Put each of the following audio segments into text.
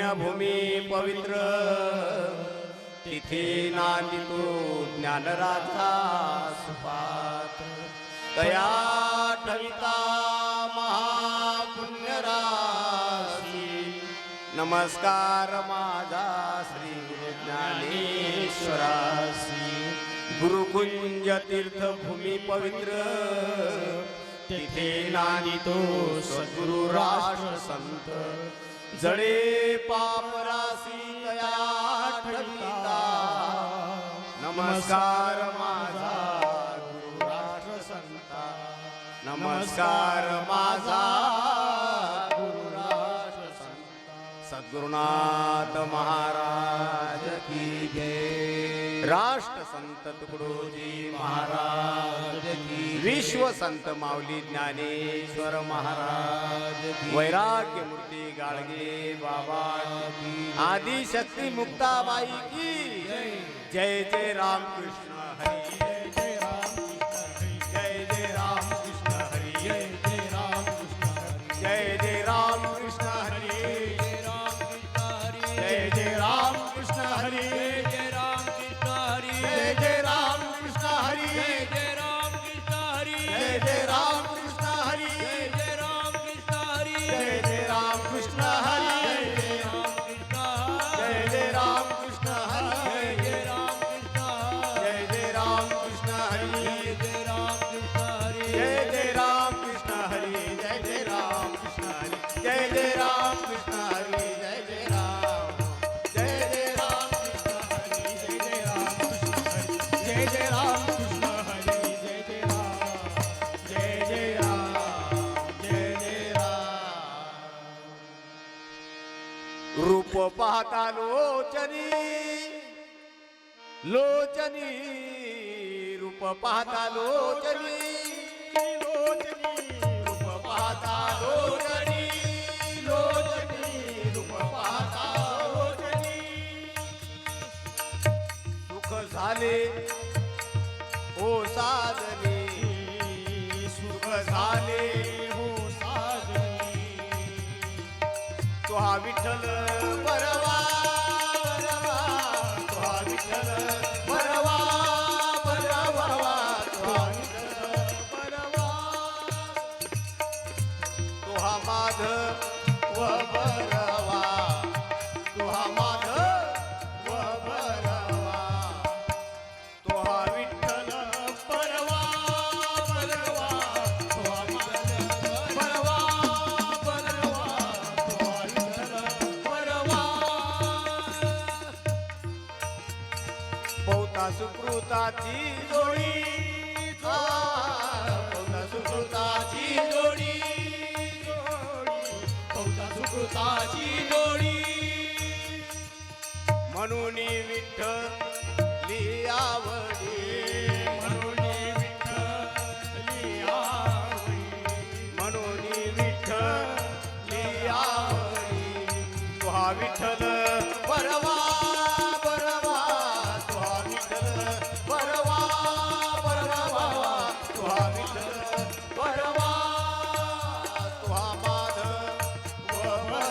पुण्यभूमी पवित्र तिथे नांदितो ज्ञानराजा सुपात्र तया ठविता महापुण्यराशी नमस्कार माझा श्री ज्ञानेश्वरासी गुरुकुंज तीर्थभूमी पवित्र तिथे नांदितो सद्गुरु राष्ट्र संत जडे पापरासी तया ठविता नमस्कार माझा गुरु राष्ट्र संता नमस्कार माझा गुरु राष्ट्र संता सद्गुरुनाथ महाराज की जय राष्ट्र संत तुकडोजी महाराज की विश्व संत माऊली ज्ञानेश्वर महाराज की वैराग्य मूर्ती गाडगे बाबा की आदि शक्ती मुक्ताबाई की जय जय रामकृष्ण हरी जय जय रामकृष्ण हरी जय जय रामकृष्ण हरी जय जय रामकृष्ण हरी जय जय रामकृष्ण हरी जय जय रामकृष्ण हरी जय जय रामकृष्ण हरी जय जय रामकृष्ण हरी जय जय रामकृष्ण हरी जय जय रामकृष्ण हरी जय जय रामकृष्ण हरी जय जय रामकृष्ण हरी जय जय रामकृष्ण हरी जय जय राम जय जय रामकृष्ण हरी जय जय रामकृष्ण हरी जय जय रामकृष्ण हरी जय जय राम जय जय राम जय जय राम रूप पाहता लोचनी लोचनी रूप पाहता लोचनी लोचनी रूप पाहता लोचनी लोचनी रूप पाहता लोचनी सुख झाले हो साजनी सुख झाले हो साजनी तो हा विठ्ठल बरवा बरवा तो हा विठ्ठल बरवा बरवा तो हा विठ्ठल बरवा तो हा माधव बरवा तो हा माधव बरवा तो हा विठ्ठल बरवा बरवा तो हा विठ्ठल बरवा बरवा तो हा विठ्ठल बरवा बहुता सुकृताची जोडी बहुता सुकृताची जोडी बहुता सुकृताची जोडी म्हणून विठ्ठली आवडी म्हणून विठ्ठली आवडी म्हणून विठ्ठली आवडी तो हा विठ्ठल बरवा बरवा तो हा विठ्ठल बरवा बरवा तो हा विठ्ठल बरवा तो हा माधव बरवा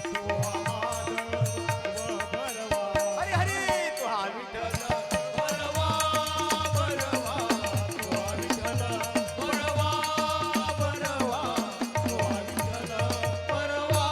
तो हा माधव बरवा हरी हरी तो हा विठ्ठल बरवा बरवा तो हा विठ्ठल बरवा बरवा तो हा विठ्ठल बरवा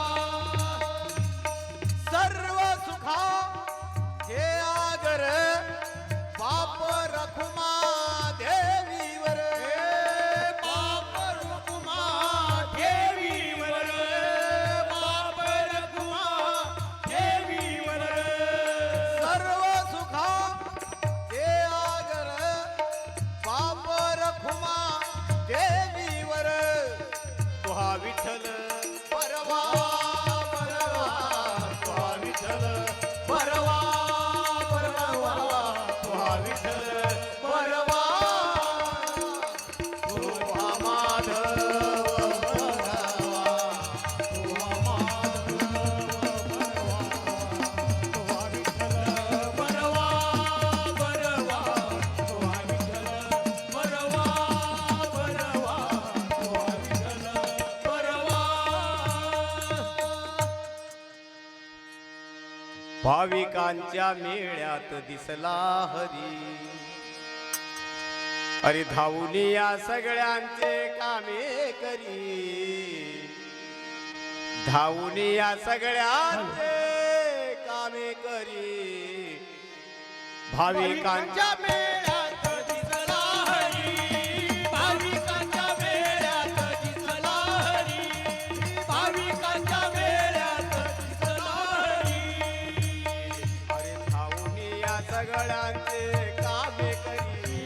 भाविकांच्या मेळ्यात दिसला हरी. अरे धावून या सगळ्यांचे कामे करी, धावून या सगळ्यांचे कामे करी. भाविकांच्या मेळ्यात दिसला हरी, भाविकांच्या मेळ्यात दिसला हरी, भाविकांच्या मेळ्यात दिसला हरी. अरे धावून या सगळ्यांचे कामे करी,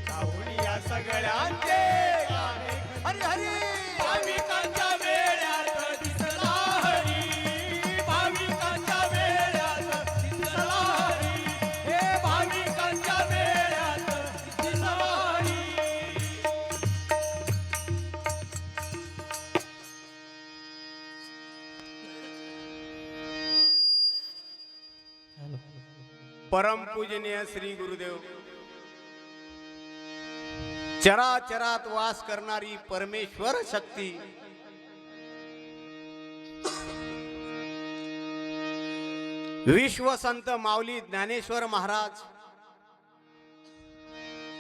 धावून या सगळ्यांचे कामे हरी हरी. भाविकांच्या मेळ्यात दिसला हरी, भाविकांच्या मेळ्यात दिसला हरी, हे भाविकांच्या मेळ्यात दिसला हरी. परमपूजनीय श्री गुरुदेव, चराचरात वास करणारी परमेश्वर शक्ती, विश्वसंत माऊली ज्ञानेश्वर महाराज,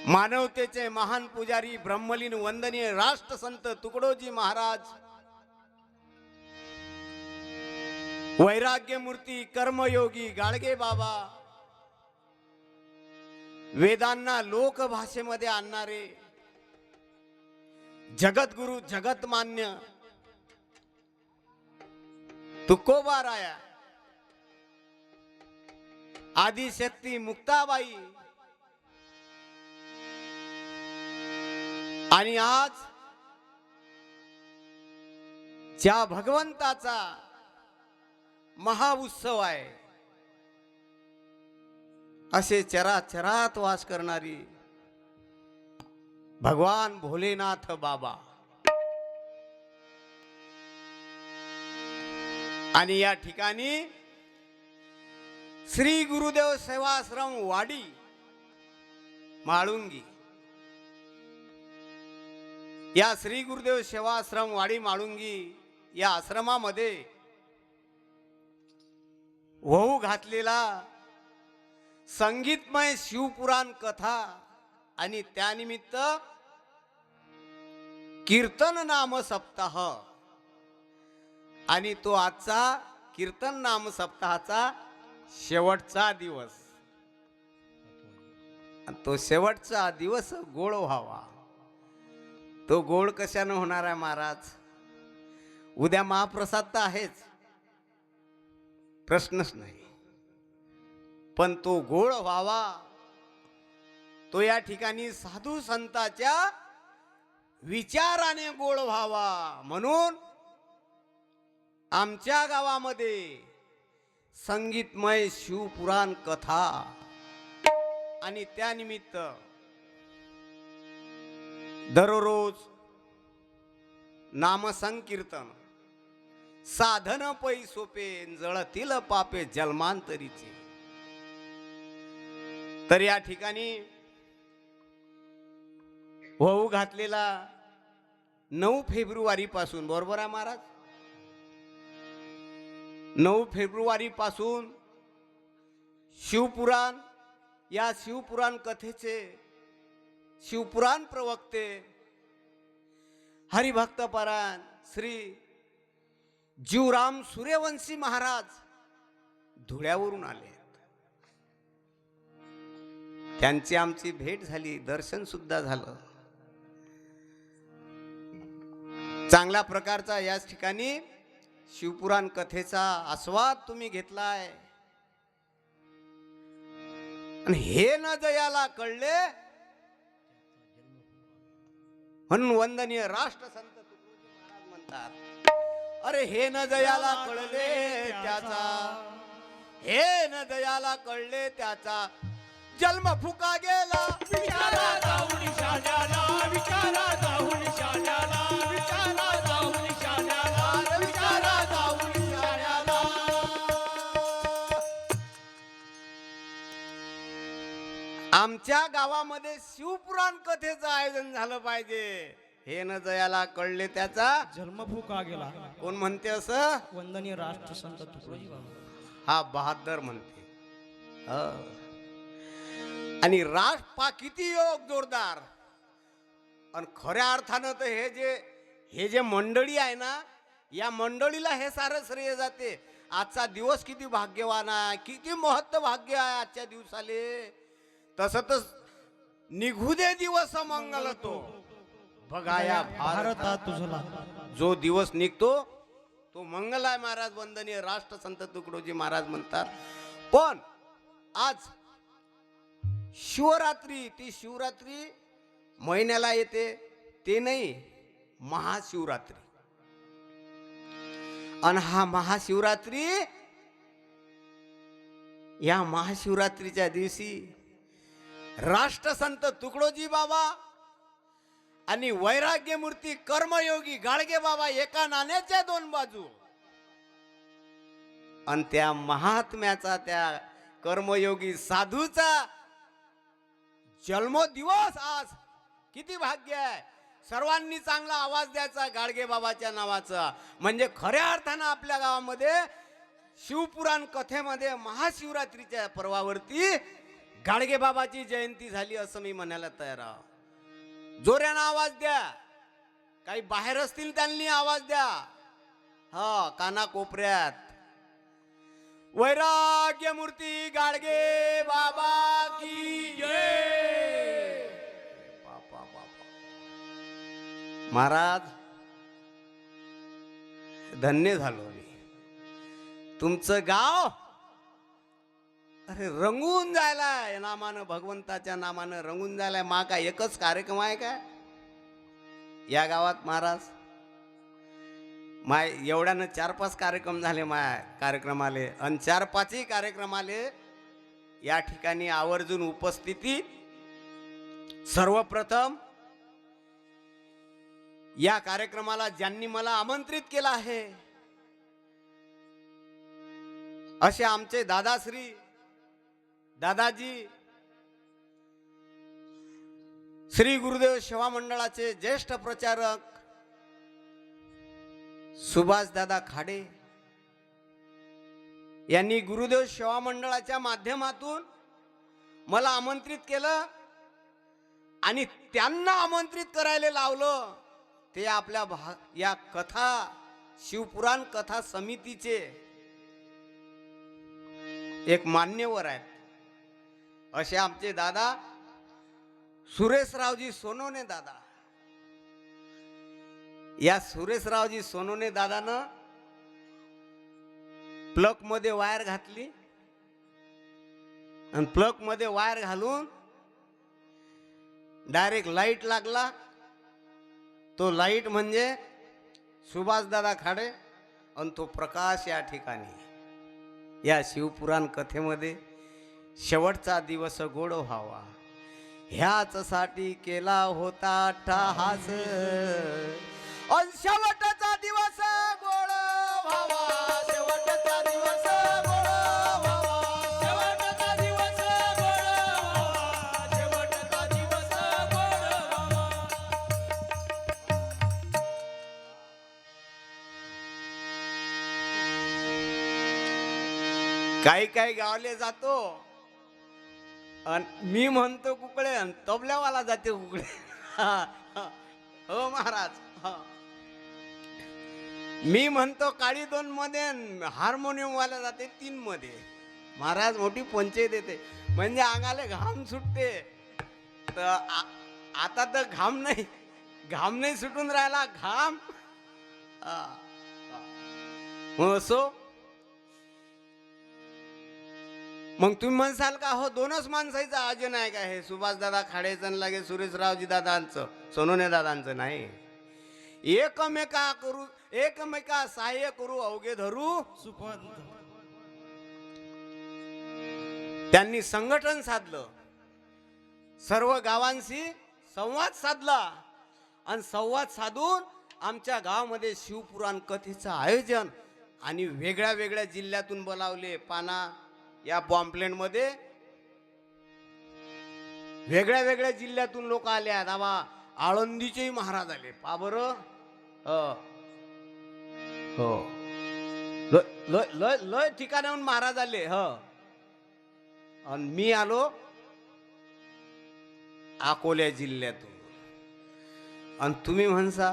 मानवतेचे महान पुजारी ब्रह्मलीन वंदनीय राष्ट्रसंत तुकडोजी महाराज, वैराग्य मूर्ती कर्मयोगी गाडगे बाबा, वेदांना लोकभाषेमध्ये आणणारे जगद्गुरु जगतमान्य तुकोबाराया, आदिशक्ती मुक्ताबाई, आणि आज ज्या भगवंताचा महाउत्सव आहे, असे चराचरात वास करणारी भगवान भोलेनाथ बाबा. आणि या ठिकाणी श्री गुरुदेव सेवाश्रम वाडी माळुंगी, या श्री गुरुदेव सेवाश्रम वाडी माळुंगी या आश्रमामध्ये होऊ घातलेला संगीतमय शिवपुराण कथा आणि त्यानिमित्त कीर्तन नाम सप्ताह, आणि तो आजचा कीर्तन नाम सप्ताहाचा शेवटचा दिवस. तो शेवटचा दिवस गोड व्हावा. तो गोड कशाने होणार आहे महाराज? उद्या महाप्रसाद तर आहेच, प्रश्नच नाही, पण तो गोड व्हावा, तो या ठिकाणी साधू संतांच्या विचाराने गोड व्हावा. म्हणून आमच्या गावामध्ये संगीतमय शिवपुराण कथा आणि त्यानिमित्त दररोज नामसंकीर्तन, साधन पै सोपे जळतील पापे जन्मांतरीचे. तर या ठिकाणी होऊ घातलेला 9 फेब्रुवारी पासून, बरोबर आहे महाराज, 9 फेब्रुवारी पासून शिवपुराण, या शिवपुराण कथेचे शिवपुराण प्रवक्ते हरिभक्तपरायण श्री जीवराम सूर्यवंशी महाराज धुळ्यावरून आले. त्यांची आमची भेट झाली, दर्शन सुद्धा झालं. चांगल्या प्रकारचा याच ठिकाणी शिवपुराण कथेचा आस्वाद तुम्ही घेतलाय. आणि हे न जयाला कळले म्हणून वंदनीय राष्ट्रसंत तुकडोजी महाराज म्हणतात, अरे हे न जयाला कळले त्याचा, हे न जयाला कळले त्याचा जन्म फुका गेला. विचारा जाऊन शाण्याला, विचारा जाऊन शाण्याला, विचारा जाऊन शाण्याला, विचारा जाऊन शाण्याला. आमच्या गावामध्ये शिवपुराण कथेचं आयोजन झालं पाहिजे. हे न जयाला कळले त्याचा जन्म फुका गेला. कोण म्हणते असं? वंदनीय राष्ट्रसंत तुकडोजी बाबा. हा बहादर म्हणते. आणि राज पा किती योग जोरदार. आणि खऱ्या अर्थानं तर हे जे मंडळी आहे ना, या मंडळीला हे सारं श्रेय जाते. आजचा दिवस किती भाग्यवान आहे, किती महत्व भाग्य आहे आजच्या दिवसाले. तसं तर निघू दे दिवस मंगल तो, बघा या भारतात तुझला जो दिवस निघतो तो मंगल आहे. महाराज वंदनीय राष्ट्रसंत तुकडोजी महाराज म्हणतात. पण आज शिवरात्री, ती शिवरात्री महिन्याला येते ते नाही, महाशिवरात्री. आणि हा महाशिवरात्री, या महाशिवरात्रीच्या दिवशी राष्ट्रसंत तुकडोजी बाबा आणि वैराग्य मूर्ती कर्मयोगी गाडगे बाबा एका नाण्याच्या दोन बाजू. आणि त्या महात्म्याचा, त्या कर्मयोगी साधूचा जन्मदिवस आज. किती भाग्य आहे. सर्वांनी चांगला आवाज द्यायचा गाडगे बाबाच्या नावाचा. म्हणजे खऱ्या अर्थानं आपल्या गावामध्ये शिवपुराण कथेमध्ये महाशिवरात्रीच्या पर्वावरती गाडगे बाबाची जयंती झाली असं मी म्हणायला तयार आहे. जोऱ्यानं आवाज द्या. काही बाहेर असतील त्यांनी आवाज द्या. हा, काना कोपऱ्यात. वैराग्य मूर्ती गाडगे बाबा की जय. बापा बापा. महाराज धन्य झालो मी. तुमचं गाव अरे रंगून जायलाय नामानं, भगवंताच्या नामानं रंगून जायलाय. मा काय एकच कार्यक्रम आहे काय या गावात महाराज? माय एवढ्यानं 4-5 कार्यक्रम झाले माय कार्यक्रमाले. आणि 4-5ही कार्यक्रमाले या ठिकाणी आवर्जून उपस्थिती. सर्वप्रथम या कार्यक्रमाला ज्यांनी मला आमंत्रित केलं आहे असे आमचे दादाश्री, दादाजी, श्री गुरुदेव सेवा मंडळाचे ज्येष्ठ प्रचारक सुभाष दादा खाडे यांनी गुरुदेव सेवा मंडळाच्या माध्यमातून मला आमंत्रित केलं. आणि त्यांना आमंत्रित करायला लावलं ते आपल्या या कथा, शिवपुराण कथा समितीचे एक मान्यवर आहेत असे आमचे दादा सुरेशरावजी सोनवणे दादा. या सुरेशरावजी सोनवणे दादानं प्लग मध्ये वायर घातली आणि प्लग मध्ये वायर घालून डायरेक्ट लाईट लागला. तो लाईट म्हणजे सुभाष दादा खाडे. आणि तो प्रकाश या ठिकाणी या शिवपुराण कथेमध्ये शेवटचा दिवस गोड व्हावा ह्याच साठी केला होता अट्टहास. शेवटचा दिवस गोड व्हावा, शेवटचा दिवस गोड व्हावा, शेवटचा दिवस गोड व्हावा, शेवटचा दिवस गोड व्हावा. काही काही गावले जातो आणि मी म्हणतो कुकडे आणि तबल्यावाला जाते कुकडे. हो महाराज. मी म्हणतो काळी 2 मध्ये, हार्मोनियम वाला जाते 3 मध्ये. महाराज मोठी पंचायत येते. म्हणजे अंगाले घाम सुटते. तर आता तर घाम नाही सुटून राहिला घाम. असो. मग तुम्ही म्हणसाल का हो 2च माणसाचं आयोजन आहे का हे? सुभाष दादा खाडेचं लागे सुरेशरावजी दादांचं, सोनवणे दादांचं नाही. एकमेका सहाय्य करू अवघे धरू. त्यांनी संघटन साधलं, सर्व गावांशी संवाद साधला आणि संवाद साधून आमच्या गावामध्ये शिवपुराण कथेचं आयोजन आणि वेगळ्या वेगळ्या जिल्ह्यातून बोलावले. पाना या पॉम्पलेट मध्ये वेगळ्या वेगळ्या जिल्ह्यातून लोक आले आहेत. आळंदीचेही महाराज आले. पा बरं. हो लय लय लय लय ठिकाणाहून महाराज आले. आणि मी आलो अकोल्या जिल्ह्यातून. आणि तुम्ही म्हणसा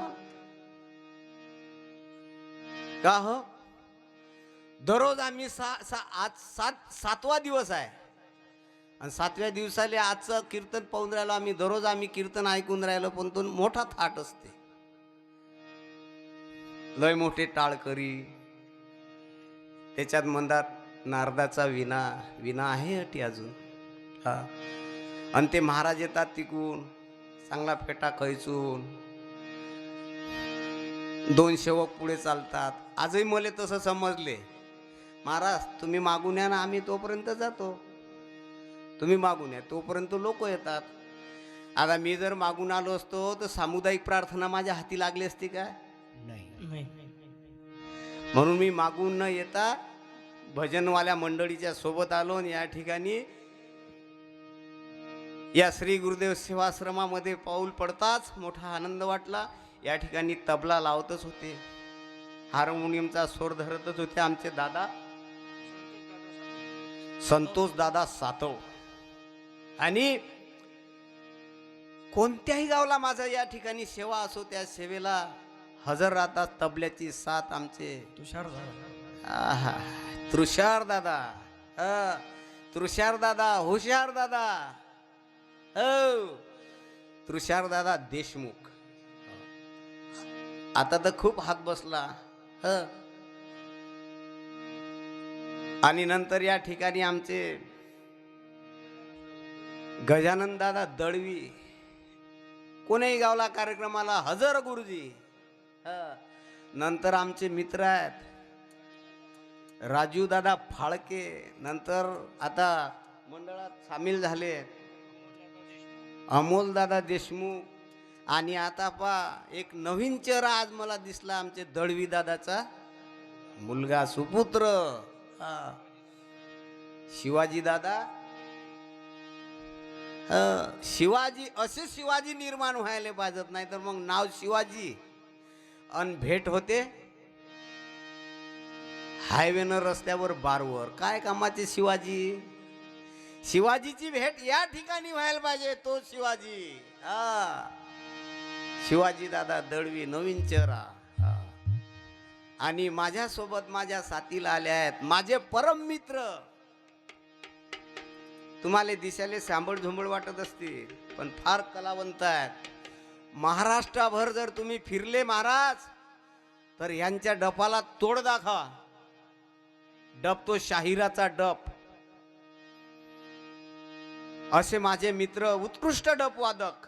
का हो, दररोज आम्ही आज सातवा दिवस आहे आणि 7व्या दिवसाले आजचं कीर्तन पाहून राहिलो आम्ही. दररोज आम्ही कीर्तन ऐकून राहिलो, पण तो मोठा थाट असते. लय मोठे टाळकरी, त्याच्यात म्हणतात नारदाचा विना. विना आहे अटी अजून. हा, आणि ते महाराज येतात तिकून चांगला फेटा खैचून. 2 सेवक पुढे चालतात. आजही मला तसं समजले, महाराज तुम्ही मागून या ना, आम्ही तोपर्यंत जातो. तुम्ही मागून या तोपर्यंत लोक येतात. आता मी जर मागून आलो असतो तर सामुदायिक प्रार्थना माझ्या हाती लागली असती का? नाही. म्हणून मी मागून न येता भजनवाल्या मंडळीच्या सोबत आलो. आणि या ठिकाणी या श्री गुरुदेव सेवाश्रमामध्ये पाऊल पडताच मोठा आनंद वाटला. या ठिकाणी तबला लावतच होते, हार्मोनियमचा स्वर धरतच होते आमचे दादा संतोष दादा सातव. आणि कोणत्याही गावला माझा या ठिकाणी सेवा असो, त्या सेवेला हजर राहतात. तबल्याची साथ आमचे तुषार दादा, तुषार दादा, हुशार दादा, तुषार दादा देशमुख. आता तर खूप हात बसला. आणि नंतर या ठिकाणी आमचे गजानन दादा दळवी, कोणीही गावला कार्यक्रमाला हजर गुरुजी. नंतर आमचे मित्र आहेत राजू दादा फाळके, नंतर आता मंडळात सामील झाले अमोल दादा देशमुख. आणि आता एक नवीन चेहरा आज मला दिसला, आमचे दळवी दादाचा मुलगा सुपुत्र शिवाजी दादा. शिवाजी, असे शिवाजी निर्माण व्हायला पाहिजेत, नाही तर मग नाव शिवाजी अन भेट होते हायवेनं रस्त्यावर बारवर. काय कामाचे शिवाजी? शिवाजीची भेट या ठिकाणी व्हायला पाहिजे, तो शिवाजी. शिवाजी दादा दळवी नवीन चेहरा. आणि माझ्यासोबत माझ्या साथीला आले आहेत माझे परम मित्र. तुम्हाला दिसायला सांबळ झुंबळ वाटत असतील, पण फार कलावंत आहेत. महाराष्ट्रभर जर तुम्ही फिरले महाराज, तर यांच्या डपाला तोड दाखवा. डप तो शाहिराचा डप. असे माझे मित्र उत्कृष्ट डप वादक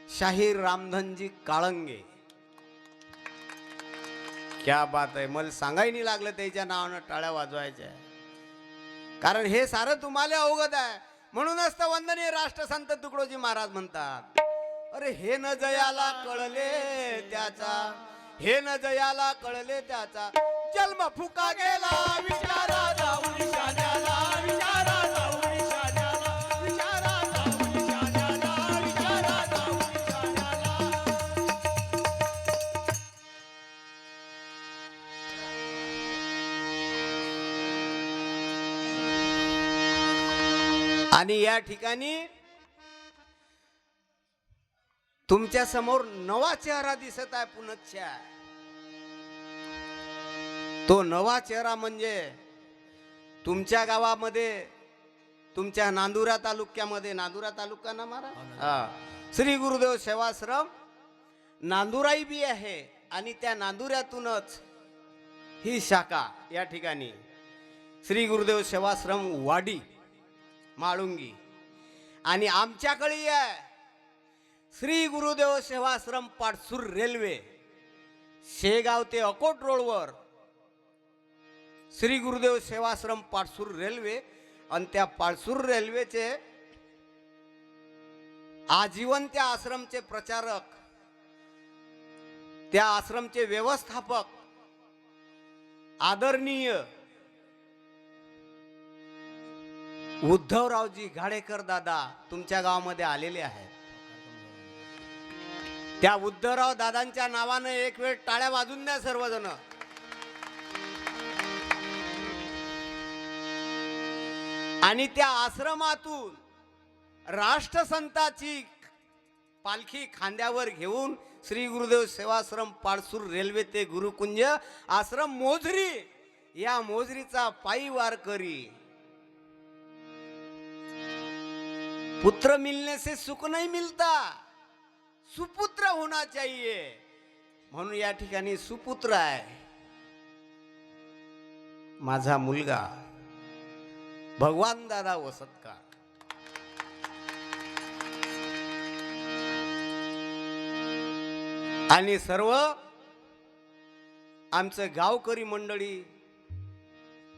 शाहीर रामधनजी काळंगे. क्या बात आहे. मला सांगाय नाही लागलं त्याच्या नावानं टाळ्या वाजवायच्या, कारण हे सारं तुम्हाला अवगत आहे. म्हणूनच तर वंदनीय राष्ट्रसंत तुकडोजी महाराज म्हणतात, अरे हे न जयाला कळले त्याचा, हे न जयाला कळले त्याचा, जन्म फुका गेला विचारा जाऊन शाण्याला, विचारा जाऊन शाण्याला, विचारा जाऊन शाण्याला, विचारा जाऊन शाण्याला. आणि या ठिकाणी तुमच्या समोर नवा चेहरा दिसत आहे पुनच्छा. तो नवा चेहरा म्हणजे तुमच्या गावामध्ये, तुमच्या नांदुरा तालुक्यामध्ये, नांदुरा तालुका ना मारा, श्री गुरुदेव सेवाश्रम नांदुराई बी आहे. आणि त्या नांदुऱ्यातूनच ही शाखा या ठिकाणी श्री गुरुदेव सेवाश्रम वाडी माळुंगी. आणि आमच्याकडे आहे श्री गुरुदेव सेवाश्रम पाटसूर रेल्वे, शेगाव ते अकोट रोडवर श्री गुरुदेव सेवाश्रम पाटसूर रेल्वे. आणि त्या पाटसूर रेल्वेचे आजीवन त्या आश्रमचे प्रचारक, त्या आश्रमचे व्यवस्थापक आदरणीय उद्धवरावजी घाडेकर दादा तुमच्या गावामध्ये आलेले आहेत. त्या उद्धवराव दादांच्या नावानं एक वेळ टाळ्या वाजून द्या सर्वजण. आणि त्या आश्रमातून राष्ट्रसंताची पालखी खांद्यावर घेऊन श्री गुरुदेव सेवाश्रम पाडसूर रेल्वे ते गुरुकुंज आश्रम मोजरी, या मोजरीचा पायी वारकरी। पुत्र मिलने से सुख नहीं मिलता, सुपुत्र होना चाहिए, म्हणून या ठिकाणी सुपुत्र आहे माझा मुलगा भगवान दादा वसतकार। आणि सर्व आमचं गावकरी मंडळी,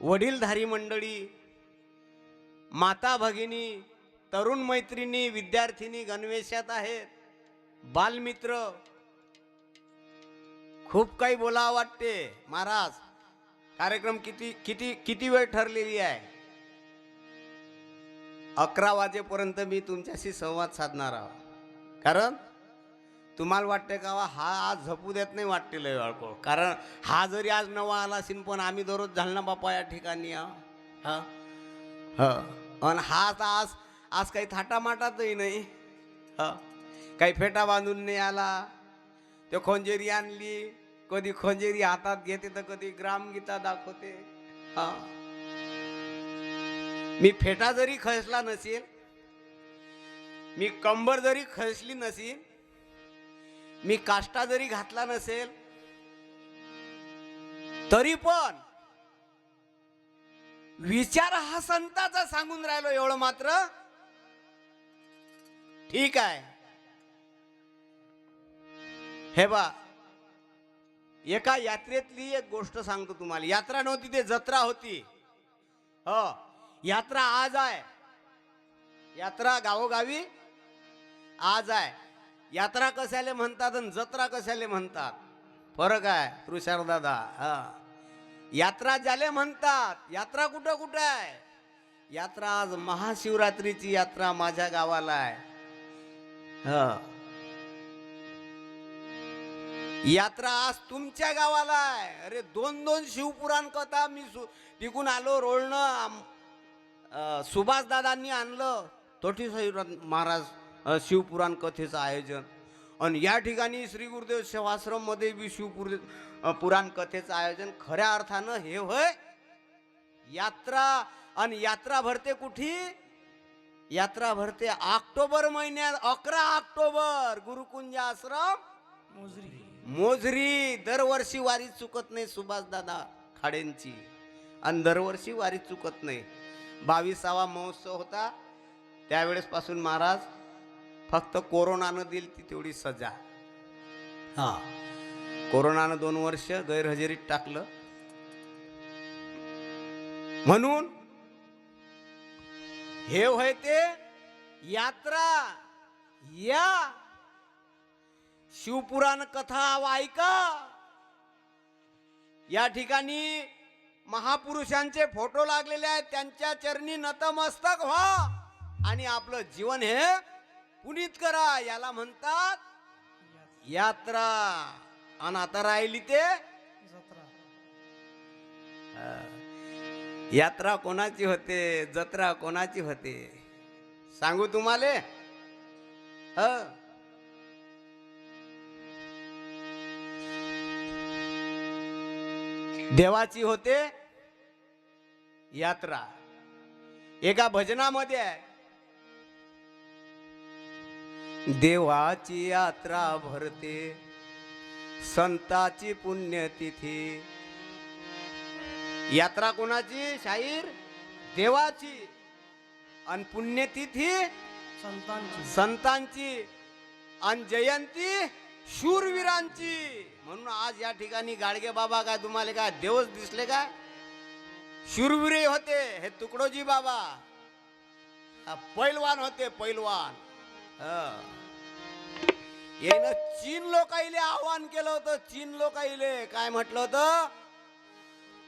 वडीलधारी मंडळी, माता भगिनी, तरुण मैत्रिणी, विद्यार्थिनी गणवेशात आहेत, बालमित्र, खूप काही बोलावं वाटते। महाराज कार्यक्रम किती किती किती वेळ ठरलेली आहे? 11 वाजेपर्यंत मी तुमच्याशी संवाद साधणार आहोत। कारण तुम्हाला वाटते का हा आज झोपू देत नाही वाटते लय वाळको, कारण हा जरी आज नवा आला असेल पण आम्ही दररोज झालना बापा या ठिकाणी हा आणि हा आता आज काही थाटामाटातही नाही, काही फेटा बांधून नाही आला, तो खोंजेरी आणली, कधी खोंजेरी हातात घेते तर कधी ग्रामगीता दाखवते। मी फेटा जरी खसला नसेल, मी कंबर जरी खसली नसेल, मी काष्टा जरी घातला नसेल, तरी पण विचार हा संताचा सांगून राहिलो एवढं मात्र ठीक आहे। हे बा, एका यात्रेतली एक गोष्ट सांगतो तुम्हाला। यात्रा नव्हती, ते जत्रा होती। यात्रा आज आहे, यात्रा गावोगावी आज आहे। यात्रा कशाले म्हणतात आणि जत्रा कशाले म्हणतात फरक आहे तुषार दादा। यात्रा ज्याले म्हणतात, यात्रा कुठं कुठं आहे? यात्रा आज महाशिवरात्रीची यात्रा माझ्या गावाला आहे। यात्रा आज तुमच्या गावाला आहे। अरे 2-2 शिवपुराण कथा मी तिकून आलो रोळणं, सुभाष दादांनी आणलं तोठी महाराज शिवपुराण कथेचं आयोजन, आणि या ठिकाणी श्री गुरुदेव सेवाश्रम मध्ये बी पुराण कथेचं आयोजन। खऱ्या अर्थानं हे होय यात्रा। आणि यात्रा भरते कुठे? यात्रा भरते ऑक्टोबर महिन्यात, 11 ऑक्टोबर, गुरुकुंज आश्रम मोजरी। दरवर्षी वारी चुकत नाही सुभाष दादा खाडेंची, आणि दरवर्षी वारी चुकत नाही। 22वा महोत्सव होता, त्यावेळेस पासून महाराज फक्त कोरोनानं दिली ती तेवढी सजा। कोरोनानं 2 वर्ष गैरहजेरीत टाकलं, म्हणून हे होय ते यात्रा। या शिवपुराण कथा ऐका, या ठिकाणी महापुरुषांचे फोटो लागलेले आहेत, त्यांच्या चरणी नतमस्तक व्हा आणि आपलं जीवन हे पुनीत करा, याला म्हणतात यात्रा। आणि आता राहिली ते जत्रा। यात्रा कोणाची होते, जत्रा कोणाची होते सांगू तुम्हाला? देवाची होते यात्रा। एका भजनामध्ये आहे, देवाची यात्रा भरते संताची पुण्यतिथी। यात्रा कोणाची? शाहीर देवाची, आणि पुण्यतिथी संतांची, आणि जयंती शूरवीरांची। म्हणून आज या ठिकाणी गाडगे बाबा काय तुम्हाला काय देवच दिसले काय? शूरवीर होते हे तुकडोजी बाबा, पैलवान होते पैलवान। येणं चीन लोकाईले आव्हान केलं होतं। चीन लोकाईले काय म्हटलं होतं?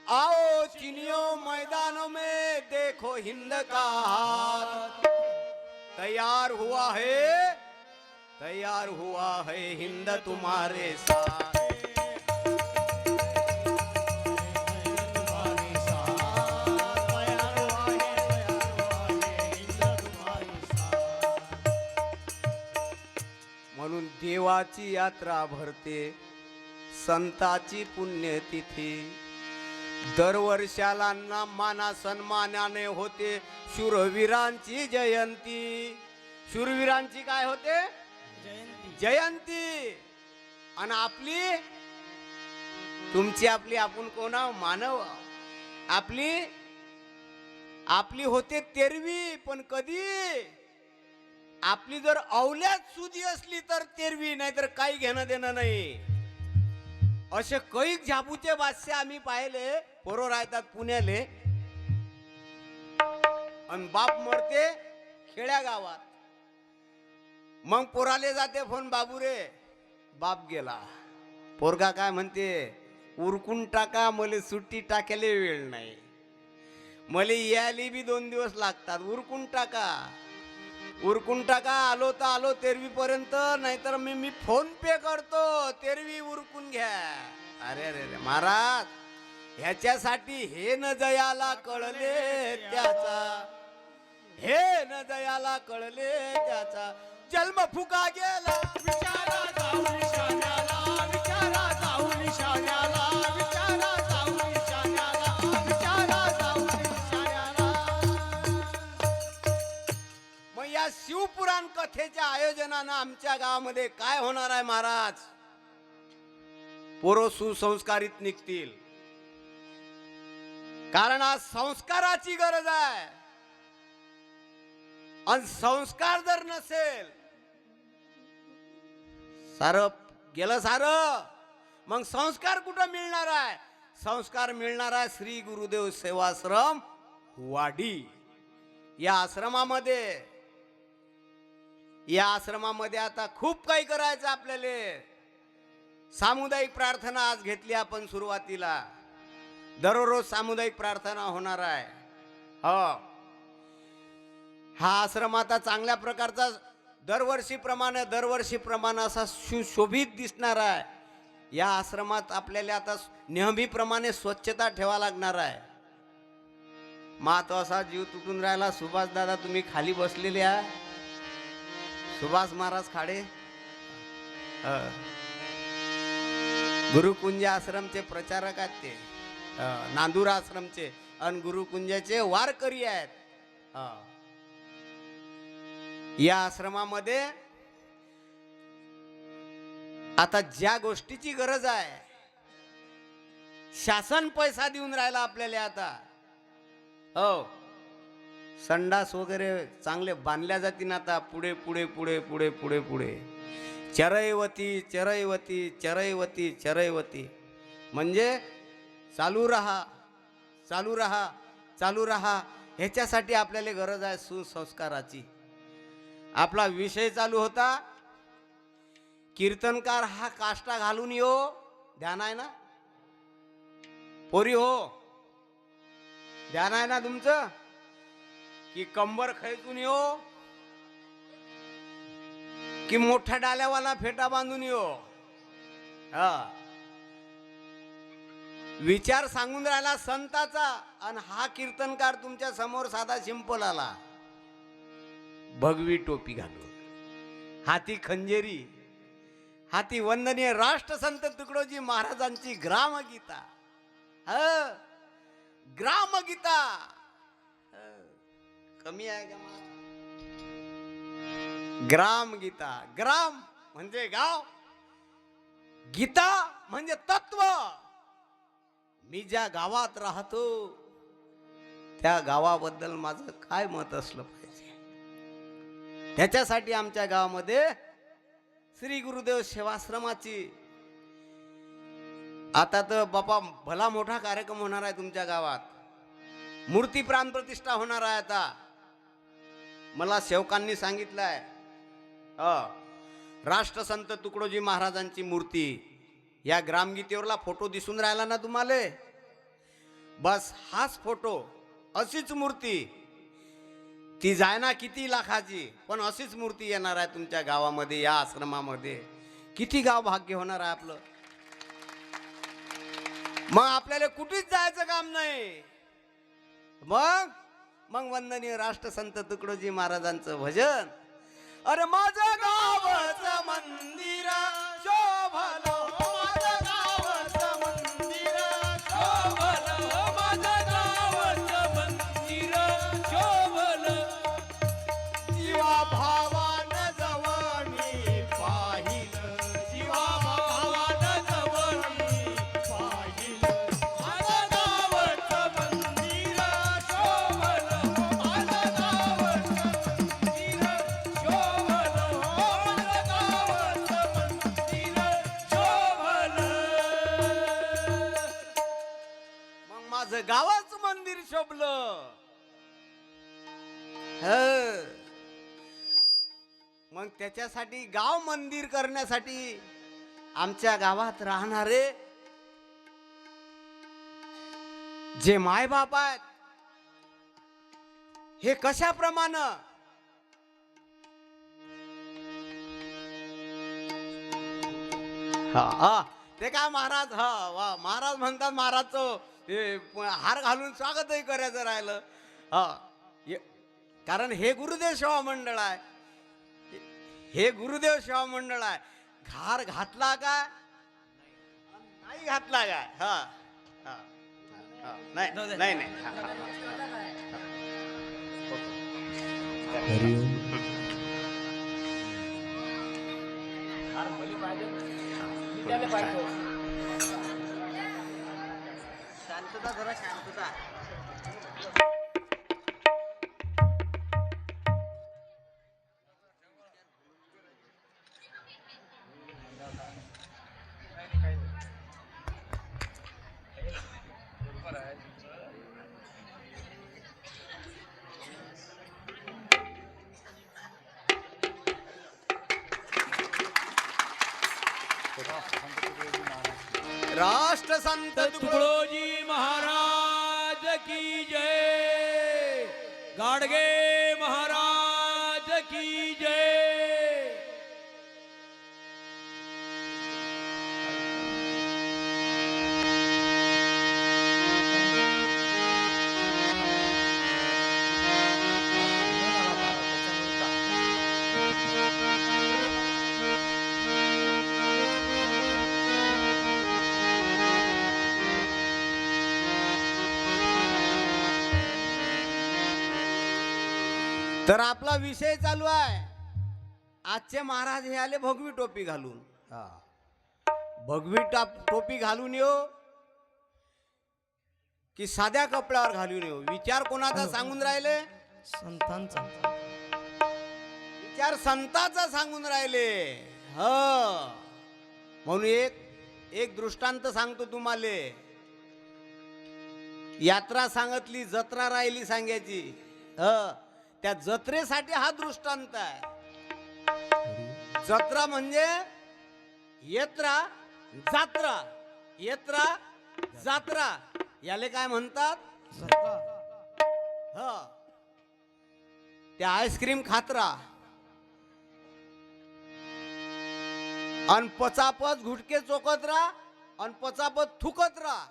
आओ चीनियों मैदानों में देखो हिंद का हाथ तैयार हुआ है हिंद तुम्हारे साथ। देवाची यात्रा भरते, संताची पुण्यतिथी, दरवर्षाला माना सन्मानाने होते शूरवीरांची जयंती. शूरवीरांची काय होते? जयंती. आणि आपली, तुमची आपली, आपण कोण आहो? मानव. आपली होते तेरवी. पण कधी आपली जर अवल्यात सुधी असली तर तेरवी, नाही तर काही घेणं देणं नाही. असे कैक झापूचे बादशे आम्ही पाहिले. पोरं राहतात पुण्याले आणि बाप मरते खेड्या गावात. मग पोराले जाते फोन, बाबू रे बाप गेला. पोरगा काय म्हणते? उरकून टाका, मले सुट्टी टाकायला वेळ नाही, मले यायला बी 2 दिवस लागतात. उरकून टाका, उरकून टाका. आलो तर आलो तेरवी पर्यंत, नाहीतर मी फोन पे करतो, तेरवी उरकून घ्या. अरे अरे अरे महाराज, ह्याच्यासाठी हे न जयाला कळले त्याचा, हे न जयाला कळले त्याचा, जन्म फुका गेला. विचारा जाऊन शाण्याला, विचारा जाऊन शाण्याला, विचारा जाऊन शाण्याला, विचारा जाऊन शाण्याला. मग या शिवपुराण कथेच्या आयोजनानं आमच्या गावामध्ये काय होणार आहे महाराज? पोरं सुसंस्कारित निघतील. कारण आज संस्काराची गरज आहे. आणि संस्कार जर नसेल, सारं गेलं सारं. मग संस्कार कुठं मिळणार आहे? संस्कार मिळणार आहे श्री गुरुदेव सेवाश्रम वाडी या आश्रमामध्ये. या आश्रमामध्ये आता खूप काही करायचं आपल्याला. सामुदायिक प्रार्थना आज घेतली आपण सुरुवातीला. दररोज सामुदायिक प्रार्थना होणार आहे. हो, हा आश्रम आता चांगल्या प्रकारचा दरवर्षीप्रमाणे असा सुशोभित दिसणार आहे. या आश्रमात आपल्याला आता नेहमीप्रमाणे स्वच्छता ठेवा लागणार आहे. महत्वाचा जीव तुटून राहिला. सुभाष दादा तुम्ही खाली बसलेले आहे. सुभाष महाराज खाडे गुरुकुंज आश्रमचे प्रचारक आहेत ते. नांदूर आश्रमचे आणि गुरुकुंजाचे वारकरी आहेत. या आश्रमामध्ये आता ज्या गोष्टीची गरज आहे, शासन पैसा देऊन राहिला आपल्याला आता. हो, संडास वगैरे चांगले बांधल्या जातील आता. पुढे पुढे पुढे पुढे पुढे पुढे चरैवती चरैवती चरैवती चरैवती, म्हणजे चालू रहा चालू रहा चालू रहा. ह्याच्यासाठी आपल्याला गरज आहे सुसंस्काराची. आपला विषय चालू होता, कीर्तनकार हा काष्टा घालून यो. ध्यान आहे ना पोरी? हो, ध्यान आहे ना तुमचं? की कंबर खेचून यो, की मोठ्या डाल्यावाला फेटा बांधून यो? हा, विचार सांगून राहिला संताचा. आणि हा कीर्तनकार तुमच्या समोर साधा सिंपल आला, भगवी टोपी घालून, हाती खंजेरी, हाती वंदनीय राष्ट्रसंत तुकडोजी महाराजांची ग्रामगीता. ग्रामगीता कमी आहे का? ग्रामगीता. ग्राम म्हणजे गाव, गीता म्हणजे तत्व. मी ज्या गावात राहतो त्या गावाबद्दल माझं काय मत असलं पाहिजे, त्याच्यासाठी आमच्या गावामध्ये श्री गुरुदेव सेवाश्रमाची आता तर बापा भला मोठा कार्यक्रम होणार आहे तुमच्या गावात. मूर्ती प्राण प्रतिष्ठा होणार आहे. आता मला सेवकांनी सांगितलंय, राष्ट्रसंत तुकडोजी महाराजांची मूर्ती. या ग्रामगीतेवरला फोटो दिसून राहिला ना तुम्हाला? बस हाच फोटो, अशीच मूर्ती. ती जाय ना किती लाखाची, पण अशीच मूर्ती येणार आहे तुमच्या गावामध्ये, या आश्रमामध्ये. किती गाव भाग्य होणार आहे आपलं. मग आपल्याला कुठेच जायचं काम नाही. मग वंदनीय राष्ट्रसंत तुकडोजी महाराजांचं भजन अरे माझं गावचं मंदिर शोभलं, माझं गावचं मंदिर शोभलं माझं गावचं मंदिर शोभलं. जीवा भावानं जवळ मी पाहिलं, जीवा भावानं जवळ मी पाहिलं. माझं गावचं मंदिर शोभलं, माझं गावचं मंदिर शोभलं, माझं गावचं मंदिर शोभलं. मग माझं गावाचं मंदिर शोभलं. मग त्याच्यासाठी गाव मंदिर करण्यासाठी आमच्या गावात राहणारे जे मायबाप आहेत हे कशाप्रमाणे ते काय महाराज वा महाराज म्हणतात महाराजचं हार घालून स्वागतही करायचं राहिलं. कारण हे गुरुदेव सेवा मंडळ आहे, हे गुरुदेव सेवा मंडळ आहे. हार घातला का नाही घातला काय नाही नाही नाही शांतता जरा शांतता. राष्ट्रसंत तुकडोजी महाराज की जय. गाडगे महाराज की जय. तर आपला विषय चालू आहे. आजचे महाराज हे आले भगवी टोपी घालून. भगवी टोपी घालून येऊ की साध्या कपड्यावर घालून येऊ, विचार कोणाचा सांगून राहिले? संतांचा. विचार संताचा सांगून राहिले. म्हणून एक दृष्टांत सांगतो तुम्हाला. यात्रा सांगितली, जत्रा राहिली सांगायची. त्या जत्रेसाठी हा दृष्टांत आहे. जत्रा म्हणजे येत्रा जात्रा, येत्रा जात्रा याले काय म्हणतात? त्या आईस्क्रीम खात्रा अन पचापच घुटके चोकत राहा अन पचापच थुकत राहा.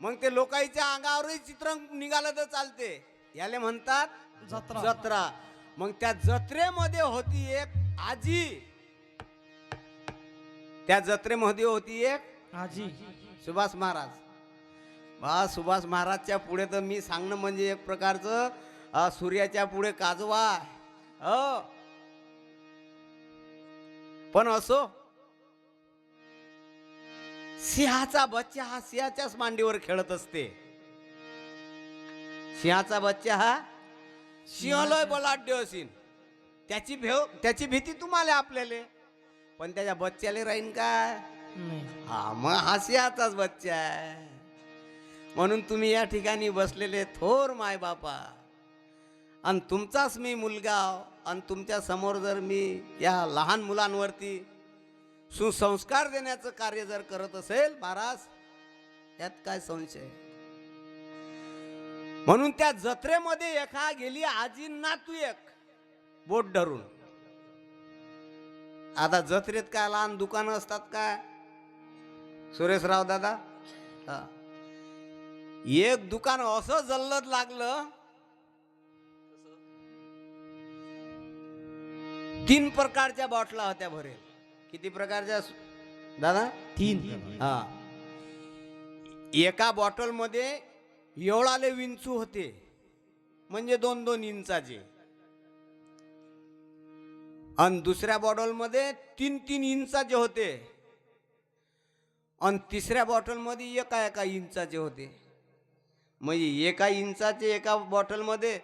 मग ते लोकांच्या अंगावरही चित्र निघालं तर चालते. याले म्हणतात जत्रा. जत्रा. मग त्या जत्रेमध्ये होती एक आजी, त्या जत्रेमध्ये होती एक आजी. सुभाष महाराज. सुभाष महाराजच्या पुढे तर मी सांगणं म्हणजे एक प्रकारचं सूर्याच्या पुढे काजवा. पण असो, सिंहाचा बच्चा हा सिंहाच्याच मांडीवर खेळत असते. सिंहाचा बच्चा हा सिंहलय बलाढ्य असीन, त्याची भीती तुम्हाला आपल्याला, पण त्याच्या बच्च्याला राहीन काय? मग हा सिंहाचाच बच्चा आहे. म्हणून तुम्ही या ठिकाणी बसलेले थोर माय बापा आणि तुमचाच मी मुलगा, आणि तुमच्या समोर जर मी या लहान मुलांवरती सुसंस्कार देण्याचं कार्य जर करत असेल महाराज, त्यात काय संशय? म्हणून त्या जत्रेमध्ये एका गेली आजी नातू एक बोट धरून. आता जत्रेत काय लहान दुकानं असतात काय सुरेशराव दादा? एक दुकान असं जल्लद लागलं, 3 प्रकारच्या बॉटला होत्या भरेल. किती प्रकारच्या दादा? 3. हा. एका बॉटल मध्ये एवढाले विंचू होते, म्हणजे 2-2 इंचाचे. आणि दुसऱ्या बॉटल मध्ये 3-3 इंचाचे होते. आणि तिसऱ्या बॉटल मध्ये एका इंचाचे होते. म्हणजे एका इंचाचे एका बॉटल मध्ये,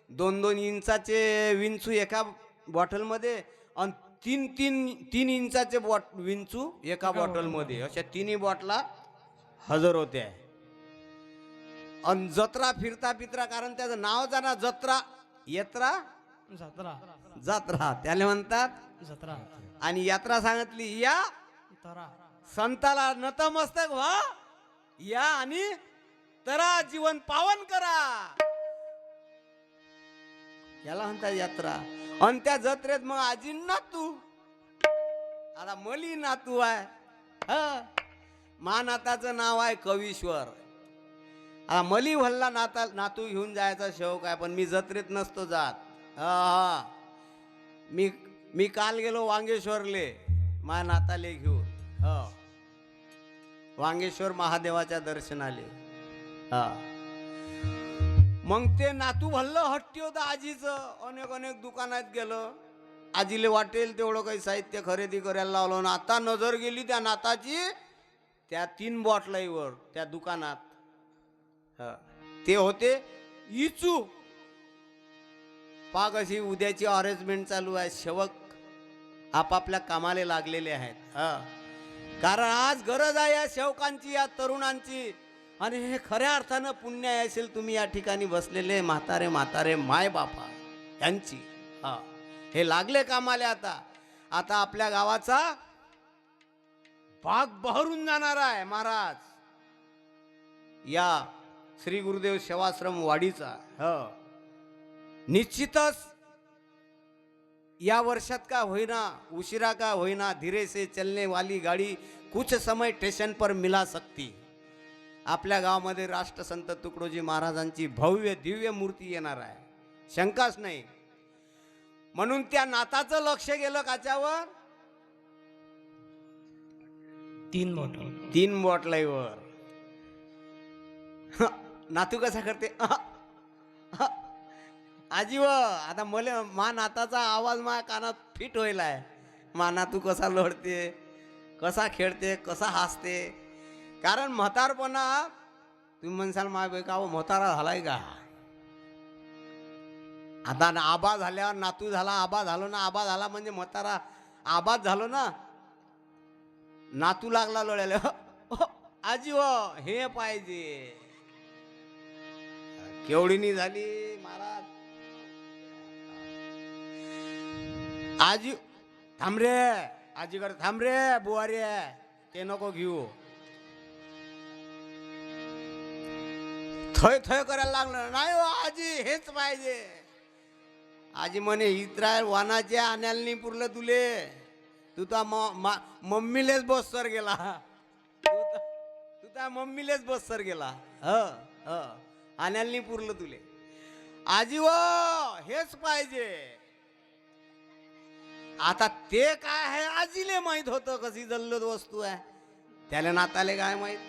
2-2 इंचाचे विंचू एका बॉटल मध्ये, आणि 3 इंचाचे विंचू एका बॉटल मध्ये. अशा 3ही बॉटला हजर होत्या. आणि जत्रा फिरता फिरता, कारण त्याचं नाव जाणार जत्रा, यात्रा, जत्रा त्याला म्हणतात. आणि यात्रा सांगितली, या संताला नतमस्तक व्हा, या आणि तरा जीवन पावन करा, याला म्हणतात यात्रा. आणि त्या जत्रेत मग आजी नातू, आता मली नातू आहे. नाताचं नाव आहे कवीश्वर. मली भल्ला नातू घेऊन जायचा शौक आहे, पण मी जत्रेत नसतो जात. मी काल गेलो वांगेश्वरले माझ्या नाताले घेऊन. वांगेश्वर महादेवाच्या दर्शनाले. मग ते नातू भल्लं हट्टी होतं आजीचं. अनेक दुकानात गेलं, आजीले वाटेल तेवढं काही साहित्य खरेदी करायला लावलं. ना आता नजर गेली त्या नाताची त्या 3 बॉटलाईवर त्या दुकानात. ते होते इचू. पाग अशी उद्याची अरेंजमेंट चालू आहे. सेवक आपापल्या कामाला लागलेले आहेत. कारण आज गरज आहे या सेवकांची, या तरुणांची. आणि हे खऱ्या अर्थानं पुण्य असेल तुम्ही या ठिकाणी बसलेले म्हातारे माय बापा यांची. हे लागले कामाला. आता आपल्या गावाचा भाग बहरून जाणार आहे महाराज, या श्री गुरुदेव सेवाश्रम वाडीचा. निश्चितच या वर्षात का होईना, उशिरा का होईना, धीरे से चलने वाली गाड़ी कुछ समय स्टेशन पर मिला सकती. आपल्या गावामध्ये राष्ट्रसंत तुकडोजी महाराजांची भव्य दिव्य मूर्ती येणार आहे, शंकाच नाही. म्हणून त्या नाताचं लक्ष गेलं काच्यावर, 3 बॉटलाईवर. नातू कसा करते, आजी व आता मला मा नाताचा आवाज माझ्या कानात फिट होईलाय. मा नातू कसा लढते, कसा खेळते, कसा हसते. कारण म्हातारपणा, तुम्ही म्हणसाल माय बाई का म्हातारा झालाय का. आता आबा झाल्यावर नातू झाला, आबा झालो ना, आबा झाला म्हणजे म्हातारा आबाद झालो ना. नातू लागला लोळ्याला, आजी व हे पाहिजे. केवढीनी झाली महाराज. आजी थांब रे, आजीकडे थांब रे बुवारी, ते नको घेऊ. थय थय करायला लागलं, नाही हो आजी हेच पाहिजे. आजी म्हणे इस्रायल वानाच्या आण्याला पुरलं तुले, तू तर मम्मीलेच बस सर गेला, तू तर मम्मीलेच बस सर गेला. आण्याला पुरलं तुले. आजी व हेच पाहिजे. आता ते काय आहे आजीले माहित होतं, कशी जल्लोद वस्तू आहे, त्याला नाताले काय माहित.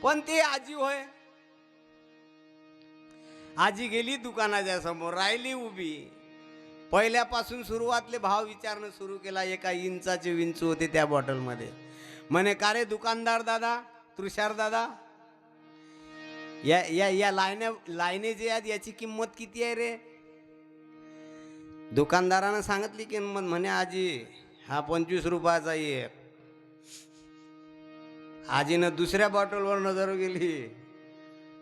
पण ते आजी होय. आजी गेली दुकानाच्या समोर, राहिली उभी. पहिल्यापासून सुरुवातले भाव विचारणं सुरू केला. 1 इंचाचे विंचू होते त्या बॉटलमध्ये. म्हणे का रे दुकानदार दादा, तुषार दादा, या लाईने जे आहेत याची किंमत किती आहे रे. दुकानदारानं सांगितली किंमत. म्हणे आजी हा 25 रुपयाचा एक. आजीनं दुसऱ्या बॉटलवर नजर गेली,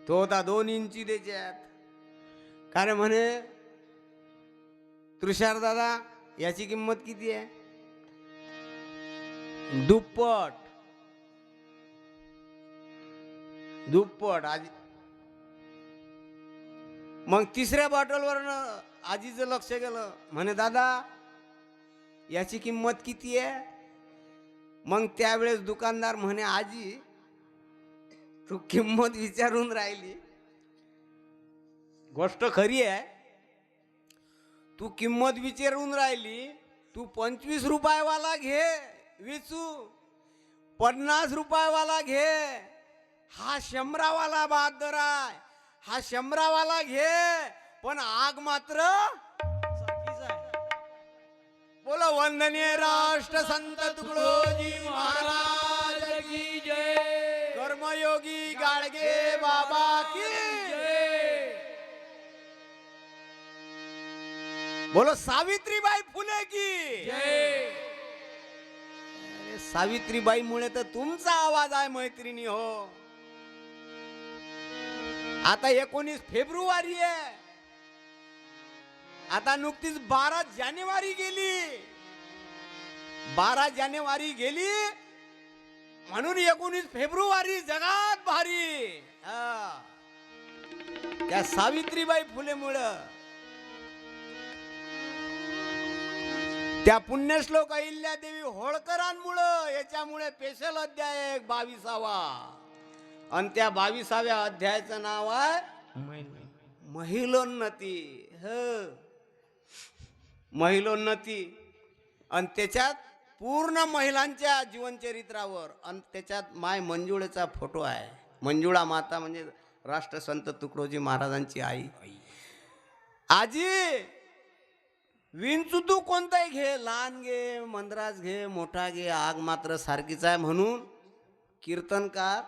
तो होता 2 इंची त्याच्यात. कारण म्हणे तुषार दादा याची किंमत किती आहे, दुप्पट. आजी मग तिसऱ्या बॉटलवर आजीचं लक्ष गेलं. म्हणे दादा याची किंमत किती आहे. मग त्यावेळेस दुकानदार म्हणे आजी तू किंमत विचारून राहिली, गोष्ट खरी आहे. तू किंमत विचारून राहिली, तू 25 रुपयावाला घे विचू, 50 रुपयावाला घे, हा 100वाला बहादर आहे, हा 100वाला घे, पण आग मात्र सारखीच आहे. बोला वंदनीय राष्ट्र संत तुकडोजी महाराज महाराज की जय. कर्मयोगी गाडगे बाबा की जय. बोलो सावित्रीबाई फुले की जय. अरे सावित्रीबाई मुळे तर तुमचा आवाज आहे मैत्रिणी हो. आता 19 फेब्रुवारी आहे, आता नुकतीच 12 जानेवारी गेली, 12 जानेवारी गेली म्हणून 19 फेब्रुवारी जगात भारी. हा. त्या सावित्रीबाई फुलेमुळं, त्या पुण्यश्लोक अहिल्यादेवी होळकरांमुळं, याच्यामुळे स्पेशल अध्याय 22वा, आणि त्या 22व्या अध्यायाचं नाव आहे महिलोन्नती. महिलोन्नती. आणि त्याच्यात पूर्ण महिलांच्या जीवनचरित्रावर, आणि त्याच्यात माय मंजुळेचा फोटो आहे. मंजुळा माता म्हणजे राष्ट्रसंत तुकडोजी महाराजांची आई. आजी विंचू तू कोणताही घे, लहान घे, मंदराज घे, मोठा घे, आग मात्र सारखीच आहे. म्हणून कीर्तनकार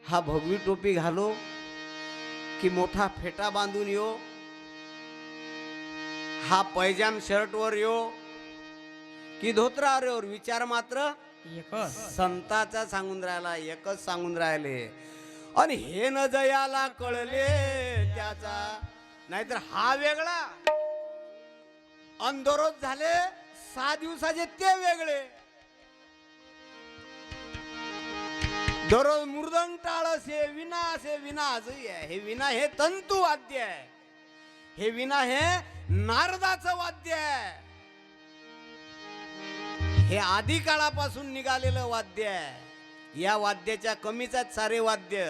हा भगवी टोपी घालो की मोठा फेटा बांधून यो, हा पैजाम शर्टवर यो की धोत्रावर यो, विचार मात्र एकच. संताचा सांगून राहिला, एकच सांगून राहिले. आणि हे न जयाला कळले त्याचा, नाहीतर हा वेगळा, आणि दररोज झाले 6 दिवसाचे ते वेगळे. दररोज मृदंग टाळस हे विना, असे विना आजही आहे. हे विना हे तंतू वाद्य आहे, हे विना हे नारदाचं वाद्य आहे, हे आधी काळापासून निघालेलं वाद्य आहे. या वाद्याच्या कमीच आहेत सारे वाद्य.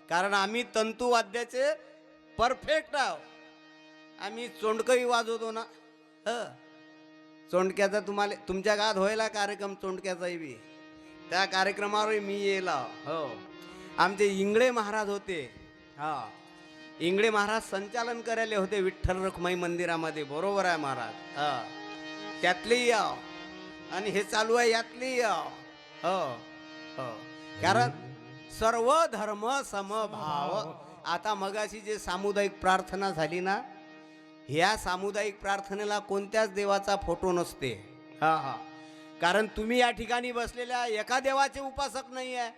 कारण आम्ही तंतू वाद्याचे परफेक्ट आहोत. आम्ही चोंडकही वाजवतो ना. चोंडक्याचा तुम्हाला तुमच्या गावात व्हायला कार्यक्रम चोंडक्याचाही बी, त्या कार्यक्रमावर मी येईल. हो, आमचे इंगळे महाराज होते. हा, इंगळे महाराज संचालन करायला होते विठ्ठल रखुमाई मंदिरामध्ये. बरोबर आहे महाराज. हा, त्यातलेही याव, आणि हे चालू आहे यातलेही याव. हो हो, कारण सर्व धर्म समभाव. आता मगाशी जे सामुदायिक प्रार्थना झाली ना, ह्या सामुदायिक प्रार्थनेला कोणत्याच देवाचा फोटो नसते. हा हा, कारण तुम्ही या ठिकाणी बसलेल्या एका देवाचे उपासक नाही आहे.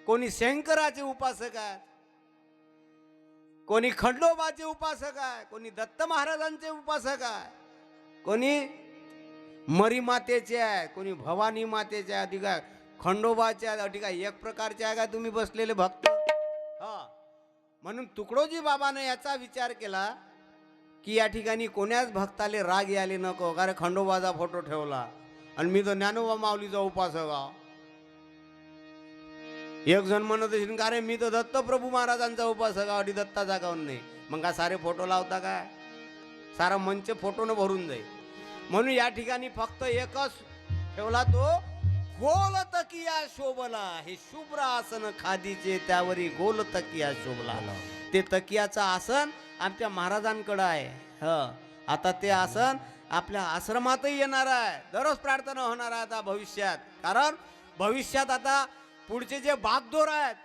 कोणी शंकराचे उपासक आहे, कोणी खंडोबाचे उपासक आहे, कोणी दत्त महाराजांचे उपासक आहे, कोणी मरी मातेचे आहे, कोणी भवानी मातेचे आहे, अधिक खंडोबाचे आहे, अधिक एक प्रकारचे आहे का तुम्ही बसलेले भक्त. हा, म्हणून तुकडोजी बाबाने याचा विचार केला की या ठिकाणी कोण्याच भक्ताले राग याले नको, कारण खंडोबाचा फोटो ठेवला आणि मी तर ज्ञानोबा माऊलीचा उपासक आहो. एक जण म्हणत असेल का रे मी तर दत्त प्रभू महाराजांचा उपासक आहो, दत्ताचा काऊन नाही. मग का सारे फोटो लावता काय, सारा मंच फोटोनं भरून जाईल. म्हणून या ठिकाणी फक्त एकच ठेवला, तो गोल तकिया शोभला. हे शुभ्र आसन खादीचे, त्यावरी गोल तकिया शोभला. ते तकियाचं आसन आमच्या महाराजांकडं आहे. आता ते आसन आपल्या आश्रमातही येणार आहे. दररोज प्रार्थना होणार आहे आता भविष्यात. कारण भविष्यात आता पुढचे जे बागदोर आहेत,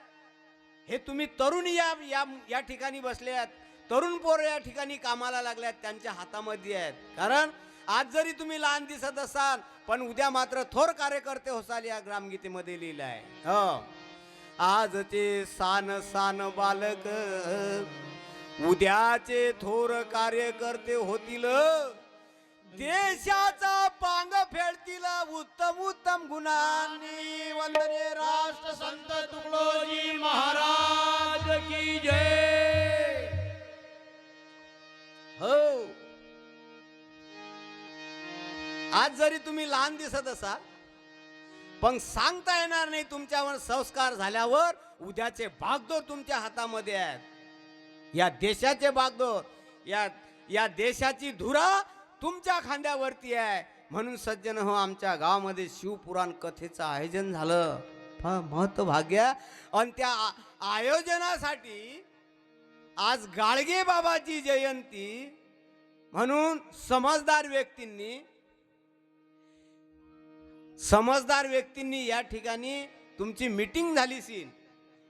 हे तुम्ही तरुण या ठिकाणी बसले आहेत, तरुण पोरं या ठिकाणी कामाला लागल्यात, त्यांच्या हातामध्ये आहेत. कारण आज जरी तुम्ही लहान दिसत असाल, पण उद्या मात्र थोर कार्यकर्ते होसाल, या ग्रामगीतेमध्ये लिहिलं आहे. आजचे सान सान बालक उद्याचे थोर कार्यकर्ते होतील, देशाचा पांग फेडतील उत्तम उत्तम गुणांनी. वंदनीय राष्ट्र संत तुकडोजी महाराज की जय. हो, आज जरी तुम्ही लहान दिसत असाल, पण सांगता येणार नाही तुमच्यावर संस्कार झाल्यावर उद्याचे बागदोर तुमच्या हातामध्ये आहेत. या देशाचे बागदोर, या या देशाची धुरा तुमच्या खांद्यावरती आहे. म्हणून सज्जन हो, आमच्या गावामध्ये शिवपुराण कथेचं आयोजन झालं. फार महत्व भाग्य. आणि त्या आयोजनासाठी आज गाडगे बाबाची जयंती म्हणून समजदार व्यक्तींनी या ठिकाणी तुमची मीटिंग झाली सीन.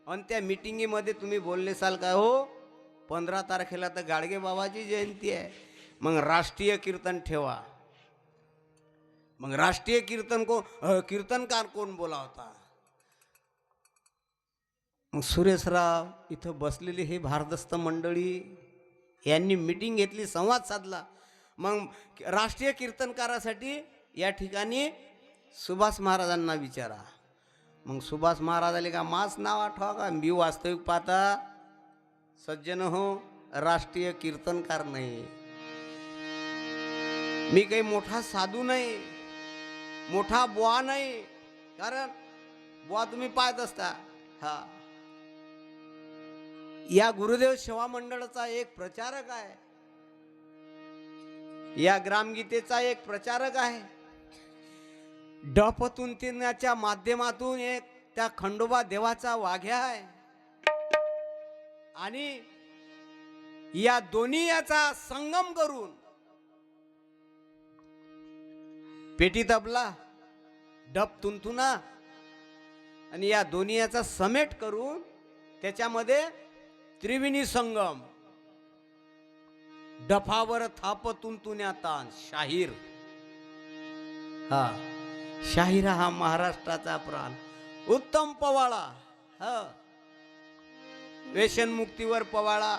आणि त्या मीटिंगीमध्ये तुम्ही बोलले साल काय हो, 15 तारखेला तर गाडगे बाबाची जयंती आहे, मग राष्ट्रीय कीर्तन ठेवा. मग राष्ट्रीय कीर्तनकार कोण बोलावता? मग सुरेशराव इथं बसलेली हे भारदस्त मंडळी यांनी मीटिंग घेतली, संवाद साधला. मग राष्ट्रीय कीर्तनकारासाठी या ठिकाणी सुभाष महाराजांना विचारा. मग सुभाष महाराजाले का मास नाव आठवा का? मी वास्तविक पाहता सज्जन हो, राष्ट्रीय कीर्तनकार नाही. मी काही मोठा साधू नाही, मोठा बुवा नाही. कारण बुवा तुम्ही पाहत असता. हा, या गुरुदेव सेवा मंडळाचा एक प्रचारक आहे, या ग्रामगीतेचा एक प्रचारक आहे. डफतुंतीच्या माध्यमातून एक त्या खंडोबा देवाचा वाघ्या आहे. आणि या दोन्ही याचा संगम करून पेटी तबला, डफ तुंतुना आणि या दोन्ही याचा समेट करून त्याच्यामध्ये त्रिवेणी संगम, डफावर थाप तुंतुन्या तान शाहीर. हा, शाहिरा हा महाराष्ट्राचा प्राण. उत्तम पवाळा, हा, व्यसनमुक्तीवर पवाळा,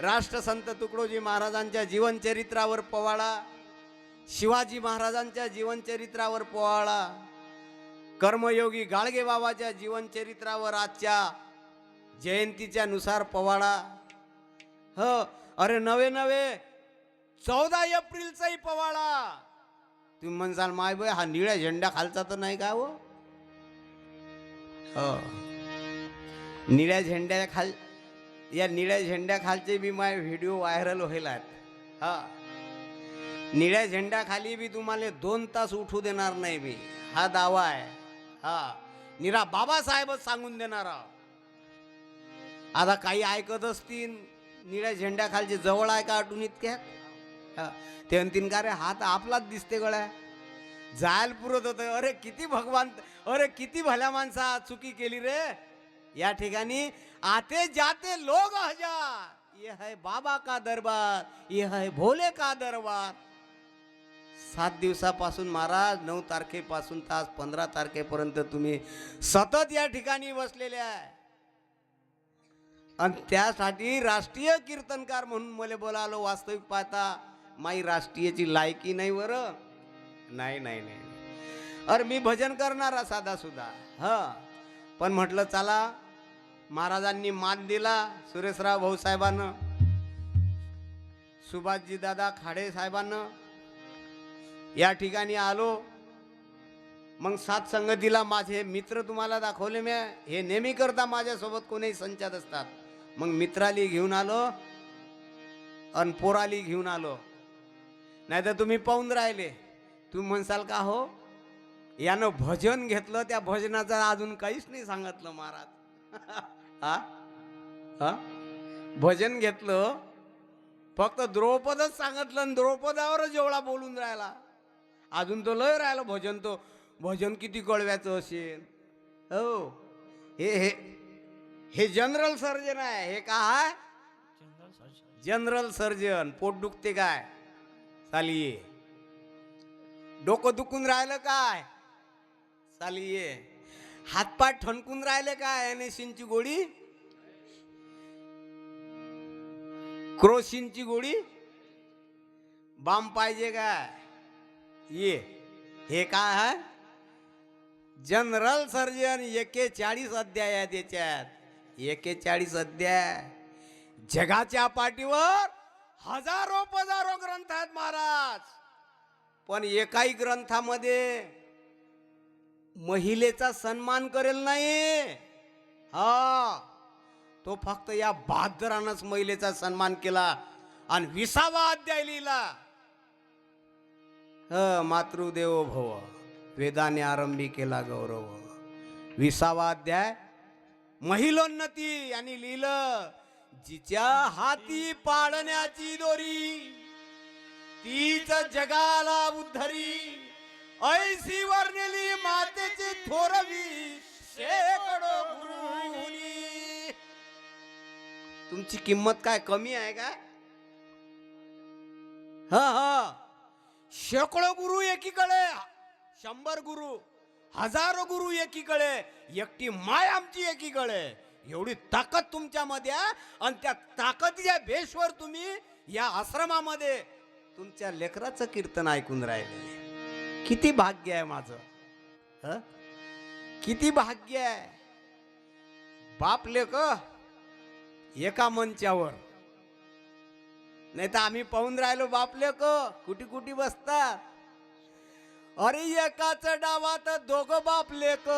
राष्ट्रसंत तुकडोजी महाराजांच्या जीवनचरित्रावर पवाळा, शिवाजी महाराजांच्या जीवनचरित्रावर पवाळा, कर्मयोगी गाडगे बाबाच्या जीवनचरित्रावर आजच्या जयंतीच्या नुसार पवाळा. हो, अरे नवे 14 एप्रिलचाही पवाळा. तुम्ही म्हणसाल माय बाय हा निळ्या झेंडा खालचा तर नाही का हो? निळ्या झेंड्या खाल, या निळ्या झेंड्या खालचे बी माय व्हिडिओ व्हायरल व्हायलात. हा, निळ्या झेंडा खाली बी तुम्हाला 2 तास उठू देणार नाही मी, हा दावा आहे. हा, निरा बाबासाहेबच सांगून देणार. आता काही ऐकत असतील, निळ्या झेंड्या खालचे जवळ आहे का अटून इतक्यात? ते अंतिम कार्य हात आपलाच दिसते गळ्या जायला पुरत होत. अरे किती भगवान, अरे किती भल्या माणसा चुकी केली रे. या ठिकाणी आते जाते लोग हजार, ये है बाबा का दरबार, ये है भोले का दरबार. 7 दिवसापासून महाराज, 9 तारखेपासून तास 15 तारखेपर्यंत तुम्ही सतत या ठिकाणी बसलेले आहे. आणि त्यासाठी राष्ट्रीय कीर्तनकार म्हणून मला बोलावलं. वास्तविक पाहता माई राष्ट्रीयची लायकी नाही बरं. नाही नाही नाही, अरे मी भजन करणारा साधा सुद्धा. हा, पण म्हटलं चला, महाराजांनी मान दिला सुरेशराव भाऊसाहेबांना, सुभाषजी दादा खाडे साहेबांना. या ठिकाणी आलो. मग सात संगतीला माझे मित्र तुम्हाला दाखवले मी. हे नेहमी करता माझ्यासोबत कोणीही संचात असतात. मग मित्राली घेऊन आलो आणि पोराली घेऊन आलो. नाही तर तुम्ही पाहून राहिले. तुम्ही म्हणसाल का हो, यानं भजन घेतलं, त्या भजनाचं अजून काहीच नाही सांगितलं महाराज. हा हा, भजन घेतलं, फक्त द्रौपदच सांगितलं आणि द्रौपदावरच एवढा बोलून राहिला. अजून तो लय राहिला भजन. तो भजन किती कळव्याचं असेल. हो, हे हे हे जनरल सर्जन आहे. हे काय जनरल सर्जन. पोट दुखते काय चालिये, डोकं दुखून राहिलं काय चालिये, हातपाय ठणकून राहिले काय एनएसिनची गोळी, क्रोसिनची गोळी, बाम पाहिजे काय, ये हे काय आहे जनरल सर्जन. 41 अध्याय आहे त्याच्यात. 41 अध्याय. जगाच्या पाठीवर हजारो पजारो ग्रंथ आहेत महाराज, पण एकाही ग्रंथामध्ये महिलेचा सन्मान करेल नाही. हा, तो फक्त या बहादरानंच महिलेचा सन्मान केला. आणि 20वा अध्याय लिहिला मातृदेवो भव, वेदाने आरंभी केला गौरव. 20वा अध्याय महिलोन्नती आणि लिहिलं, जिच्या हाती पाळण्याची दोरी तीच जगाला उद्धरी, ऐसी वर्णिली मातेची थोरवी शेकडो गुरुनी. तुमची किंमत काय कमी आहे का? हा, शेकडो गुरु एकीकडे, 100 गुरु, हजारो गुरु एकीकडे, एकटी माय आमची एकीकडे. एवढी ताकद तुमच्यामध्ये आहे आणि त्या ताकदीच्या बेशवर तुम्ही या आश्रमामध्ये तुमच्या लेकराचं कीर्तन ऐकून राहिले. किती भाग्य आहे माझं, किती भाग्य आहे. बाप लेक एका मंचावर, नाही तर आम्ही पाहून राहिलो बाप लेक कुठे कुठे बसतात. अरे एकाच डावात दोघं बाप लेक.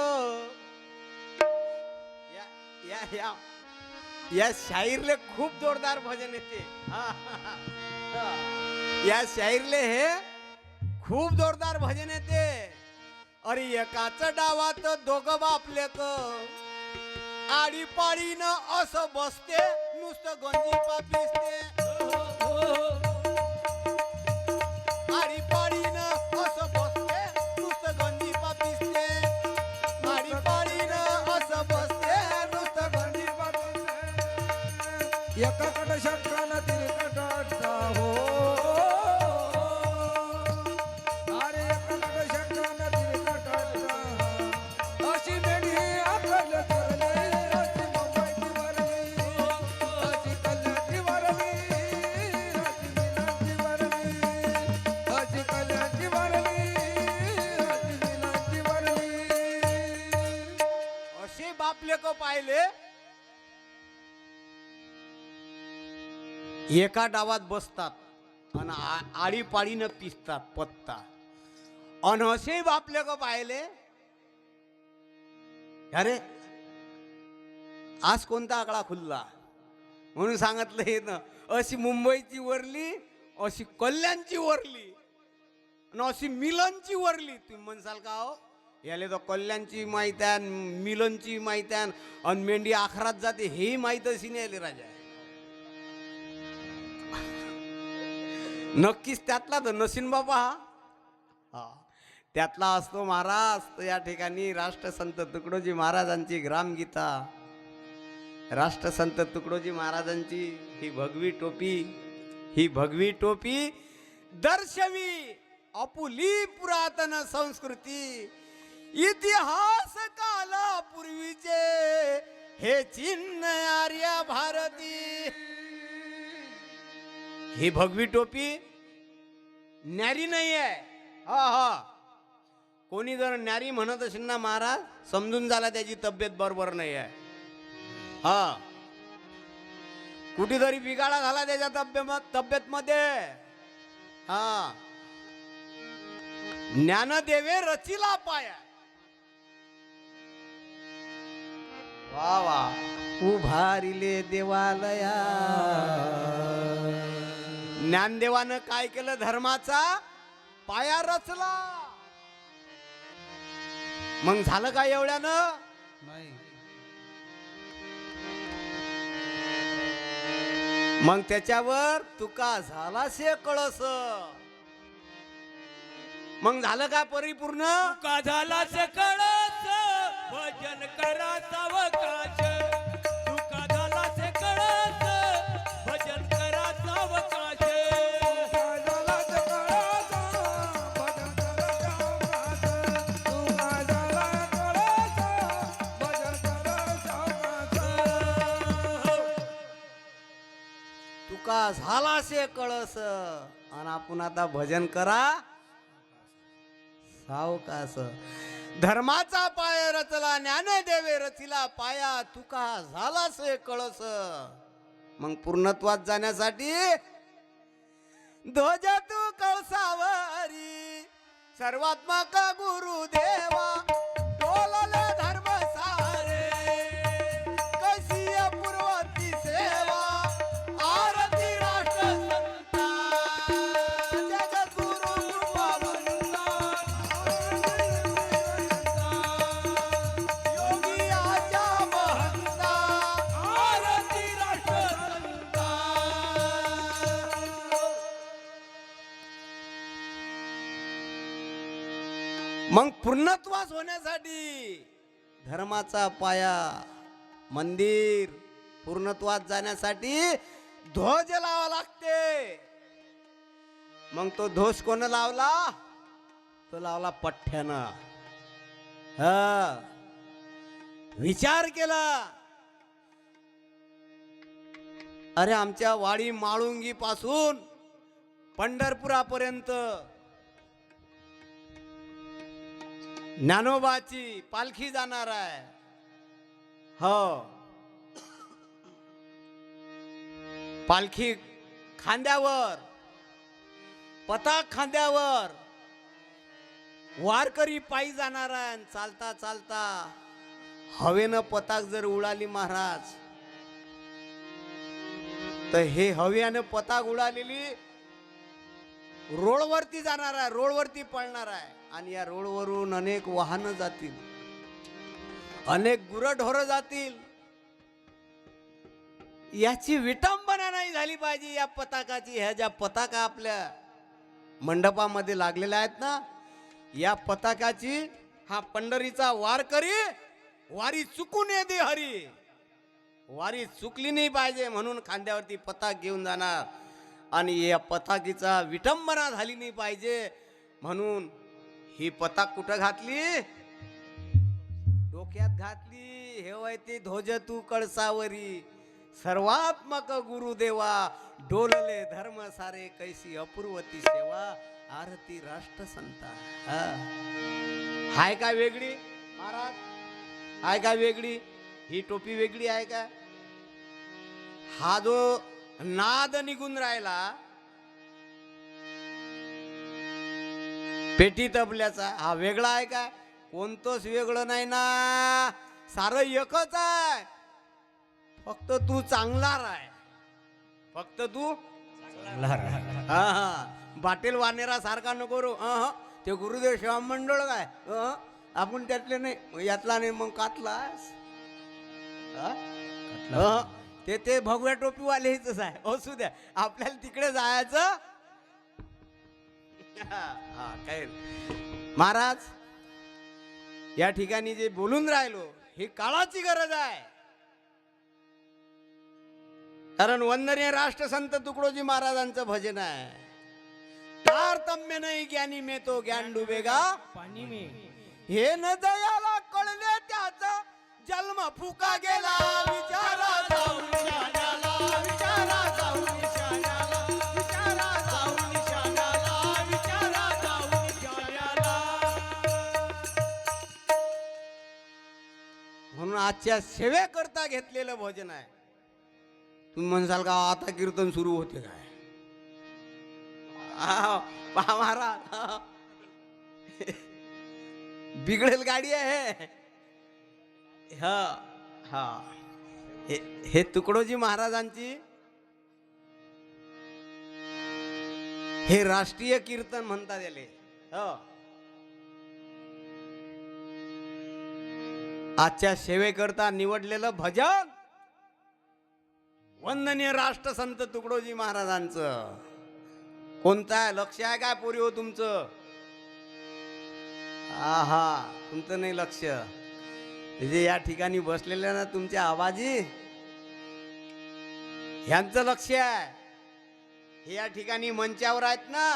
या शाहीरले खूप जोरदार भजन येते. या शाहीरले हे खूप जोरदार भजन येते. अरे एकाच डावात दोघं बाप लेक, आडी पाडीनं असं बसते, नुसतं गंजी पापिसते. आडी पाडीनं असं बसते, नुसतं गंजी पापिसते. आडी पाडीनं असं बसते, नुसतं गंजी पापिसते. एकाकडे शक्कानं तिरकट हो, अरे एकाकडे शक्कानं तिरकट, अशी मेढी आकल चरली, अशी मुंबईची वरली, अशी कल्याणची वरली, अशी मिलांची वरली, अशी कल्याणची वरली, अशी मिलांची वरली. असे बाप लेक पाहिले. एका डावात बसतात आणि आळीपाळीनं पिसतात पत्ता. अन असे बापले का पाहिले. अरे आज कोणता आकडा खुलला म्हणून सांगितलं हे ना. अशी मुंबईची वरली, अशी कल्याणची वरली, आणि अशी मिलनची वरली. तुम्ही म्हणसाल का हो, याले तर कल्याणची माहिती आहे, मिलनची माहिती आहे, आणि मेंढी आखरात जाते हेही माहीत अशी नाही आले राजा. नक्कीच त्यातला तर नसीन बाबा हा त्यातला असतो महाराज. तर या ठिकाणी राष्ट्रसंत तुकडोजी महाराजांची ग्रामगीता, राष्ट्रसंत तुकडोजी महाराजांची ही भगवी टोपी, ही भगवी टोपी दर्शवी आपुली पुरातन संस्कृती, इतिहास काला पूर्वीचे हे चिन्ह आर्य भारती. ही भगवी टोपी न्यारी नाही आहे. हा कोणी जर न्यारी म्हणत असेल ना महाराज, समजून झाला त्याची तब्येत बरोबर नाही आहे. हा कुठेतरी बिघाडा झाला त्याच्या तब्येत मध्ये. हा ज्ञानदेवे रचिला पाया. वा वा उभारिले देवालया. ज्ञानदेवानं काय केलं, धर्माचा पाया रचला. मग झालं काय एवढ्यानं नाही. मग त्याच्यावर तुका झाला से कळस. मग झालं काय परिपूर्ण. का झाला कळस भजन करा सावकाश. तुका झाला कळस भजन करा सावकाश. तुका झाला से कळस, आणि आपण आता भजन करा सावकाश. धर्माचा पाय रचला, ज्ञानदेवे रचिला पाया, तुका झाला से कळस. मग पूर्णत्वात जाण्यासाठी ध्वज तू कळसावरी, सर्वात्मक गुरुदेवा डोलले धर्म सारे. कशी पूर्वती सेवा आरती राष्ट्र मग पूर्णत्वास होण्यासाठी धर्माचा पाया मंदिर पूर्णत्वास जाण्यासाठी ध्वज लावा लागते. मग तो ध्वज कोण लावला? तो लावला पठ्ठ्यानं. हा, विचार केला. अरे आमच्या वाडी माळुंगी पासून पंढरपुरापर्यंत ज्ञानोबाची पालखी जाणार आहे. हो, पालखी खांद्यावर, पताक खांद्यावर, वारकरी पायी जाणार आहे. चालता चालता हवेनं पताक जर उडाली महाराज, तर हे हव्यानं पताक उडालेली रोडवरती जाणार आहे, रोडवरती पळणार आहे. आणि या रोडवरून अनेक वाहनं जातील, अनेक गुरढोरं जातील. याची विटंबना नाही झाली पाहिजे या पताकाची. ह्या ज्या पताका आपल्या मंडपामध्ये लागलेल्या आहेत ना, या पताकाची हा पंढरीचा वारकरी वारी चुकून येते हरी, वारी चुकली नाही पाहिजे म्हणून खांद्यावरती पताक घेऊन जाणार. आणि या पताकीचा विटंबना झाली नाही पाहिजे म्हणून ही पताक कुठं घातली? डोक्यात घातली. हे वय ते ध्वज तू कळसावरी, सर्वात्मक गुरुदेवा, डोलले धर्म सारे, कैसी अपूर्वती सेवा, आरती राष्ट्रसंता. हाय का वेगळी महाराज? हाय का वेगळी? ही टोपी वेगळी आहे का? हा जो नाद निघून राहिला पेटी तबल्याचा, हा वेगळा आहे का? कोणतंच वेगळं नाही ना, सारं एकच आहे. फक्त तू चांगला राह, फक्त तू चांगला राह. हा हा, बाटेल वानेरा सारखा नको रो. ते गुरुदेव सेवा मंडळ काय आपण त्यातले नाही, यातला नाही मग कातलास. ते भगव्या टोपीवाले हिच आहे. असू द्या, आपल्याला तिकडे जायचं. हा काय महाराज, या ठिकाणी जे बोलून राहिलो ही काळाची गरज आहे. कारण वंदनीय राष्ट्रसंत तुकडोजी महाराजांचं भजन आहे. तारतम्य नाही ज्ञानी में तो ज्ञान डुबेगा पाणी में. हे न दयाला कळले त्याचा जन्म फुका गेला. विचारा जाऊन शाण्याला, विचारा जाऊन शाण्याला, विचारा जाऊन शाण्याला, विचारा जाऊन शाण्याला. म्हणून आजच्या सेवेकरता घेतलेलं भजन आहे. तुम्ही म्हणसाल का आता कीर्तन सुरू होते काय? महाराज बिघडेल गाडी आहे. हा हा, हे तुकडोजी महाराजांची हे राष्ट्रीय कीर्तन म्हणतात याले. आजच्या सेवेकरता निवडलेलं भजन वंदनीय राष्ट्रसंत तुकडोजी महाराजांचं. कोणतं आहे? लक्ष आहे काय पोरी हो तुमचं? आहा, तुमचं नाही लक्ष. जे या ठिकाणी बसलेले ना तुमच्या आवाजी, ह्यांचं लक्ष आहे. हे या ठिकाणी मंचावर आहेत ना,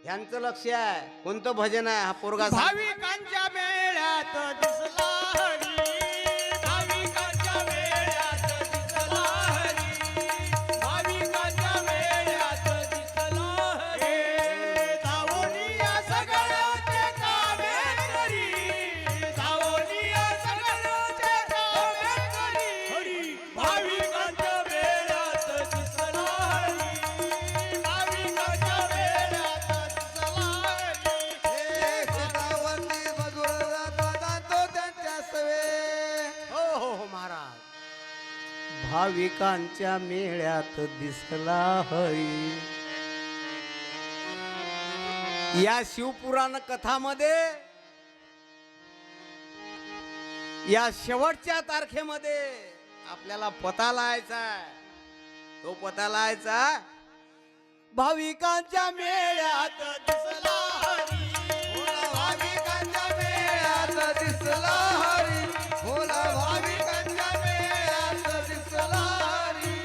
ह्यांचं लक्ष आहे. कोणतं भजन आहे? हा पोरगा भाविकांच्या मेळ्यात दिसला हरी, भाविकांच्या मेळ्यात दिसला हरी, भाविकांच्या मेळ्यात दिसला हरी. धावोनिया सगळ्याचे कामे करी, धावोनिया सगळ्याचे कामे करी. भाविकांच्या मेळ्यात दिसला हरी, भाविकांच्या मेळ्यात दिसला भाविकांच्या मेळ्यात दिसला हरी. या शिवपुराण कथामध्ये या शेवटच्या तारखेमध्ये आपल्याला पता लावायचा आहे. तो पता लावायचा भाविकांच्या मेळ्यात दिसला हरी, भाविकांच्या दिसला हरी बोला भाविकांच्या मेळ्यात दिसला हरी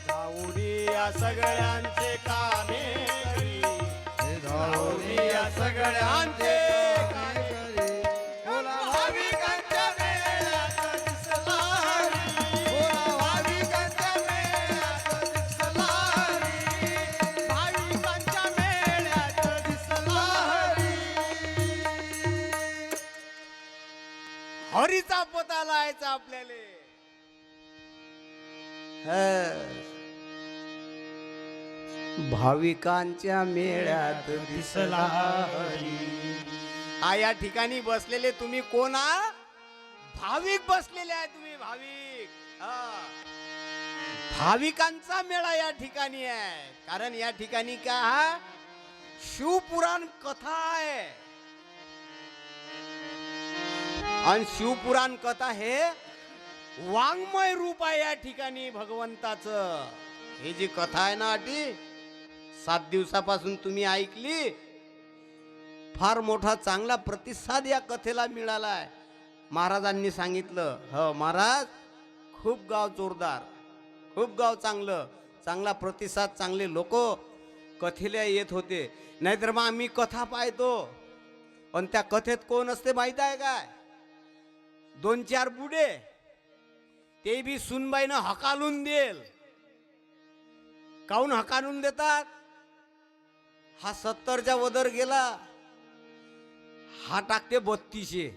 धावडी या सगळ्यांचे कामे करी धावडी या सगळ्यांचे कामे बोला भाविकांच्या मेळ्यात दिसला हरी बोला भाविकांच्या मेळ्यात दिसला हरी भाविकांच्या मेळ्यात दिसला हरी हरीचा पता लायचा आपल्याला भाविकांच्या मेळ्यात दिसला हरी या ठिकाणी बसलेले तुम्ही कोण आ भाविक बसलेले आहे तुम्ही भाविक भाविकांचा मेळा या ठिकाणी आहे कारण या ठिकाणी काय हा शिवपुराण कथा आहे आणि शिवपुराण कथा हे वाङ्मय रूप आहे या ठिकाणी भगवंताचं हे जी कथा आहे ना अटी 7 दिवसापासून तुम्ही ऐकली फार मोठा चांगला प्रतिसाद या कथेला मिळालाय महाराजांनी सांगितलं हो महाराज खूप गाव जोरदार खूप गाव चांगला प्रतिसाद चांगले लोक कथेला येत होते नाहीतर मग आम्ही कथा पाहतो पण त्या कथेत कोण असते माहित आहे काय 2-4 बुडे ते बी सुनबाईनं हकालून देल काऊन हकालून देतात हा 70च्या वदर गेला हा टाकते 3200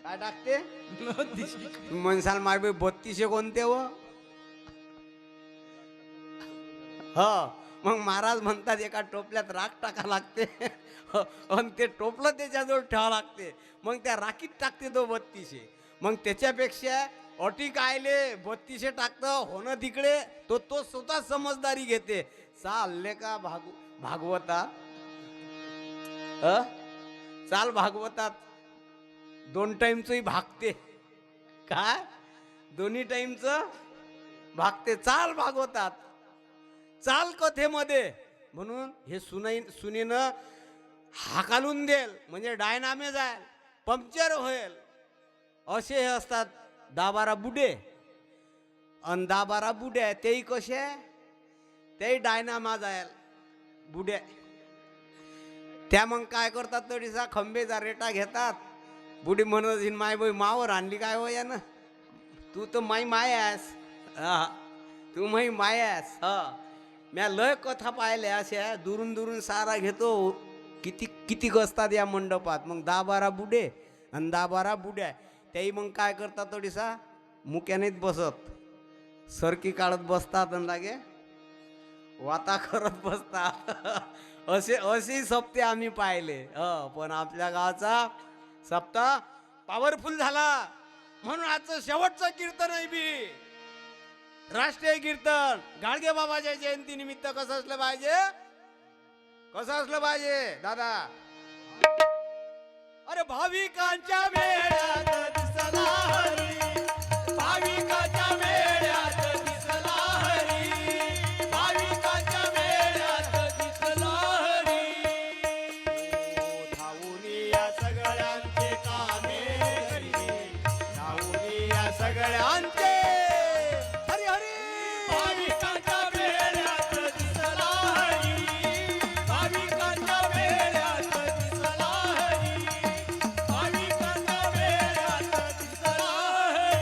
काय टाकते म्हणसाल माय 3200 कोणते व मग महाराज म्हणतात एका टोपल्यात राख टाका लागते आणि ते टोपलं त्याच्याजवळ ठेवा लागते मग त्या राखीत टाकते तो 3200 मग त्याच्यापेक्षा अटी कायले 3200 टाकतं होणं तिकडे तो स्वतः समजदारी घेते चालले का भागवता चाल भागवतात 2 टाइमचंही भागते काय दोन्ही टाइमचं भागते चाल भागवतात चाल कथेमध्ये म्हणून हे सुनेनं हाकालून देल म्हणजे डायनामे जाईल पंक्चर होईल असे हे असतात 10-12 बुडे आणि 10-12 बुड्या तेही कसे तेही डायनामा जाईल बुड्या त्या मग काय करतात तडीसा खंबेचा रेटा घेतात बुडी म्हणत माय बाई मावर आणली काय हो या ना तू तर माय आहेस तू माय आहेस म्या लय कथा पाहिल्या अशा दुरून सारा घेतो किती असतात या मंडपात मग 10-12 बुडे आणि 10-12 बुड्या त्याही मग काय करतात थोडीसा मुक्यानेच बसत सरकी काढत बसतात आणि लागे वाता करत बसतात असे सप्ते आम्ही पाहिले पण आपल्या गावाचा सप्ताह पॉवरफुल झाला म्हणून आजचं शेवटचं कीर्तन आहे बी राष्ट्रीय कीर्तन गाडगे बाबाच्या जयंती निमित्त कसं असलं पाहिजे दादा अरे भाविकांच्या मेळ्यात दिसला हरी भाविकांच्या मेळ्यात दिसला हरी भाविकांच्या मेळ्यात दिसला हरी धावून या सगळ्यांचे कामे करी धावून या सगळ्यांचे हरी हरी भाविकांच्या मेळ्यात दिसला हरी भाविकांच्या मेळ्यात दिसला हरी भाविकांच्या मेळ्यात दिसला हरी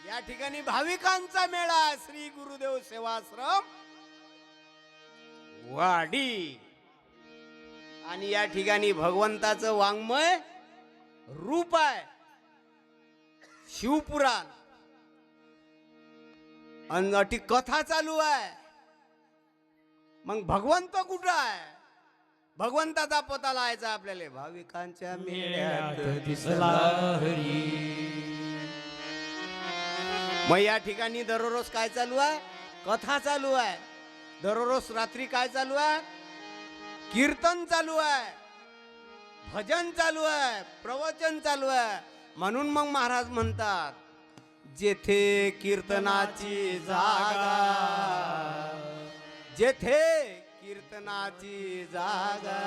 या ठिकाणी भाविकांचा मेळा श्री गुरुदेव सेवाश्रम वाडी आणि या ठिकाणी भगवंताचं वाङ्मय रूप आहे शिवपुराण आणि अटी कथा चालू आहे मग भगवंत कुठं आहे भगवंताचा पता लावायचा आपल्याला भाविकांच्या मेळ्यात दिसला हरी मग या ठिकाणी दररोज काय चालू आहे कथा चालू आहे दररोज रात्री काय चालू आहे कीर्तन चालू आहे भजन चालू आहे प्रवचन चालू आहे म्हणून मग महाराज म्हणतात जेथे कीर्तनाची जागा जेथे कीर्तनाची जागा.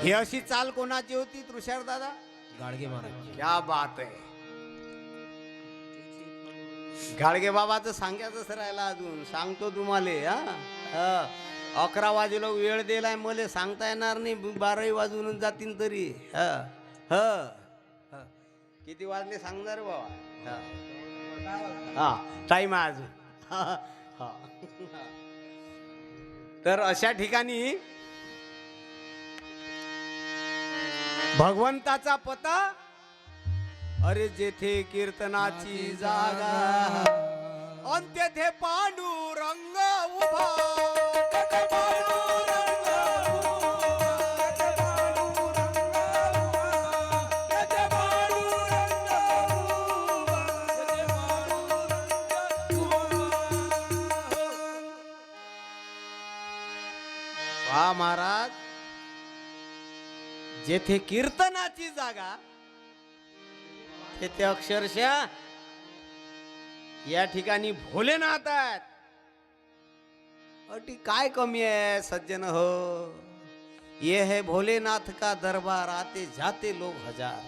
ही अशी चाल कोणाची होती तुषार दादा? गाडगे महाराज. क्या बात आहे. गाडगे बाबाचं सांगायचंच राहिला अजून. सांगतो तुम्हाला. हा 11 वाजेला वेळ दिलाय मला सांगता येणार नाही. 12 वाजून जातील तरी. किती वाजले सांगणार बाबा? हा टाइम आहे अजून. हा. तर अशा ठिकाणी भगवंताचा पता. अरे जेथे कीर्तनाची जागा अन तेथे पांडुरंग उभा. तेथे पांडुरंग उभा. तेथे पांडुरंग उभा. तेथे पांडुरंग उभा. पहा महाराज, जेथे कीर्तनाची जागा तेथे अक्षरशः या ठिकाणी भोलेनाथ आहेत. अटी काय कमी आहे सज्जन हो. ये है भोलेनाथ का दरबार, आते जाते लोग हजार.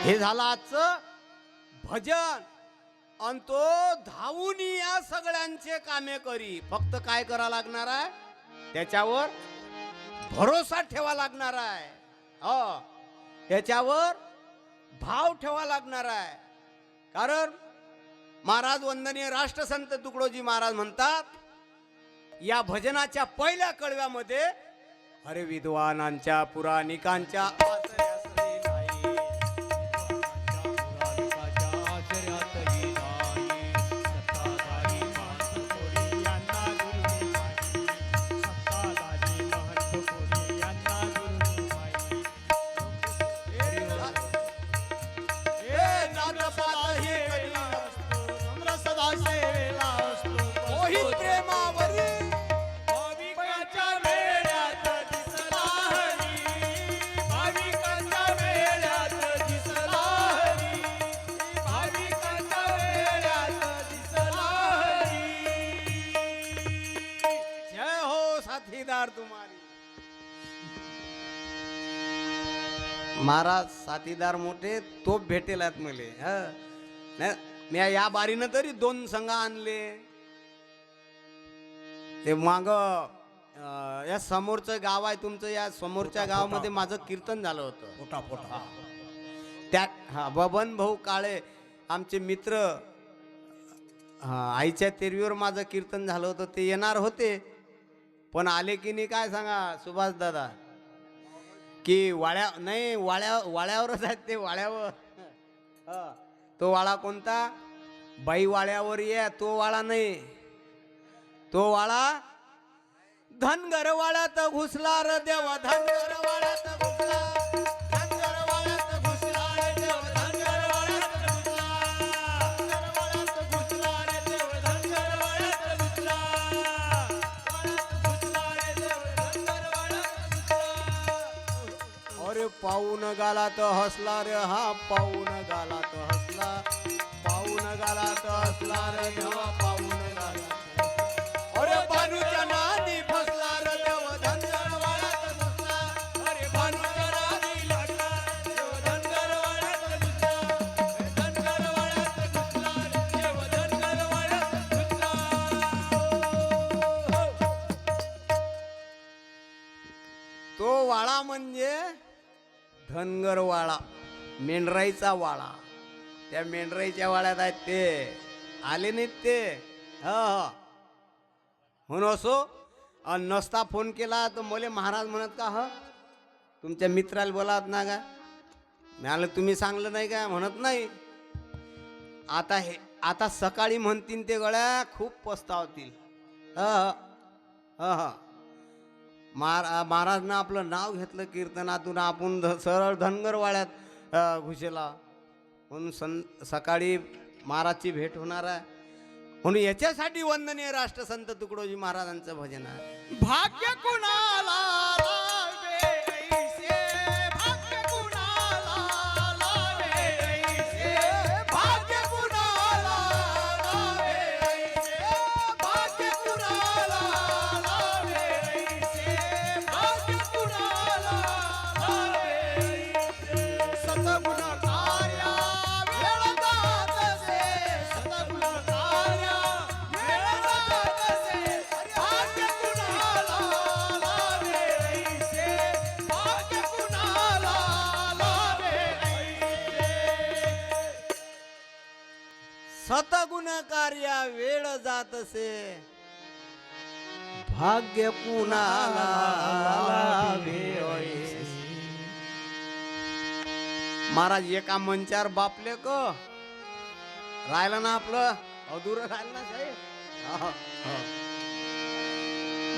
हे झालं आजचं भजन. आणि तो धावून या सगळ्यांचे कामे करी. फक्त काय करा लागणार आहे? त्याच्यावर भरोसा ठेवा लागणार आहे. त्याच्यावर भाव ठेवा लागणार आहे. कारण महाराज वंदनीय राष्ट्रसंत तुकडोजी महाराज म्हणतात, या भजनाच्या पहिल्या कळव्यामध्ये अरे विद्वानांच्या पुराणिकांच्या आश्रयासही नाही. महाराज साथीदार मोठे तोप भेटेल आहेत मले. मी या बारीनं तरी 2 संघ आणले. ते माग या समोरचं गाव आहे तुमचं, या समोरच्या गावामध्ये माझं कीर्तन झालं होतं. पोटा पोटा. त्यात बबन भाऊ काळे आमचे मित्र, आईच्या तेरवीवर माझं कीर्तन झालं होतं. ते येणार होते पण आले की नाही काय सांगा सुभाष दादा, की वाड्या नाही वाड्यावरच आहेत ते. वाड्यावर तो वाडा कोणता? बाई वाड्यावर ये तो वाडा नाही. तो वाडा धनगर वाड्यात घुसला र देवा. धनगर वाड्यात घुसला. धनगर वाड्यात घुसला रे देव. धनगर वाड्यात घुसला. धनगर वाड्यात घुसला रे देव. धनगर वाड्यात घुसला. घुसला रे देव. धनगर वाड्यात घुसला. अरे पाऊन गाला तर हसला रे. हा पाऊन गाला तर हसला. पाऊन गाला तर हसला रे देवा. पाऊन गाला. अरे भानूच्या नादी फसला रे देव. धनगर वाड्यात घुसला. अरे भानूच्या नादी लागला देव. धनगर वाड्यात घुसला. धनगर वाड्यात घुसला देव. धनगर वाड्यात घुसला. तो वाडा म्हणजे धनगर वाडा, मेंढराईचा वाडा. त्या मेंढराईच्या वाड्यात आहेत ते. आले नाहीत ते. म्हणून असो. नसता फोन केला तर मला महाराज म्हणत का तुमच्या मित्राला बोलात ना का? मला तुम्ही सांगलं नाही का? म्हणत नाही. आता सकाळी म्हणतील ते गळ्या खूप पस्तावतील. महाराजनं आपलं नाव घेतलं कीर्तनातून, आपण सरळ धनगरवाड्यात घुसेला. म्हणून सकाळी महाराजची भेट होणार आहे. म्हणून याच्यासाठी वंदनीय राष्ट्रसंत तुकडोजी महाराजांचं भजन आहे. भाग्य कुणाला लावे ऐसे. भाग्य कुणाला लावे ऐसे. भाग्य कुणाला लावे ऐसे. भाग्य कुणाला सतगुण कार्या वेळ जातसे भाग्य कुणाला लावे ऐसे. महाराज एका मंचावर बापले क राहिलं ना आपलं अधुरं राहिलं ना साहेब. हा, हा.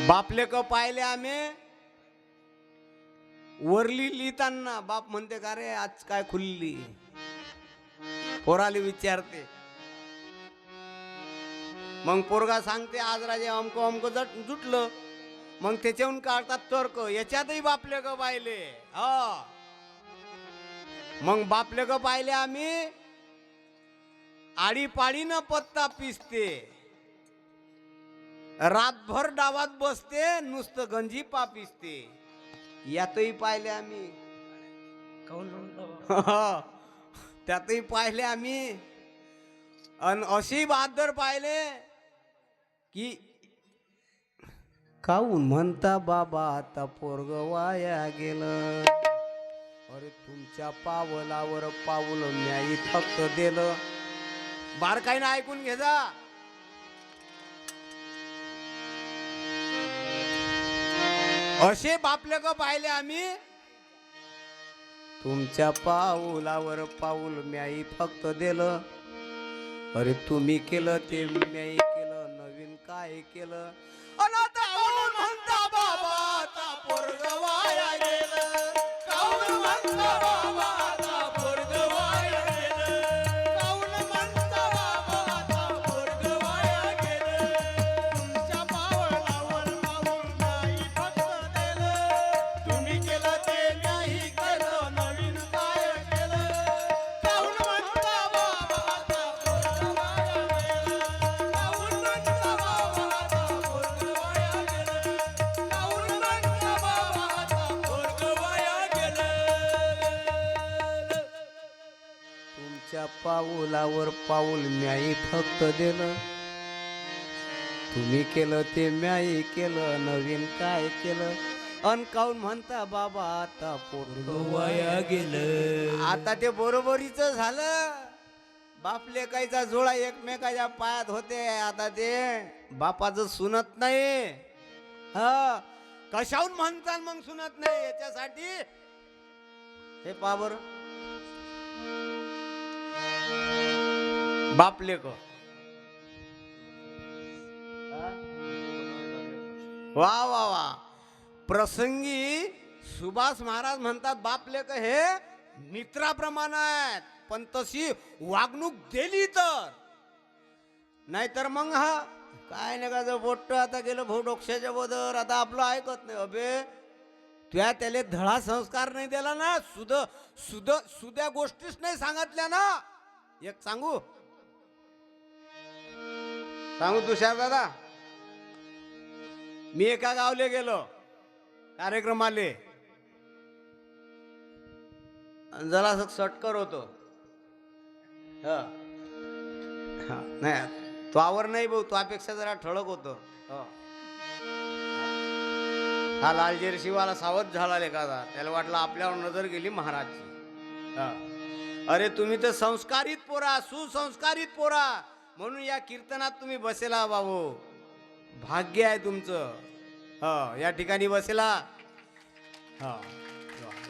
बापले क पाहिले आम्ही वरली लिहिताना बाप म्हणते का रे आज काय खुलली पोराली विचारते. मग पोरगा सांगते आज राजे अमको अमको जुटलं. मग त्याच्याहून काढतात तर्क याच्यातही बापले ग पाहिले. हा मग बापले ग पाहिले आम्ही आडीपाडीनं पत्ता पिसते रातभर डावात बसते नुसतं गंजी पिसते. यातही पाहिले आम्ही त्यातही पाहिले आम्ही. अन अशी बहादर पाहिले की काऊन म्हणता बाबा आता पोरग वाया गेलं. अरे तुमच्या पावलावर पाऊल म्याई फक्त दिलं. बारकाईनं ऐकून घे जा. असे बापले ग पाहिले आम्ही तुमच्या पाऊलावर पाऊल म्याई फक्त दिलं. अरे तुम्ही केलं ते म्याई केलं नवीन काय केलं. अनाथ काऊन म्हणता बाबा आता पोरग वाया गेलं. काऊन म्हणता बाबा आता पोरग वाया गेलं. काऊन म्हणता बाबा आता पोरग वाया गेलं. तुमच्या पावलावर पाऊल नाही फक्त दिलं. तुम्ही केलं ते नाही केलं नवीन काय केलं. काऊन म्हणता बाबा आता पोरग वाया गेलं. काऊन म्हणता बाबा आता पोरग वाया गेलं. काऊन म्हणता बाबा आता पोरग वाया गेलं. तुमच्या पाऊलावर पाऊल म्याई फक्त दिलं. तुम्ही केलं ते म्याई केलं नवीन काय केलं. अन काऊन म्हणता बाबा आता पोरग वाया गेलं. आता ते बरोबरीच झालं. बापले कायचा जोळा एकमेकाच्या पायात होते. आता ते बापाचं सुनत नाही. हा कशाहून म्हणतात मग सुनत नाही याच्यासाठी हे पहा बरं. बापले को वा वा वा. प्रसंगी सुभाष महाराज म्हणतात बापले क हे मित्राप्रमाणे आहेत. पण तशी वागणूक दिली तर नाहीतर मग हा काय नाही का बोट आता गेलं भाऊ डोक्याच्या बदर आता आपलं ऐकत नाही. अबे तुया त्याला धडा संस्कार नाही दिला ना. सुद्या गोष्टीच नाही सांगितल्या ना. एक सांगू तुषार दादा. मी एका गावले गेलो कार्यक्रमाले. जरा सटकर होतो. नाही तो आवर नाही भाऊ तुझ्यापेक्षा जरा ठळक होतो. हा लाल जर्सीवाला सावध झाला लेखादा. त्याला वाटलं आपल्यावर नजर गेली महाराजची. अरे तुम्ही तर संस्कारित पोरा सुसंस्कारित पोरा म्हणून या कीर्तनात तुम्ही बसेला बाबू. भाग्य आहे तुमचं. या ठिकाणी बसेला.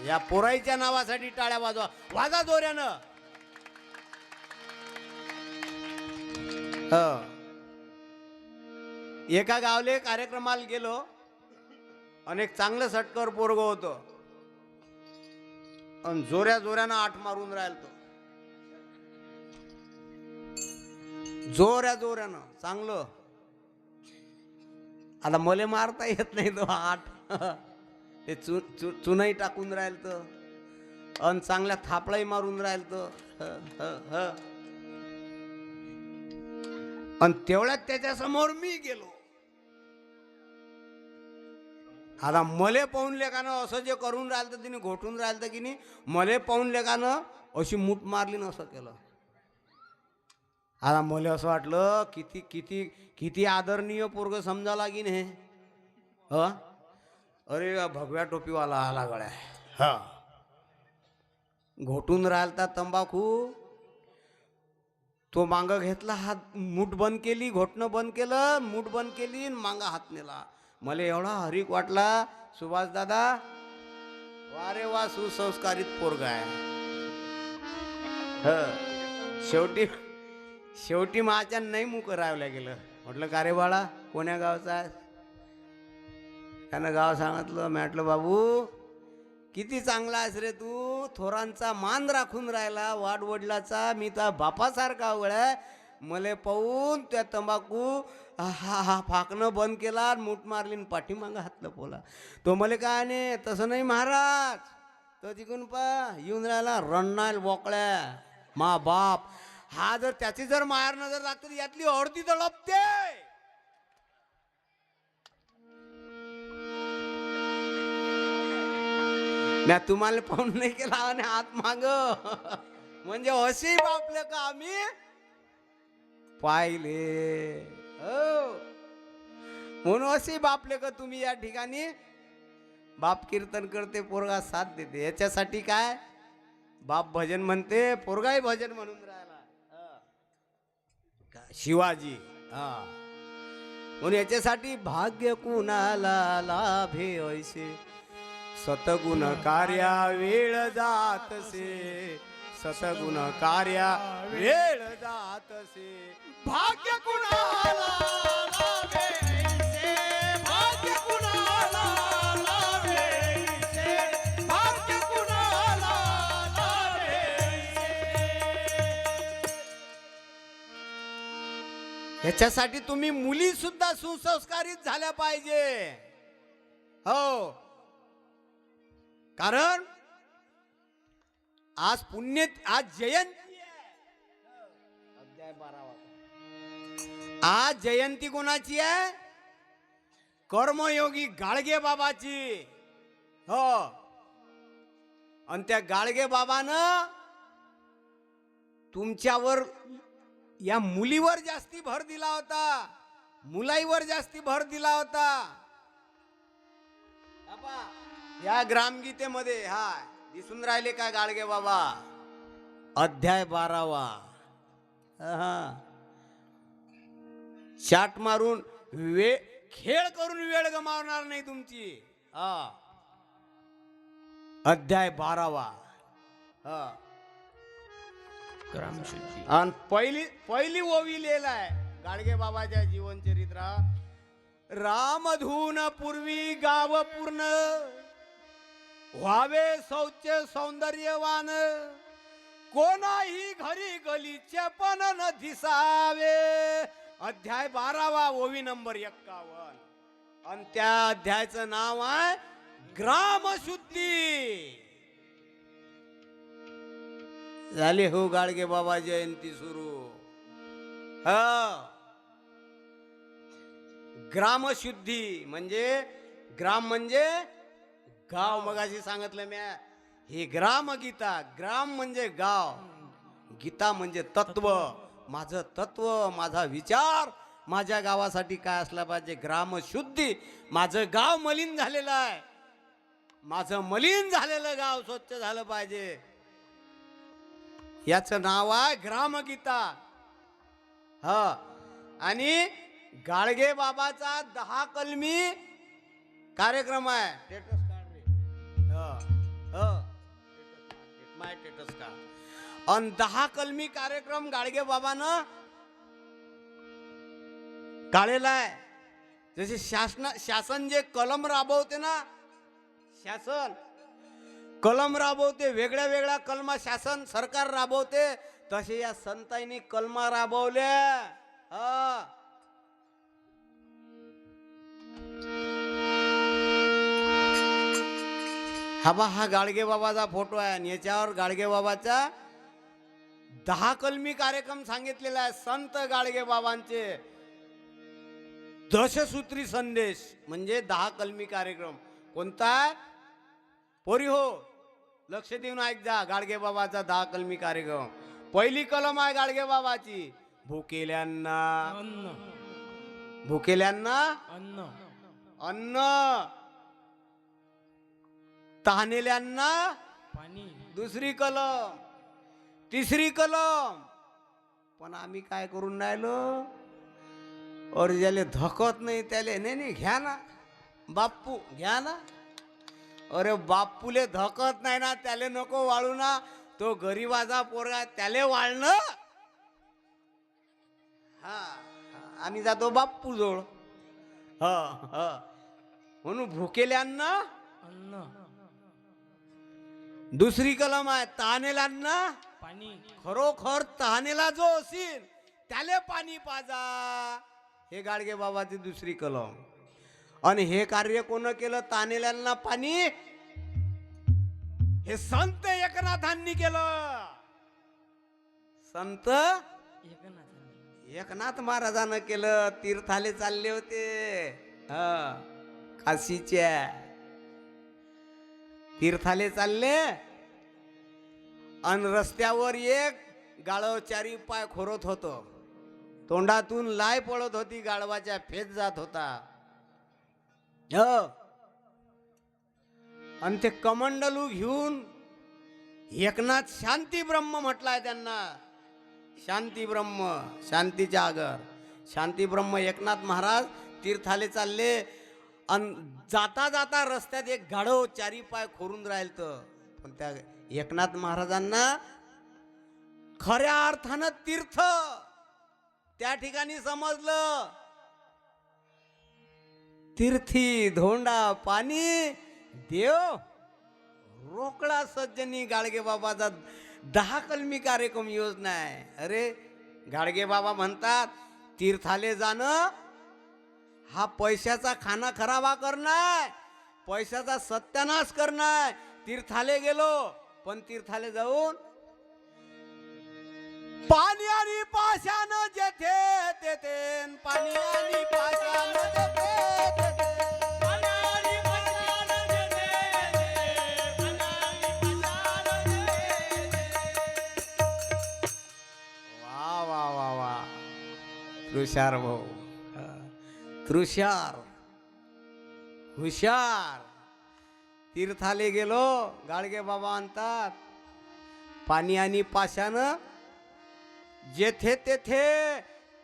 या पोराईच्या नावासाठी टाळ्या वाजवा. वाजा जोऱ्यानं. एका गावले कार्यक्रमाला गेलो. अनेक चांगलं सटकर पोरग होतो. आणि जोऱ्यानं आठ मारून राहिल तो. जोऱ्यानं चांगलं. आता मले मारता येत नाही तो आठ. ते चुनाई टाकून राहिल तर अन चांगल्या थापळाही मारून राहिल तर. आणि तेवढ्यात त्याच्या समोर मी गेलो. आता मले पाहून लेखानं असं जे करून राहिलं तर तिने घोटून राहिलं की नाही. मले पाहून लेखानं अशी मूठ मारली न असं केलं. आता मला असं वाटलं किती किती किती आदरणीय पोरग समजा लागीन हे. अरे भगव्या टोपीवाला आला गळ्या. घोटून राहिलता तंबाखू. तो मांग घेतला, हात मूठ बंद केली, घोटणं बंद केलं, मूठ बंद केली, मांगा हात नेला. मला एवढा हरीक वाटला, सुभाष दादा वारे वा, सुसंस्कारित पोरगा आहे. शेवटी शेवटी माझ्या नाही मुख रावल्या गेलं. म्हटलं का रे बाळा, कोण्या गावचा आहे? त्यानं गाव सांगितलं. म्हटलं बाबू किती चांगला आहेस रे तू, थोरांचा मान राखून राहिला, वाडवडिलाचा. मी तर बापासारखा वळ, मले पाहून त्या तंबाखू हा फाकणं बंद केला, मूठ मारली, पाठीमागं हात लपवला. तो मले काय नाही, तसं नाही महाराज. तो तिकून येऊन राहिला रडणार बोकळ्या, मा बाप. हा जर त्याची जर मार नजर लागते यातली अर्धी तर लपते. मी तुम्हाला पाहून नाही केला आणि हात माग, म्हणजे अशी बापले का आम्ही पाहिले. हो, म्हणून अशी बापले का तुम्ही या ठिकाणी. बाप कीर्तन करते, पोरगा साथ देते. याच्यासाठी काय बाप भजन म्हणते, पोरगाही भजन म्हणून राहिला. शिवाजी. म्हणून याच्यासाठी भाग्य कुणाला लाभे ऐसे, सतगुण कार्या वेळ जातसे, सतगुण कार्या वेळ जातसे. भाग्य कुणाला लाभे ऐसे, भाग्य कुणाला लाभे ऐसे, भाग्य कुणाला लाभे ऐसे. ह्याच्यासाठी तुम्ही मुली सुद्धा सुसंस्कारित झाल्या पाहिजे. हो, कारण आज पुण्य, आज जयंती आहे. अध्याय 12. आज जयंती कोणाची आहे? कर्मयोगी गाडगे बाबाची. हो, आणि त्या गाडगे बाबानं तुमच्यावर, या मुलीवर जास्ती भर दिला होता, मुलाईवर जास्ती भर दिला होता. या ग्रामगीतेमध्ये दिसून राहिले काय गाडगे बाबा? अध्याय 12. चाट मारून खेळ करून वेळ गमावणार नाही तुमची. अध्याय 12. आणि पहिली ओवी लिहिलाय गाडगे बाबाच्या जीवनचरित्रात. रामधून पूर्वी गाव पूर्ण, व्हावे शौच सौंदर्यवान, कोणाही घरी गलीचे पण न दिसावे. अध्याय 12, ओवी नंबर 51. आणि त्या अध्यायाचं नाव आहे ग्रामशुद्धी. झाली हो गाडगे बाबा जयंती सुरू. ग्रामशुद्धी म्हणजे, ग्राम म्हणजे गाव. मगाशी सांगितलं म्या, ही ग्रामगीता. ग्राम म्हणजे गाव, गीता म्हणजे तत्व. माझं तत्व, माझा विचार माझ्या गावासाठी काय असला पाहिजे? ग्रामशुद्धी. माझं गाव मलिन झालेलं आहे, माझं मलिन झालेलं गाव स्वच्छ झालं पाहिजे. याचं नाव आहे ग्रामगीता. आणि गाडगे बाबाचा 10 कलमी कार्यक्रम आहे. स्टेटस कार्ड रे. माय स्टेटस कार्ड. आणि 10 कलमी कार्यक्रम गाडगे बाबानं काढलेला आहे. जसे शासन जे कलम राबवते ना, शासन कलम राबवते, वेगळ्या वेगळ्या कलमा शासन सरकार राबवते, तसे या संतांनी कलमा राबवल्या. हा गाडगे बाबाचा फोटो आहे आणि याच्यावर गाडगे बाबाचा 10 कलमी कार्यक्रम सांगितलेला आहे. संत गाडगे बाबांचे दशसूत्री संदेश म्हणजे 10 कलमी कार्यक्रम. कोणता? पोरी हो, लक्ष देऊन ऐक जा. गाडगे बाबाचा 10 कलमी कार्यक्रम. पहिली कलम आहे गाडगे बाबाची, भुकेल्यांना अन्न, भुकेल्यांना अन्न, अन्न, तहानेल्यांना पाणी. दुसरी कलम. तिसरी कलम, पण आम्ही काय करून राहिलो, और ज्याले धकत नाही त्याले नाही नाही घ्या ना बाप्पू घ्या ना. अरे बाप्पूले धकत नाही ना त्याले नको वाळू ना, तो गरीबाचा पोरगा त्याले वाळणं. हा आम्ही जातो बाप्पू जवळ. हा हा म्हणून भुकेल्यांना अन्न दुसरी कलम आहे, तहानेल्यांना पाणी. खरोखर तहानेला जो असेल त्याले पाणी पाजा, हे गाडगे बाबाची दुसरी कलम. आणि हे कार्य कोण केलं, तहानेल्यांना पाणी, हे संत एकनाथांनी केलं. संत एकनाथ एकनाथ महाराजानं केलं. तीर्थाले चालले होते हा काशीच्या तीर्थाले चालले, अन रस्त्यावर एक गाळव चारी पाय खोरत होतो, तोंडातून लाय पडत होती, गाळवाच्या फेत जात होता. आणि ते कमंडलू घेऊन एकनाथ शांती ब्रह्म म्हटलाय त्यांना. शांती ब्रह्म, शांतीच्या आगर शांती ब्रह्म एकनाथ महाराज तीर्थाले चालले, आणि जाता जाता रस्त्यात एक गाढव चारी पाय खोरून राहिलं. पण त्या एकनाथ महाराजांना खऱ्या अर्थानं तीर्थ त्या ठिकाणी समजलं. तीर्थी धोंडा पाणी देव रोकडा सज्जनी. गाडगे बाबाचा 10 कलमी कार्यक्रम योजना आहे. अरे गाडगे बाबा म्हणतात तीर्थाले जाणं हा पैशाचा खाना खराबा करणं, पैशाचा सत्यानाश करणं. तीर्थाले गेलो, पण तीर्थाले जाऊन पाणी आणि पाषाण जेथे तेथे, पाणी आणि पाषाण जेथे तेथे. वा वा वा वा तुषार भाऊ, तुषार हुशार. तीर्थाले गेलो, गाडगे बाबा म्हणतात पाणी आणि पाषाण जेथे तेथे,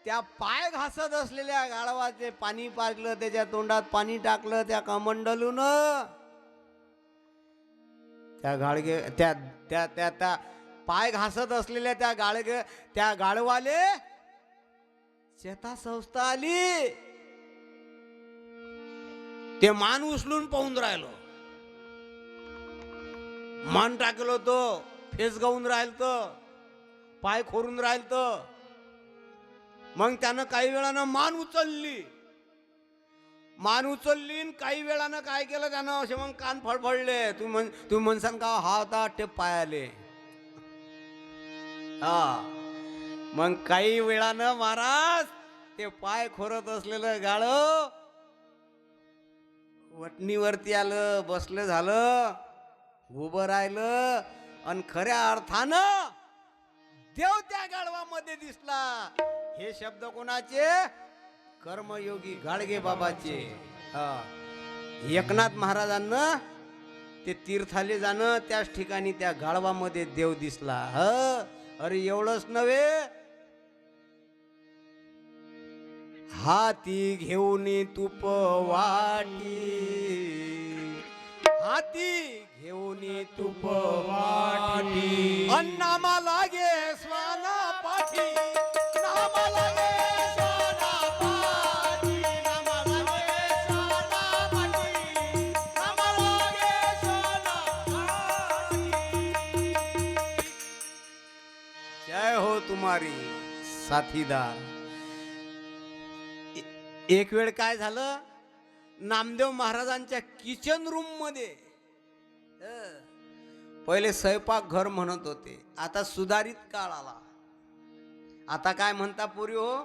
त्या पाय घासत असलेल्या गाढवाचे पाणी पाजलं, त्याच्या तोंडात पाणी टाकलं त्या कमंडलून. त्या गाडगे त्या त्या त्या त्या पाय घासत असलेल्या त्या गाढवाले चेता संस्था आली. ते मान उचलून पाहून राहिलो, मान टाकलो तो फेस गाऊन राहिलतो, पाय खोरून राहिलतो. मग त्यानं काही वेळानं मान उचलली, काही वेळानं काय केलं त्यानं, असे मग कान फडफडले. तुम्ही म्हणसान का हा होता ते पायाले. हा मग काही वेळानं महाराज ते पाय खोरत असलेलं गाळं वटणीवरती आलं, बसलं झालं, उभं राहिलं, आणि खऱ्या अर्थानं देव त्या गाढवामध्ये दिसला. हे शब्द कोणाचे, कर्मयोगी गाडगे बाबाचे. एकनाथ महाराजांना ते तीर्थाले जाणं, त्याच ठिकाणी त्या गाढवामध्ये देव दिसला. अरे एवढंच नव्हे, हाती घेऊन तूप वाटी, हाती घेऊन तूप वाटी, अन्नामा लागे स्वाना पाठी, नामा लागे स्वाना पाठी, नामा लागे स्वाना पाठी, नामा लागे स्वाना पाठी. जय हो तुम्हारी साथीदार. एक वेळ काय झालं, नामदेव महाराजांच्या किचन रूम मध्ये, पहिले स्वयंपाक घर म्हणत होते, आता सुधारित काळ आला. आता काय म्हणता पुरी हो,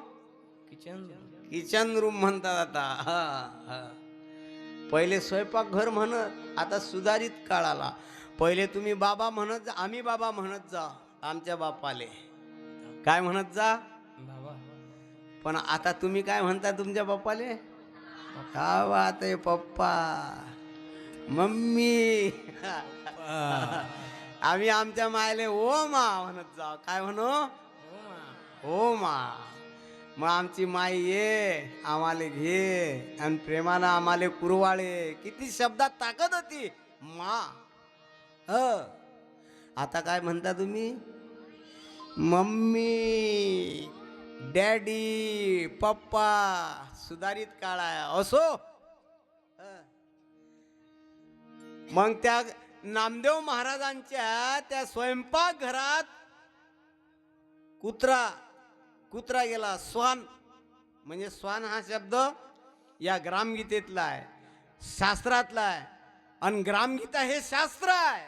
किचन रूम म्हणतात आता. पहिले स्वयंपाक घर म्हणत, आता सुधारित काळ आला. पहिले तुम्ही बाबा म्हणत जा, आम्ही बाबा म्हणत जा आमच्या बापाले, काय म्हणत जा बाबा. पण आता तुम्ही काय म्हणता तुमच्या बाप्पाले, काय बात आहे पप्पा मम्मी. आम्ही आमच्या मायले ओ मा म्हणत जा. काय म्हणू, हो मा. मग आमची माई ये आम्हाला घे आणि प्रेमानं आम्हाला कुरवाळे. किती शब्दात ताकद होती मा. आता काय म्हणता तुम्ही? मम्मी, डॅडी, पप्पा, सुधारित काळ आहे असो. मग त्या नामदेव महाराजांच्या त्या स्वयंपाक घरात कुत्रा गेला. स्वान म्हणजे स्वान हा शब्द या ग्रामगीतेतला आहे, शास्त्रातला आहे. आणि ग्रामगीता हे शास्त्र आहे.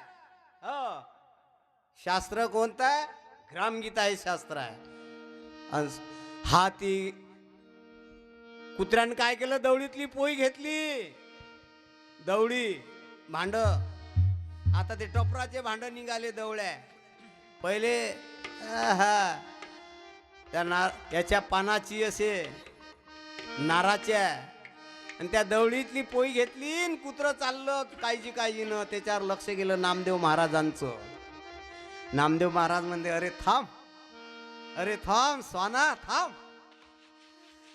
शास्त्र कोणतं आहे? ग्रामगीता हे शास्त्र आहे. आणि हा ती कुत्र्यानं काय केलं? दवडीतली पोळी घेतली. दवडी भांड. आता ते टपराचे भांड निघाले दवड्या. पहिले त्या याच्या पानाची असे नाराच्या आणि त्या दवडीतली पोळी घेतली आणि कुत्रं चाललं काळजीनं. त्याच्यावर लक्ष गेलं नामदेव महाराजांचं. नामदेव महाराज म्हणते अरे थांब स्वाना थांब.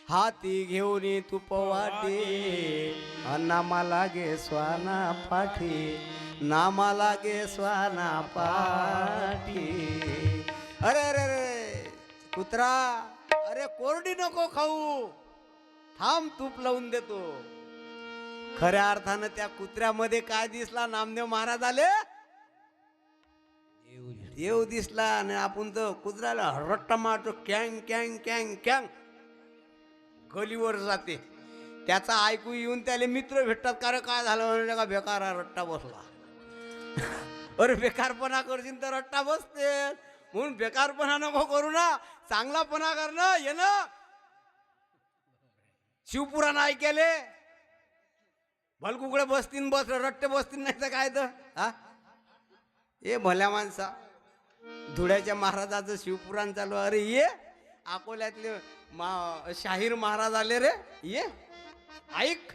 हाती घेऊन तुप वाटे नामा लागे स्वाना पाठी. नामा लागे स्वाना पाठी. अरे अरे अरे कुत्रा, अरे कोरडी नको खाऊ, थांब तूप लावून देतो. खऱ्या अर्थानं त्या कुत्र्यामध्ये काय दिसला? नामदेव महाराज आले, देव दिसला. आणि आपण तर कुत्र्याला रट्टा मारतो, कॅंग कॅंग कॅंग कॅंग गलीवर जाते. त्याचा ऐकू येऊन त्याले मित्र भेटतात. का काय झालं म्हणजे का बेकार रट्टा बसला. अरे बेकारपणा करशील तर रट्टा बसते. म्हणून बेकारपणा नको करू ना, चांगलापणा कर ना. ये ना शिवपुराण ऐकेले भलकुकडे बसतीन, बस रट्टे बसतीन नाही तर काय तर. हा ये भल्या माणसा, धुळ्याच्या महाराजाचं शिवपुराण चालू. अरे ये अकोल्यातले शाहीर महाराज आले रे, ये ऐक.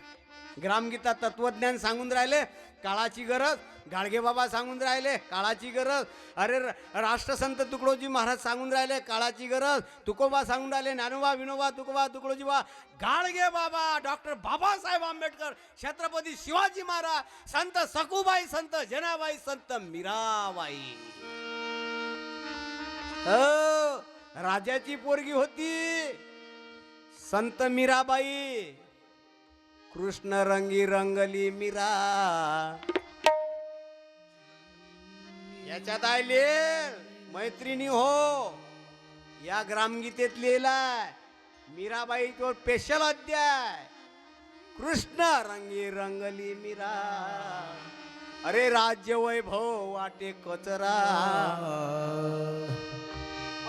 ग्रामगीता तत्वज्ञान सांगून राहिले, काळाची गरज. गाडगे बाबा सांगून राहिले, काळाची गरज. अरे राष्ट्रसंत तुकडोजी महाराज सांगून राहिले, काळाची गरज. तुकोबा सांगून राहिले, ज्ञानोबा विनोबा तुकोबा तुकडोजी बा, गाडगे बाबा, डॉक्टर बाबासाहेब आंबेडकर, छत्रपती शिवाजी महाराज, संत सखूबाई, संत जनाबाई, संत मीराबाई. राजाची पोरगी होती संत मीराबाई. कृष्ण रंगी रंगली मीरा. याच्यात आले मैत्रिणी हो. या ग्रामगीतेत लिहिलाय मीराबाई तो स्पेशल अध्याय. कृष्ण रंगी रंगली मीरा. अरे राज्य वैभव वाटे कचरा.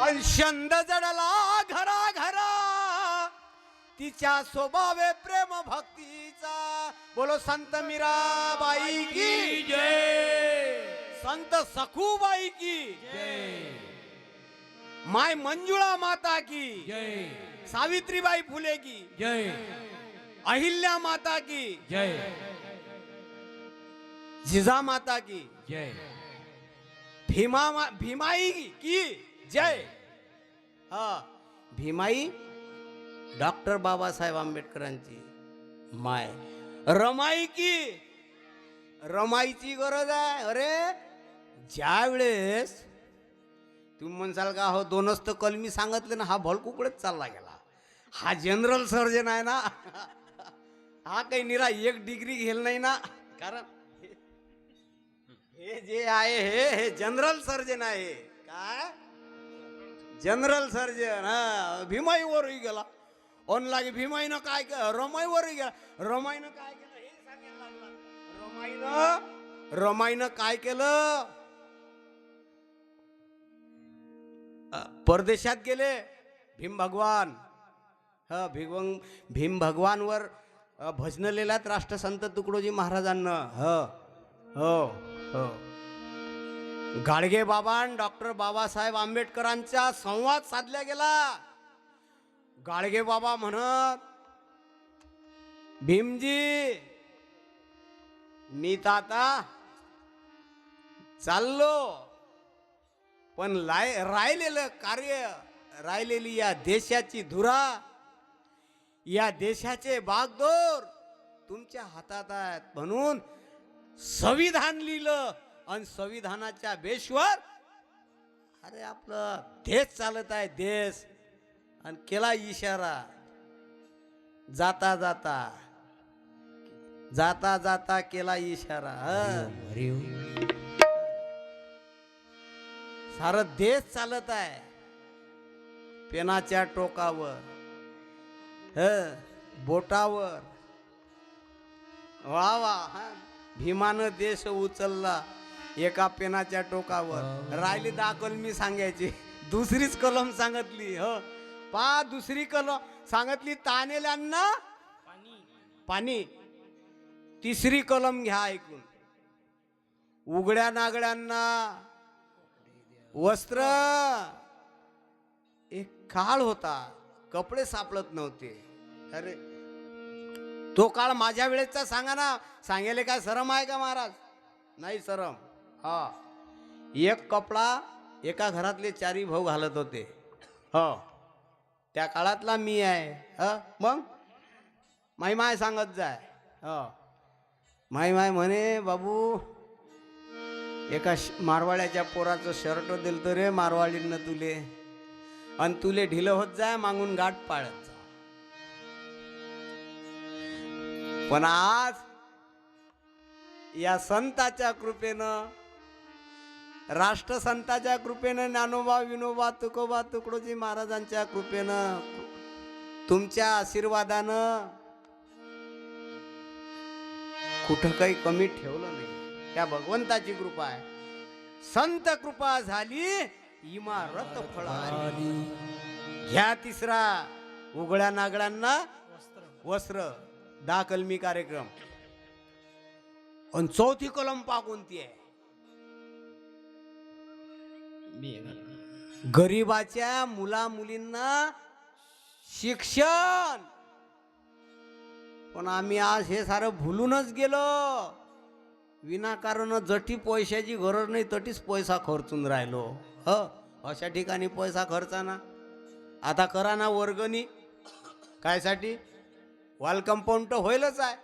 अंशंद जडला घरा घरा. तिच्या स्वभावे प्रेम भक्तीचा. बोलो संत मीराबाई की जय. संत सखूबाई की जय. माय मंजुळा माता की जय. सावित्रीबाई फुले की जय. अहिल्या माता की जय. जिजा माता की जय. भीमाई की जय. हा भीमाई डॉक्टर बाबासाहेब आंबेडकरांची माय. रमाई की, रमाईची गरज आहे. अरे ज्या वेळेस तुम्ही म्हणसाल का हो दोनच तर कलमी सांगितले ना, हा भलकुकडेच चालला गेला. हा जनरल सर्जन आहे ना. हा काही निरा एक डिग्री घेल नाही ना. कारण हे जे आहे हे जनरल सर्जन आहे. काय जनरल सर्जन. हा भीमाईवरही गेला. ऑन लागे भीमाईनं काय केलं, रमाईवरही गेला. रमाईनं काय केलं हे सांगायला लागला. रमाईनं काय केलं, परदेशात गेले भीम भगवान. भीम भगवानवर भजन लिहिलात राष्ट्रसंत तुकडोजी महाराजांना. हो हो. गाडगे बाबा आणि डॉक्टर बाबासाहेब आंबेडकरांचा संवाद साधला गेला. गाडगे बाबा म्हणत, भीमजी मी तर आता चाललो, पण राहिलेलं कार्य राहिलेली या देशाची धुरा, या देशाचे बागडोर तुमच्या हातात आहेत. म्हणून संविधान लिहिलं आणि संविधानाच्या बेशवर अरे आपलं देश चालत आहे देश. आणि केला इशारा, जाता जाता जाता जाता केला इशारा. सारं देश चालत आहे पेनाच्या टोकावर, बोटावर. वा वा, भीमानं देश उचलला एका पेनाच्या टोकावर. राहिली दाखल मी सांगायची, दुसरीच कलम सांगितली. पा दुसरी कलम सांगितली तानेल्यांना पाणी. तिसरी कलम घ्या ऐकून, उघड्या नागड्यांना वस्त्र. एक काळ होता कपडे सापडत नव्हते. अरे तो काळ माझ्या वेळेचा सांगा ना. सांगायला काय शरम आहे का महाराज? नाही शरम. हा, एक कपडा एका घरातले 4 भाऊ घालत होते. हो, त्या काळातला मी आहे. मग माय सांगत जाय. माय म्हणे बाबू एका मारवाड्याच्या पोराचं शर्ट दिलं तर रे मारवाडीनं तुले, आणि तुले ढिलं होत जाय मागून गाठ पाळत जा. पण आज या संताच्या कृपेनं, राष्ट्रसंताच्या कृपेनं, ज्ञानोबा विनोबा तुकोबा तुकडोजी महाराजांच्या कृपेनं, तुमच्या आशीर्वादानं कुठं काही कमी ठेवलं नाही. त्या भगवंताची कृपा आहे. संत कृपा झाली इमारत फळाली. घ्या तिसरा, उघड्या नागड्यांना वस्त्र. दाकलमी कार्यक्रम. आणि चौथी कलम पा कोणती आहे? गरीबाच्या मुला मुलींना शिक्षण. पण आम्ही आज हे सारं भुलूनच गेलो. विनाकारण जठी पैशाची गरज नाही तटीच पैसा खर्चून राहिलो. अशा ठिकाणी पैसा खर्चा ना. आता करा ना वर्गणी. कायसाठी? वॉल कंपाऊंड तर होईलच आहे.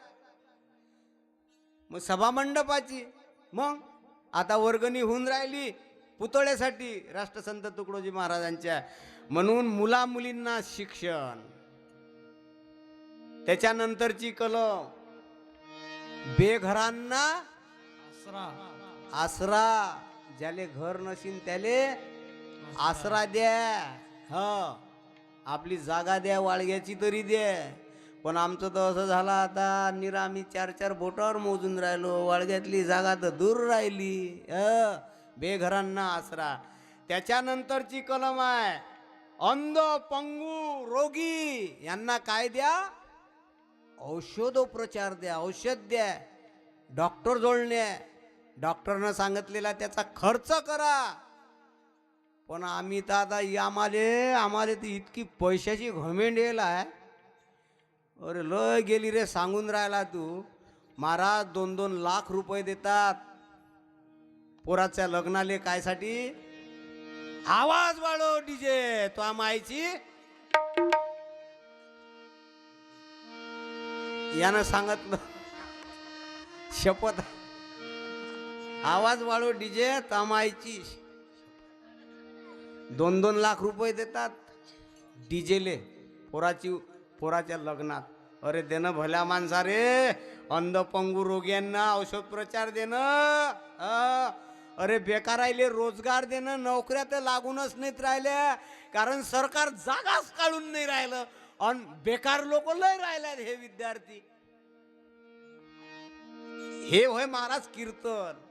मग सभा मंडपाची. मग आता वर्गणी होऊन राहिली पुतळ्यासाठी राष्ट्रसंत तुकडोजी महाराजांच्या. म्हणून मुला मुलींना शिक्षण. त्याच्यानंतरची कलम, बेघरांना आसरा. ज्याले घर नशीन त्याले आसरा द्या. आपली जागा द्या, वाळग्याची तरी द्या. पण आमचं तर असं झालं आता, निरा आम्ही 4 बोटावर मोजून राहिलो. वाळग्यातली जागा तर दूर राहिली. बेघरांना आसरा. त्याच्यानंतरची कलम आहे, अंध पंगू रोगी यांना काय द्या? औषधोपचार द्या, औषध द्या. डॉक्टर जोडणे, डॉक्टरनं सांगितलेला त्याचा खर्च करा. पण आम्ही तर आता आम्हाला तर इतकी पैशाची घमेंड येईल आहे. अरे लय गेली रे. सांगून राहिला तू. महाराज 2-2 लाख रुपये देतात पोराच्या लग्नाले. कायसाठी? आवाज वाढव डीजे. तो मायची यानं सांगितलं, शपथ. आवाज वाढव डीजे तमायची. 2-2 लाख रुपये देतात डीजेले पोराच्या लग्नात. अरे देणं भल्या माणसा रे. अंध पंगू रोग्यांना औषध प्रचार देणं. अरे बेकारायले रोजगार देणं. नोकऱ्या तर लागूनच नाहीत राहिल्या, कारण सरकार जागाच काढून नाही राहिलं. आणि बेकार लोक लय राहिल्यात हे विद्यार्थी. हे होय महाराज कीर्तन.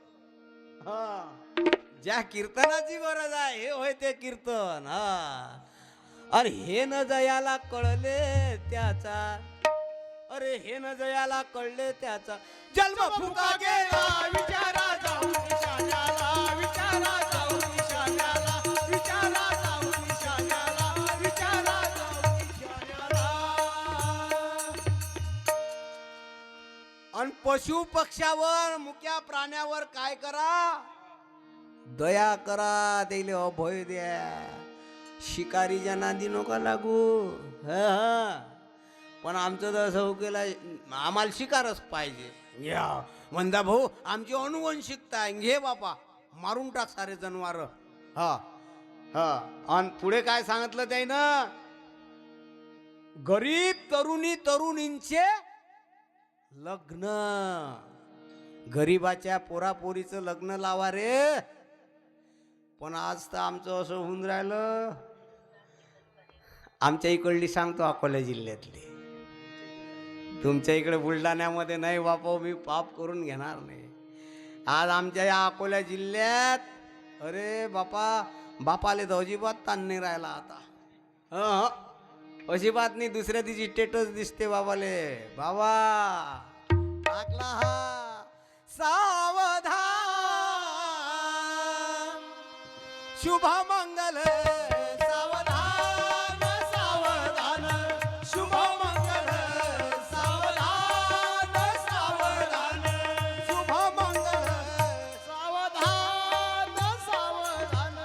ज्या कीर्तनाची गरज आहे हे होय ते कीर्तन. अरे हे न जयाला कळले त्याचा, अरे हे न जयाला कळले त्याचा जन्म फुका गेला. विचारा जाऊन निशाण्याला, विचारा जाऊन निशाण्याला, विचारा जाऊन निशाण्याला, विचारा जाऊन निशाण्याला. आणि पशु पक्ष्यावर, मुक्या प्राण्यावर काय करा? दया करा, त्याला अभय द्या. शिकारीच्या नादी नका लागू. पण आमचं तर असं हो केलं, आम्हाला शिकारच पाहिजे. घ्या म्हणता भाऊ आमची अनुवंशिकता आहे, घे बापा मारून टाक सारे जनावर. हा हा आणि पुढे काय सांगितलं त्यानं, गरीब तरुणींचे लग्न, गरीबाच्या पोरापोरीचं लग्न लावा रे. पण आज तर आमचं असं होऊन राहिलं. आमच्या इकडली सांगतो अकोला जिल्ह्यातली, तुमच्या इकडे बुलढाण्यामध्ये नाही बापा, मी पाप करून घेणार नाही. आज आमच्या या अकोला जिल्ह्यात अरे बापा, बापाले तर अजिबात ताण नाही राहिला आता. अजिबात नाही. दुसऱ्या दिवशी स्टेटस दिसते बाबाले, बाबा टाकला हा सावधान शुभ मंगल, सावधान सावधान शुभ मंगल, सावधान सावधान शुभ मंगल, सावधान सावधान.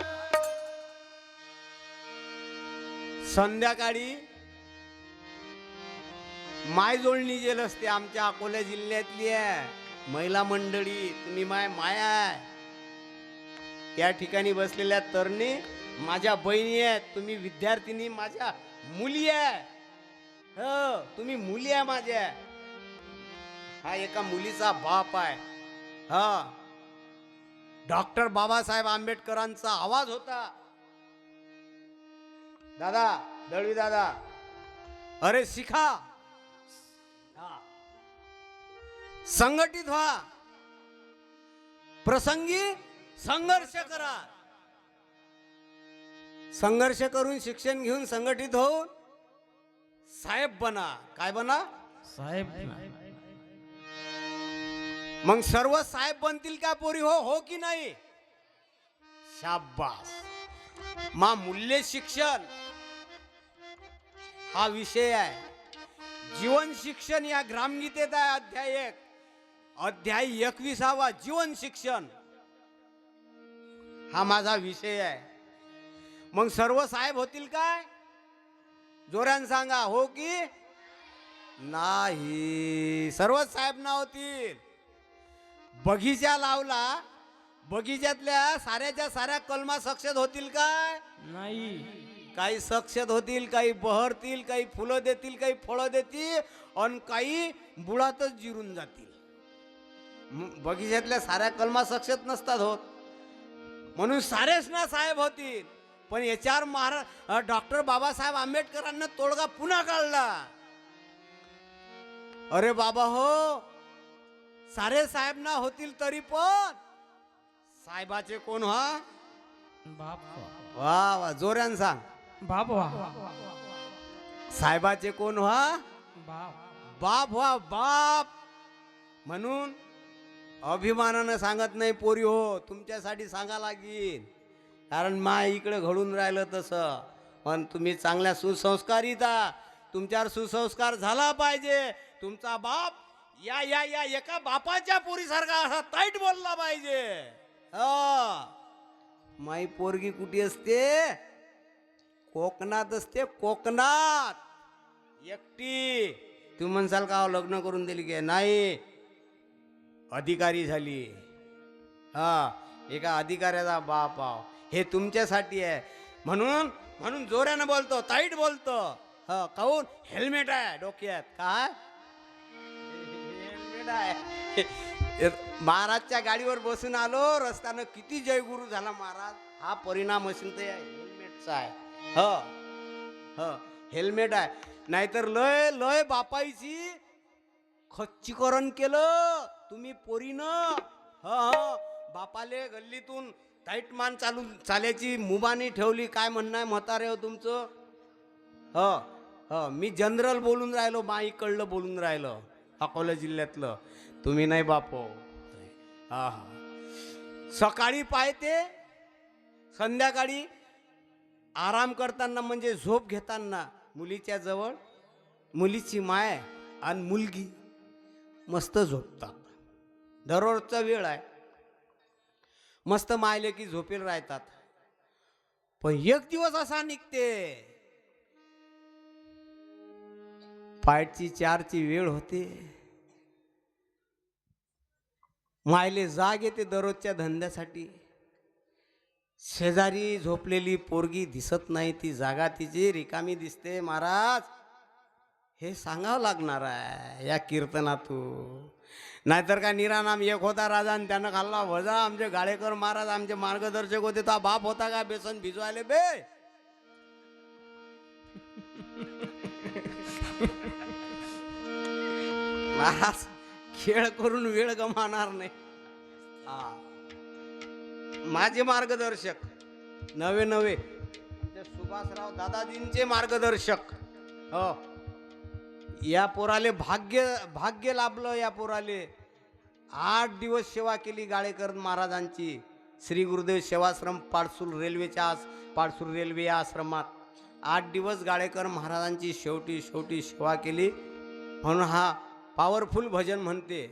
संध्याकाळी माय जोडणी जेल असते आमच्या अकोला जिल्ह्यातली आहे. महिला मंडळी, तुम्ही माया आहे. या ठिकाणी बसलेल्या तरणी माझ्या बहिणी आहेत, तुम्ही विद्यार्थिनी माझ्या मुली आहे. हो तुम्ही मुली आहे माझ्या. हा एका मुलीचा बाप आहे. हा डॉक्टर बाबासाहेब आंबेडकरांचा आवाज होता. दादा दळवी दादा, अरे शिका, संघटित व्हा, प्रसंगी संघर्ष करा. संघर्ष करून शिक्षण घेऊन संघटित होऊन साहेब बना. काय बना? साहेब. मग सर्व साहेब बनतील का पोरी? हो की नाही? शाबास. मूल्य शिक्षण हा विषय आहे. जीवन शिक्षण या ग्रामगीतेत आहे. अध्याय 21 जीवन शिक्षण हा माझा विषय आहे. मग सर्व साहेब होतील काय? जोरान सांगा, हो की नाही? सर्व साहेब ना होतील. बगीचा लावला, बगीच्यातल्या साऱ्याच्या साऱ्या कलमा सक्सेस होतील काय? नाही. काही सक्सेस होतील, काही बहरतील, काही फुलं देतील, काही फळं देतील, आणि काही बुडातच जिरून जातील. बगीच्यातल्या साऱ्या कलमा सक्सेस नसतात होत, म्हणून सारेच ना साहेब होतील. पण याच्यावर डॉक्टर बाबासाहेब आंबेडकरांना तोडगा पुन्हा काढला. अरे बाबा हो, सारे साहेब ना होतील तरी पण साहेबाचे कोण व्हा? बाप. वा वा, जोरान सांग. बाप वा. साहेबाचे कोण व्हा? बाप. बाप व्हा, बाप. म्हणून अभिमानानं सांगत नाही पोरी हो, तुमच्यासाठी सांगा लागेल. कारण इकडे घडून राहिलं तसं. पण तुम्ही चांगल्या सुसंस्कारित, तुमच्यावर सुसंस्कार झाला पाहिजे. तुमचा बाप या या या एका बापाच्या पोरीसारखा असा ताईट बोलला पाहिजे. माई पोरगी कुठे असते? कोकणात असते, कोकणात एकटी. तुम्ही म्हणसाल का लग्न करून दिली की नाही? अधिकारी झाली. एका अधिकाऱ्याचा बाप आव. हे तुमच्यासाठी आहे. म्हणून जोरानं बोलतो, ताईट बोलतो. काहून? हेल्मेट आहे डोक्यात. काय हेल्मेट आहे? महाराजच्या गाडीवर बसून आलो, रस्त्यानं किती जयगुरु झाला महाराज. हा परिणाम असेल तर हेल्मेटचा आहे. हेल्मेट आहे. नाहीतर लय लय बापाईची खच्चीकरण केलं तुम्ही पोरीनं. बापाले गल्लीतून टाईट मान चालायची मुबानी ठेवली. काय म्हणणं आहे म्हातारे हो तुमचं? मी जनरल बोलून राहिलो, इकडलं बोलून राहिलो, अकोला जिल्ह्यातलं. तुम्ही नाही बापो. सकाळी पाहते, संध्याकाळी आराम करताना म्हणजे झोप घेताना मुलीच्या जवळ मुलीची माय आणि मुलगी मस्त झोपतात. दररोजचा वेळ आहे. मस्त मायले की झोपेल राहतात. पण एक दिवस असा निघते पायची 4ची वेळ होते, मायले जाग येते दररोजच्या धंद्यासाठी. शेजारी झोपलेली पोरगी दिसत नाही, ती जागा तिची रिकामी दिसते. महाराज हे सांगावं लागणार आहे या कीर्तनातून. नाहीतर काय निरानाम एक होता राजा आणि त्यानं खाल्ला भजा. आमचे गाळेकर महाराज आमचे मार्गदर्शक होते. तो बाप होता का बेसन भिजवायले बे. महाराज खेळ करून वेळ गमावणार नाही. माझे मार्गदर्शक नवे ते सुभाषराव दादाजींचे मार्गदर्शक. हो, या पोराले भाग्य लाभलं. या पोराले 8 दिवस सेवा केली गाळेकर महाराजांची. श्री गुरुदेव सेवाश्रम पाडसूल रेल्वे आश्रमात 8 दिवस गाळेकर महाराजांची शेवटी सेवा केली. म्हणून हा पॉवरफुल भजन म्हणते.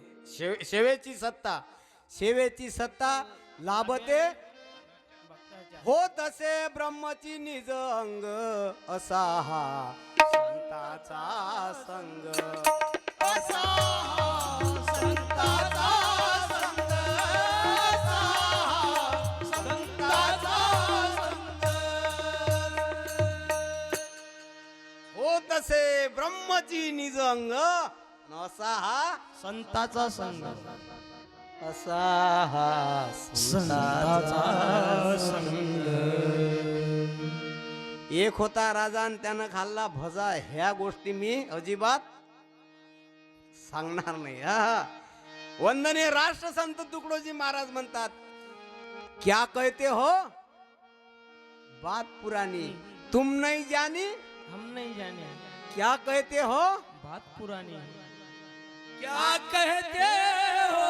सेवेची सत्ता लाभते हो तसे ब्रह्मची निज अंग. असा हा संताचा संग. असा हा संताचा संग. असा हा संताचा संग. हो तसे ब्रह्मची निज अंग. असा हा संताचा संग. असा हा संताचा संग. एक होता राजा आणि त्यानं खाल्ला भजा. ह्या गोष्टी मी अजिबात सांगणार नाही. हा, वंदनीय राष्ट्रसंत तुकडोजी महाराज म्हणतात, क्या कहते हो बात पुरानी तुम नहीं जानी. हम नहीं जाने क्या कहते हो बात पुरानी. क्या कहते हो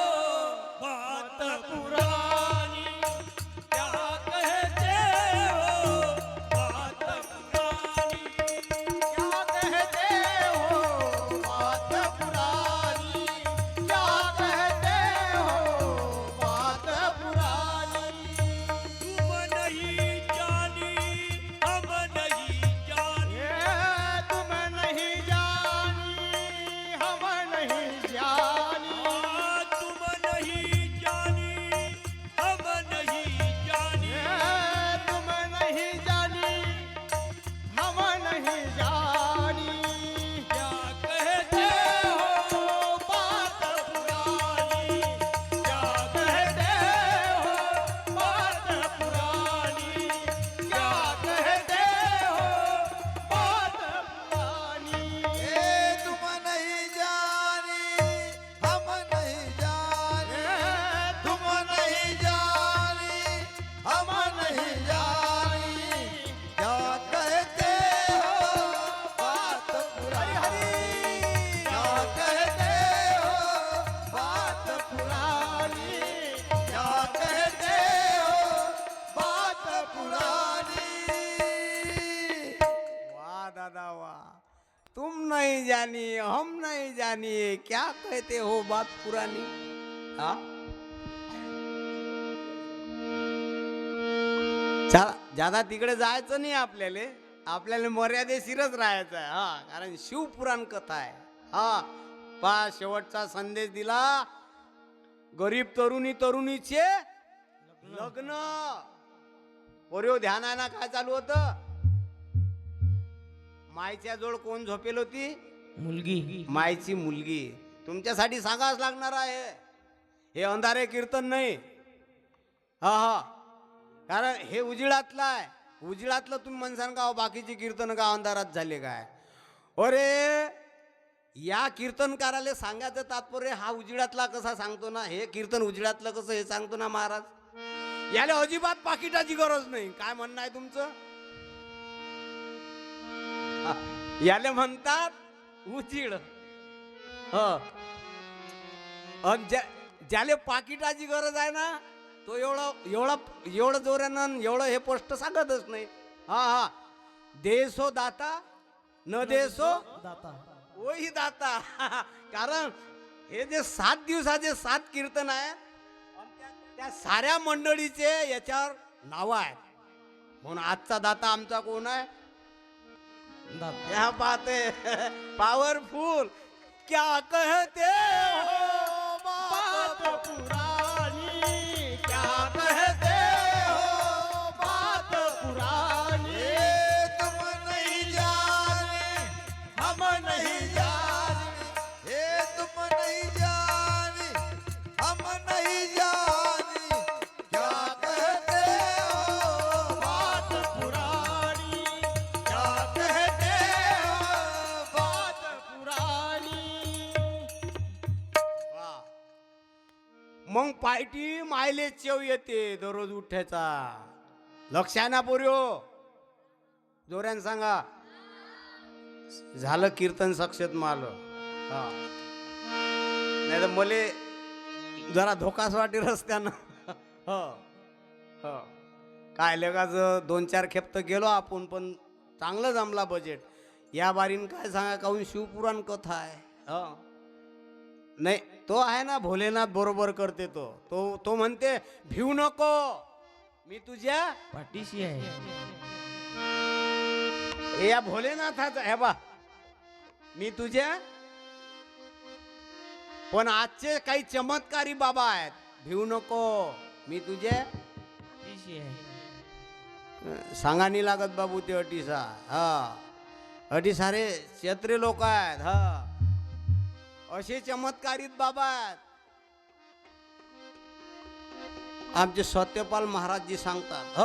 बात पुरानी. क्या कहते हो बात पुरानी. क्या कहते हो बात पुरानी. क्या कहते हो बात पुरानी. तुम नहीं जानी हम नहीं जानी. ये तुम नहीं जानी हम नहीं जानी. तुम नहीं जानी हम नहीं जानी. ये तुम नहीं जानी हम नहीं जानी. क्या कहते हो बात पुरानी. क्या कहते हो बात पुरानी. क्या कहते हो बात पुरानी. ये तुम नहीं जानी हम नहीं जानी. तुम नहीं जानी हम नहीं जानी. क्या कहते हो बात पुरानी. क्या कहते हो बात पुरानी. क्या कहते हो बात पुरानी. वाह दादा वाह. तुम नहीं जानी हम नहीं जानी क्या कहते हो बात पुरानी. हा, चला ज्यादा तिकडे जायचं नाही. आपल्याला मर्यादेशीरच राहायचं आहे. हा, कारण शिवपुराण कथा आहे. हा, शेवटचा संदेश दिला. गरीब तरुणीचे लग्न. पोऱ्यो ध्यान आहे ना काय चालू होतं. मायच्या जोड कोण झोपेल होती. मुलगी. मायची मुलगी. तुमच्यासाठी सांगावंच लागणार आहे. हे अंधारे कीर्तन नाही. हा, कारण हे उजिळातलं आहे. उजिळातलं तुम्ही म्हणसान का बाकीची कीर्तन का अंधारात झाले काय. अरे या कीर्तनकाराला सांगायचं तात्पर्य हा उजिळातला कसा सांगतो ना, हे कीर्तन उजिळातलं कसं हे सांगतो ना महाराज. याला अजिबात पाकिटाची गरज नाही. काय म्हणणं आहे तुमचं. याले म्हणतात उजिळ. ज्याले पाकिटाची गरज आहे ना तो एवढं जोरानं एवढं हे पोस्ट सांगतच नाही. हा, देसो दाता न देसो दाता. वही दाता. कारण हे जे 7 दिवसाचे 7 कीर्तन आहे त्या साऱ्या मंडळीचे याच्यावर नाव आहेत. म्हणून आजचा दाता आमचा कोण आहे? दाता. क्या बात है, पावरफुल. क्या कहते हो बात पुरानी, क्या कहते हो बात पुरानी. तुम नहीं जाने हम नहीं जाने, हे तुम नहीं जाने हम नहीं जाने, क्या कहते हो बात पुरानी, क्या कहते हो बात मग पायटी मायले चेव येते दररोज उठायचा. लक्षाना पोर्यो, जोऱ्यान सांगा. झालं कीर्तन सक्षत माल. नाही तर मले जरा धोकाच वाटे रस्त्यानं. हो हो काय लेगाच 2-4 खेप तर गेलो आपण, पण चांगलं जमला बजेट. या बारीन काय सांगा, काहून शिवपुराण कथा आहे. हो नाही तो आहे ना भोलेनाथ बरोबर करते. तो म्हणते भिवू नको, मी तुझ्या पाठीशी आहे. हे या भोलेनाथाचा हे बा, मी तुझ्या. पण आजचे काही चमत्कारी बाबा आहेत. भिवू नको, मी तुझ्या पाठीशी आहे. सांगा नाही लागत बाबू ते अटीसा. हा अटी सारे क्षेत्रीय लोक आहेत. हा असे चमत्कारित बाबा आहेत. आमचे सत्यपाल महाराजजी सांगतात, ह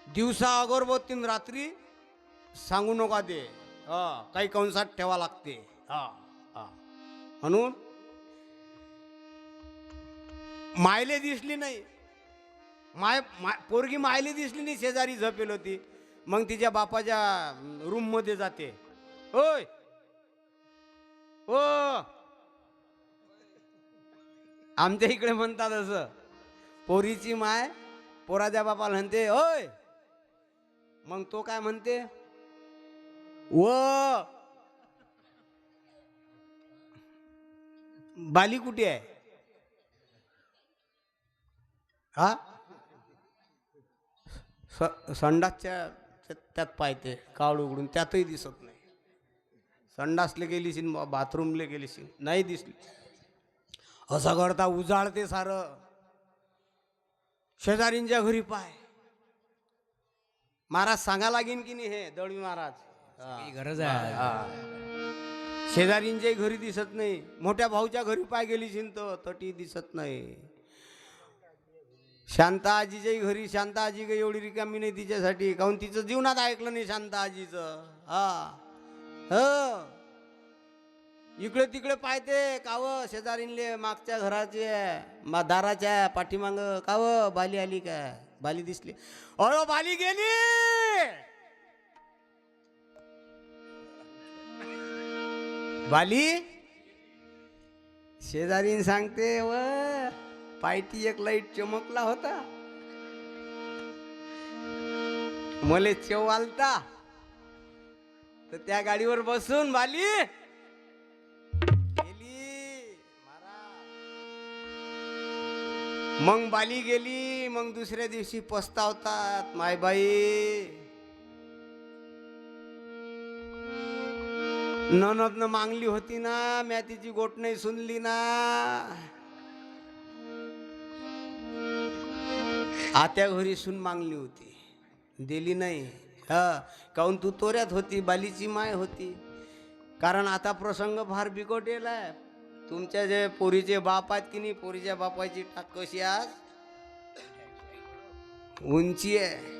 दिवसा अगरबत्तीन रात्री सांगू नका ते. काही कंसात ठेवा लागते. म्हणून मायले दिसली नाही. पोरगी मायले दिसली नाही, शेजारी झोपेल होती. मग तिच्या बापाच्या रूम मध्ये जाते. होय हो आमच्या इकडे म्हणतात असं. पोरीची माय पोराच्या बापाला म्हणते होय. मग तो काय म्हणते, व बाली कुठे आहे. हा संडासच्या त्यात पाहते कावड उघडून, त्यातही दिसत नाही. संडासले गेलीशी बाथरूमले गेलीशी नाही दिसली. असं करता उजाळते सारं. शेजारींच्या घरी पाय. महाराज सांगा लागेन की नाही हे दळवी महाराज. गरज आहे. शेजारींच्याही घरी दिसत नाही. मोठ्या भाऊच्या घरी पाय गेलीशी तर तटी दिसत नाही. शांता आजीच्याही घरी, शांता आजी काही एवढी रिकामी नाही तिच्यासाठी, काहून तिचं जीवनात ऐकलं नाही शांता आजीचं. इकडे तिकडे पाहते काव शेजारींले, मागच्या घराचे दाराच्या पाठीमाग काव बाली आली काय, बाली दिसली. अरे बाली गेली. बाली शेजारीन सांगते व पायटी एक लाईट चमकला होता, मले चेव आलता, तर त्या गाडीवर बसून बाली गेली. मग बाली गेली. मग दुसऱ्या दिवशी पस्तावतात, माय बाई ननदनं मागली होती ना, म्या तिची गोट नाही सुनली ना. आत्या घरी सून मागली होती, दिली नाही. काहून तू तोऱ्यात होती, बालीची माय होती. कारण आता प्रसंग फार बिकटेला आहे. तुमच्या जे पोरीचे बाप आहेत की नाही, पोरीच्या बापाची टाक कशी आज उंची आहे.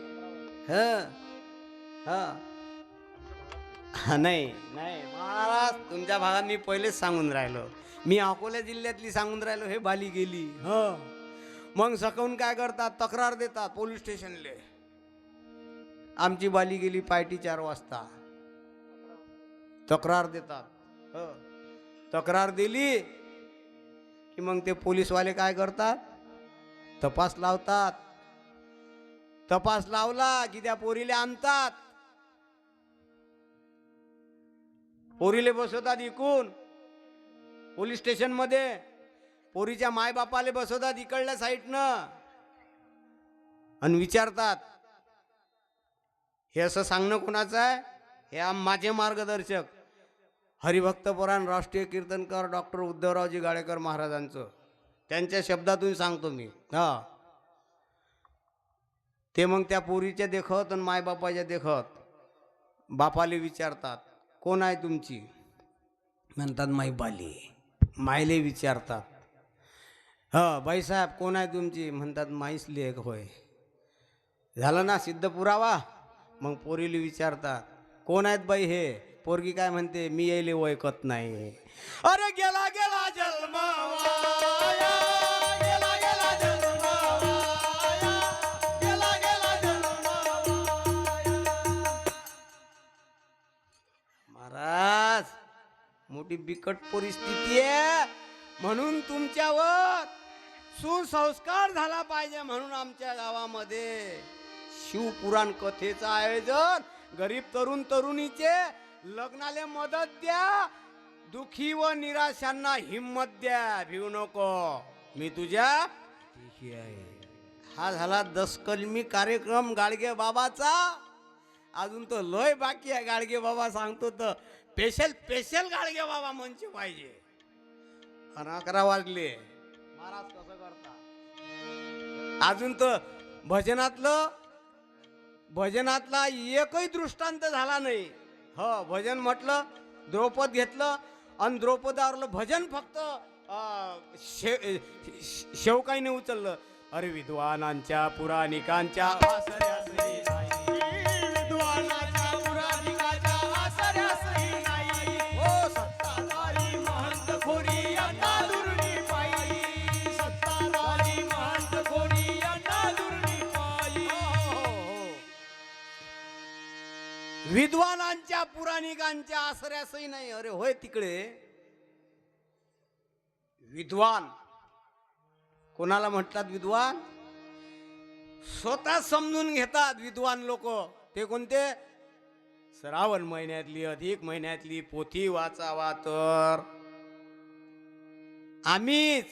नाही नाही महाराज, तुमच्या भागात मी पहिलेच सांगून राहिलो. मी अकोला जिल्ह्यातली सांगून राहिलो, हे बाली गेली. मग सकवून काय करतात, तक्रार देतात पोलीस स्टेशनले. आमची बाली गेली पायटी 4 वाजता. तक्रार देतात. तक्रार दिली की मग ते पोलीसवाले काय करतात, तपास लावतात. तपास लावला की त्या पोरीले आणतात, पोरीले बसवतात इकून पोलीस स्टेशन मध्ये. पोरीच्या मायबापाले बसवतात इकडल्या साईडनं आणि विचारतात हे असं सांगणं कोणाचं आहे? हे माझे मार्गदर्शक हरिभक्त पुराण राष्ट्रीय कीर्तनकार डॉक्टर उद्धवरावजी गाडेकर महाराजांचं, त्यांच्या शब्दातून सांगतो मी. हा, ते मग त्या पोरीच्या देखत आणि मायबापाच्या देखत बापाले विचारतात, कोण आहे तुमची? म्हणतात माईबाली. मायले विचारतात, बाईसाहेब कोण आहे तुमची? म्हणतात माईस लेक होय. झालं ना सिद्ध पुरावा. मग पोरीला विचारतात, कोण आहेत बाई हे? पोरगी काय म्हणते, मी यायले ओळखत नाही. अरे गेला गेला जन्म वाया, गेला गेला जन्म वाया, गेला गेला जन्म वाया. महाराज, मोठी बिकट परिस्थिती आहे, म्हणून तुमच्यावर सुसंस्कार झाला पाहिजे म्हणून आमच्या गावामध्ये शिवपुराण कथेचं आयोजन, गरीब तरुण तरुणीचे लग्नाले मदत द्या, दुखी व निराशांना हिम्मत द्या, भिवू नको, मी तुझ्या पाठीशी आहे. हा झाला 10 कलमी कार्यक्रम गाडगे बाबाचा. अजून तो लय बाकी आहे. गाडगे बाबा सांगतो तर स्पेशल गाडगे बाबा म्हणजे पाहिजे. 11 वाजले. महाराज कसं करता? अजून तर भजनातला एकही दृष्टांत झाला नाही. हो, भजन म्हटलं, द्रौपद घेतलं आणि द्रौपदावरलं भजन फक्त शेवकाईने उचललं. अरे विद्वानांच्या पुराणिकांच्या आसऱ्यासही नाही, विद्वानांच्या पुराणिकांच्या आसऱ्यासही नाही. ओ सत्ताधारी महंत खोरी यांना दुर्नी पायी, सत्ताधारी महंत खोरी यांना दुर्नी पायी. विद्वानांच्या पुराणिकांच्या आसऱ्यासही नाही. अरे होय, तिकडे विद्वान कोणाला म्हणतात? विद्वान स्वतः समजून घेतात विद्वान लोक. ते कोणते? श्रावण महिन्यातली अधिक महिन्यातली पोथी वाचावा तर आम्हीच.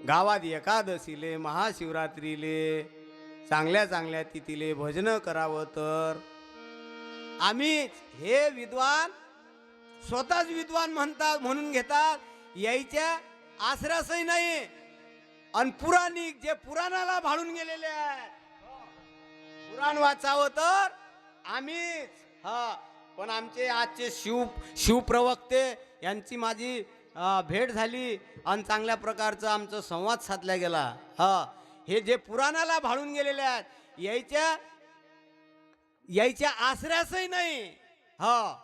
गावात एकादशीले महाशिवरात्रीले चांगल्या चांगल्या तिथीले भजन करावं तर आम्हीच. हे विद्वान स्वतःच विद्वान म्हणतात, म्हणून घेतात, यायच्या आसऱ्यासही नाही. आणि पुराणिक जे पुराणाला भाळून गेलेले आहेत, पुराण वाचावं तर आम्हीच. हा, पण आमचे आजचे शिवप्रवक्ते यांची माझी भेट झाली आणि चांगल्या प्रकारचा आमचा संवाद साधला गेला. हा, हे जे पुराणाला भाळून गेलेले आहेत, यायच्या आसऱ्यासही नाही. हा,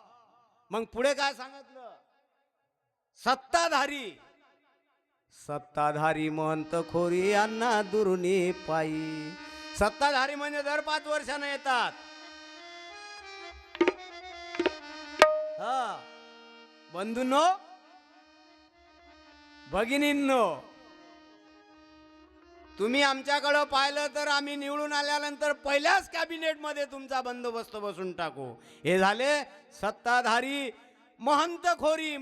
मग पुढे काय सांगितलं? सत्ताधारी महंत खोरी यांना दुर्नी पायी. सत्ताधारी म्हणजे दर 5 वर्षानं येतात. हा, बंधूंनो, भगिनींनो, तुम्ही आमच्याकडं पाहिलं तर आम्ही निवडून आल्यानंतर पहिल्याच कॅबिनेट मध्ये तुमचा बंदोबस्त बसून टाकू. हे झाले सत्ताधारी महंतखोरी.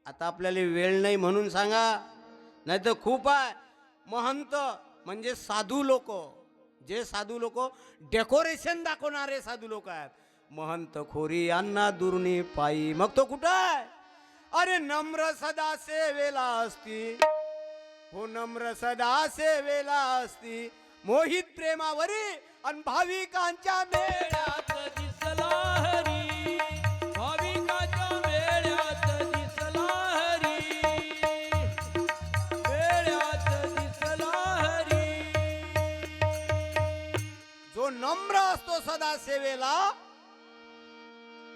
आता आपल्याला वेळ नाही म्हणून सांगा, नाही तर खूप आहे. महंत म्हणजे साधू लोक, जे साधू लोक डेकोरेशन दाखवणारे साधू लोक आहेत. महंतखोरी यांना दुर्नी पायी. मग तो कुठं आहे? अरे नम्र सदा सेवेला असती, हो नम्र सदा सेवेला असती, मोहित प्रेमावरी आणि भाविकांच्या मेळ्यात दिसला हरी, भाविकाच्या मेळ्यात दिसला हरी, मेळ्यात दिसला हरी. जो नम्र असतो सदा सेवेला,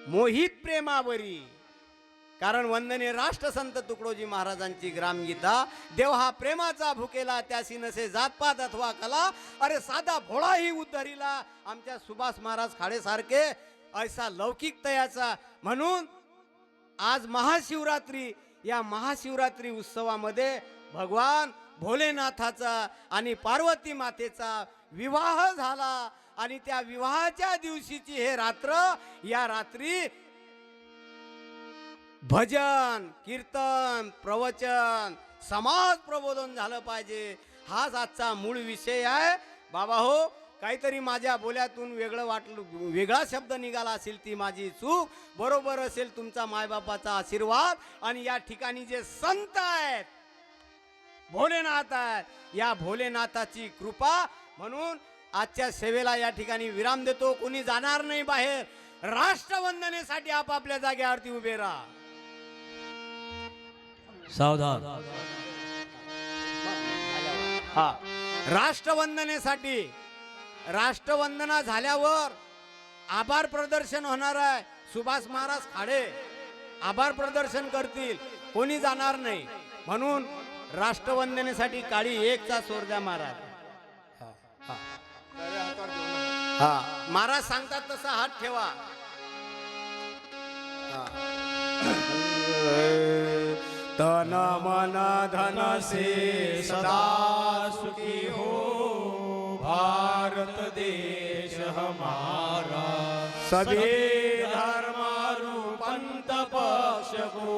मोहित प्रेमावरी. कारण वंदनीय राष्ट्रसंत तुकडोजी महाराजांची ग्रामगीता, देव हा प्रेमाचा भुकेला, त्यासी नसे जातपात अथवा कला, अरे साधा भोळाही उद्धरीला. आमच्या सुभाष महाराज खाडेसारखे ऐसा लौकिकतयाचा. म्हणून आज महाशिवरात्री, या महाशिवरात्री उत्सवामध्ये भगवान भोलेनाथाचा आणि पार्वती मातेचा विवाह झाला. आणि त्या विवाहाच्या दिवशीची हे रात्र, या रात्री भजन कीर्तन प्रवचन समाज प्रबोधन झालं पाहिजे. हाच आजचा मूळ विषय आहे बाबा हो. काहीतरी माझ्या बोल्यातून वेगळं वाटलं, वेगळा शब्द निघाला असेल ती माझी चूक. बरोबर असेल तुमचा मायबापाचा आशीर्वाद आणि या ठिकाणी जे संत आहेत भोलेनाथ आहेत, या भोलेनाथाची कृपा. म्हणून आजच्या सेवेला या ठिकाणी विराम देतो. कोणी जाणार नाही बाहेर. राष्ट्रवंदनेसाठी आपापल्या जागेवरती उभे राहा. सावधान. हा, राष्ट्रवंदनेसाठी राष्ट्रवंदना झाल्यावर आभार प्रदर्शन होणार आहे. सुभाष महाराज खाडे आभार प्रदर्शन करतील. कोणी जाणार नाही. म्हणून राष्ट्रवंदनेसाठी काळी एकचा स्वर द्या महाराज. हा, महाराज सांगतात तसा हात ठेवा. तन मन धन से सदा सुखी हो भारत देश हमारा. सभी धर्म पंथ पक्ष को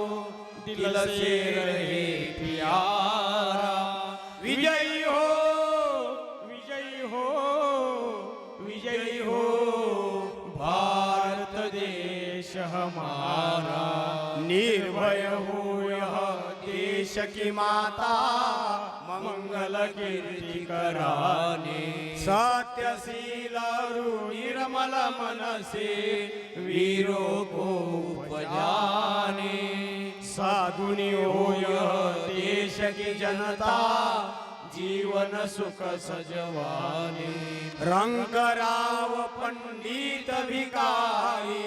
दिल से रहे प्यारा. विजयी हो विजयी हो विजयी हो भारत देश हमारा. निर्भय हो यह देश की माता मंगल कीर्ति कराने. सत्यशील निर्मल मन से वीरों को उपजाने. साधुनी हो यह देश की जनता जीवन सुख सजवाने. रंगराव पंडित भिखारी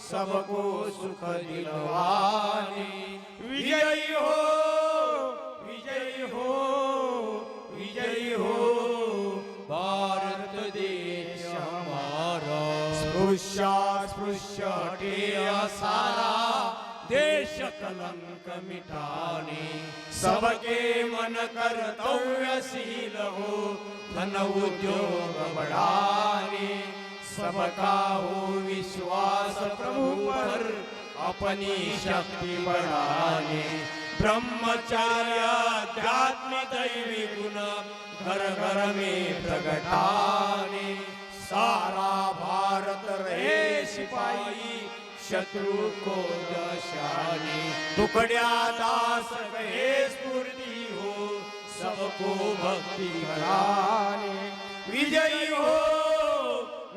सबको सुख दिलवाने. विजयी हो विजयी हो विजयी हो भारत देश हमारा. स्पृश्य हटे सारा देश कलंक मिटाने. सबके मन कर्तव्यशील हो धन उद्योग बढ़ाने. सबका हो विश्वास प्रभु पर अपनी शक्ति बढ़ाने. ब्रह्मचर्य अध्यात्म दैवी गुण घर घर में प्रगटाने. सारा भारत रहे सिपाही शत्रु को दशाने. टुकड़िया दास कहे स्फूर्ति हो सबको भक्ति कराने. विजयी हो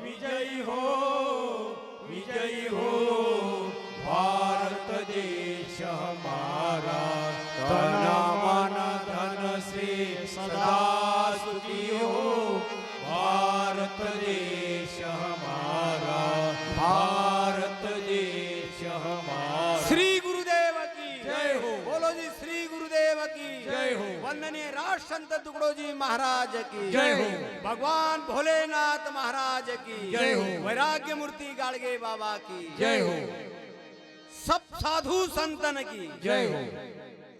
विजयी हो विजयी हो भारत देश हमारा. तन मन धन से सदा सुखी हो भारत देश हमारा. भारत देश हमारा. श्री गुरुदेव की जय हो. बोलो जी श्री गुरुदेव की जय हो. वंदनीय राष्ट्र संत तुकडोजी महाराज की जय हो. भगवान भोलेनाथ महाराज की जय हो. वैराग्य मूर्ति गाडगे बाबा की जय हो. सब साधु संतन की जय हो.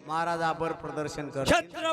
महाराज आभार प्रदर्शन कर. छत्र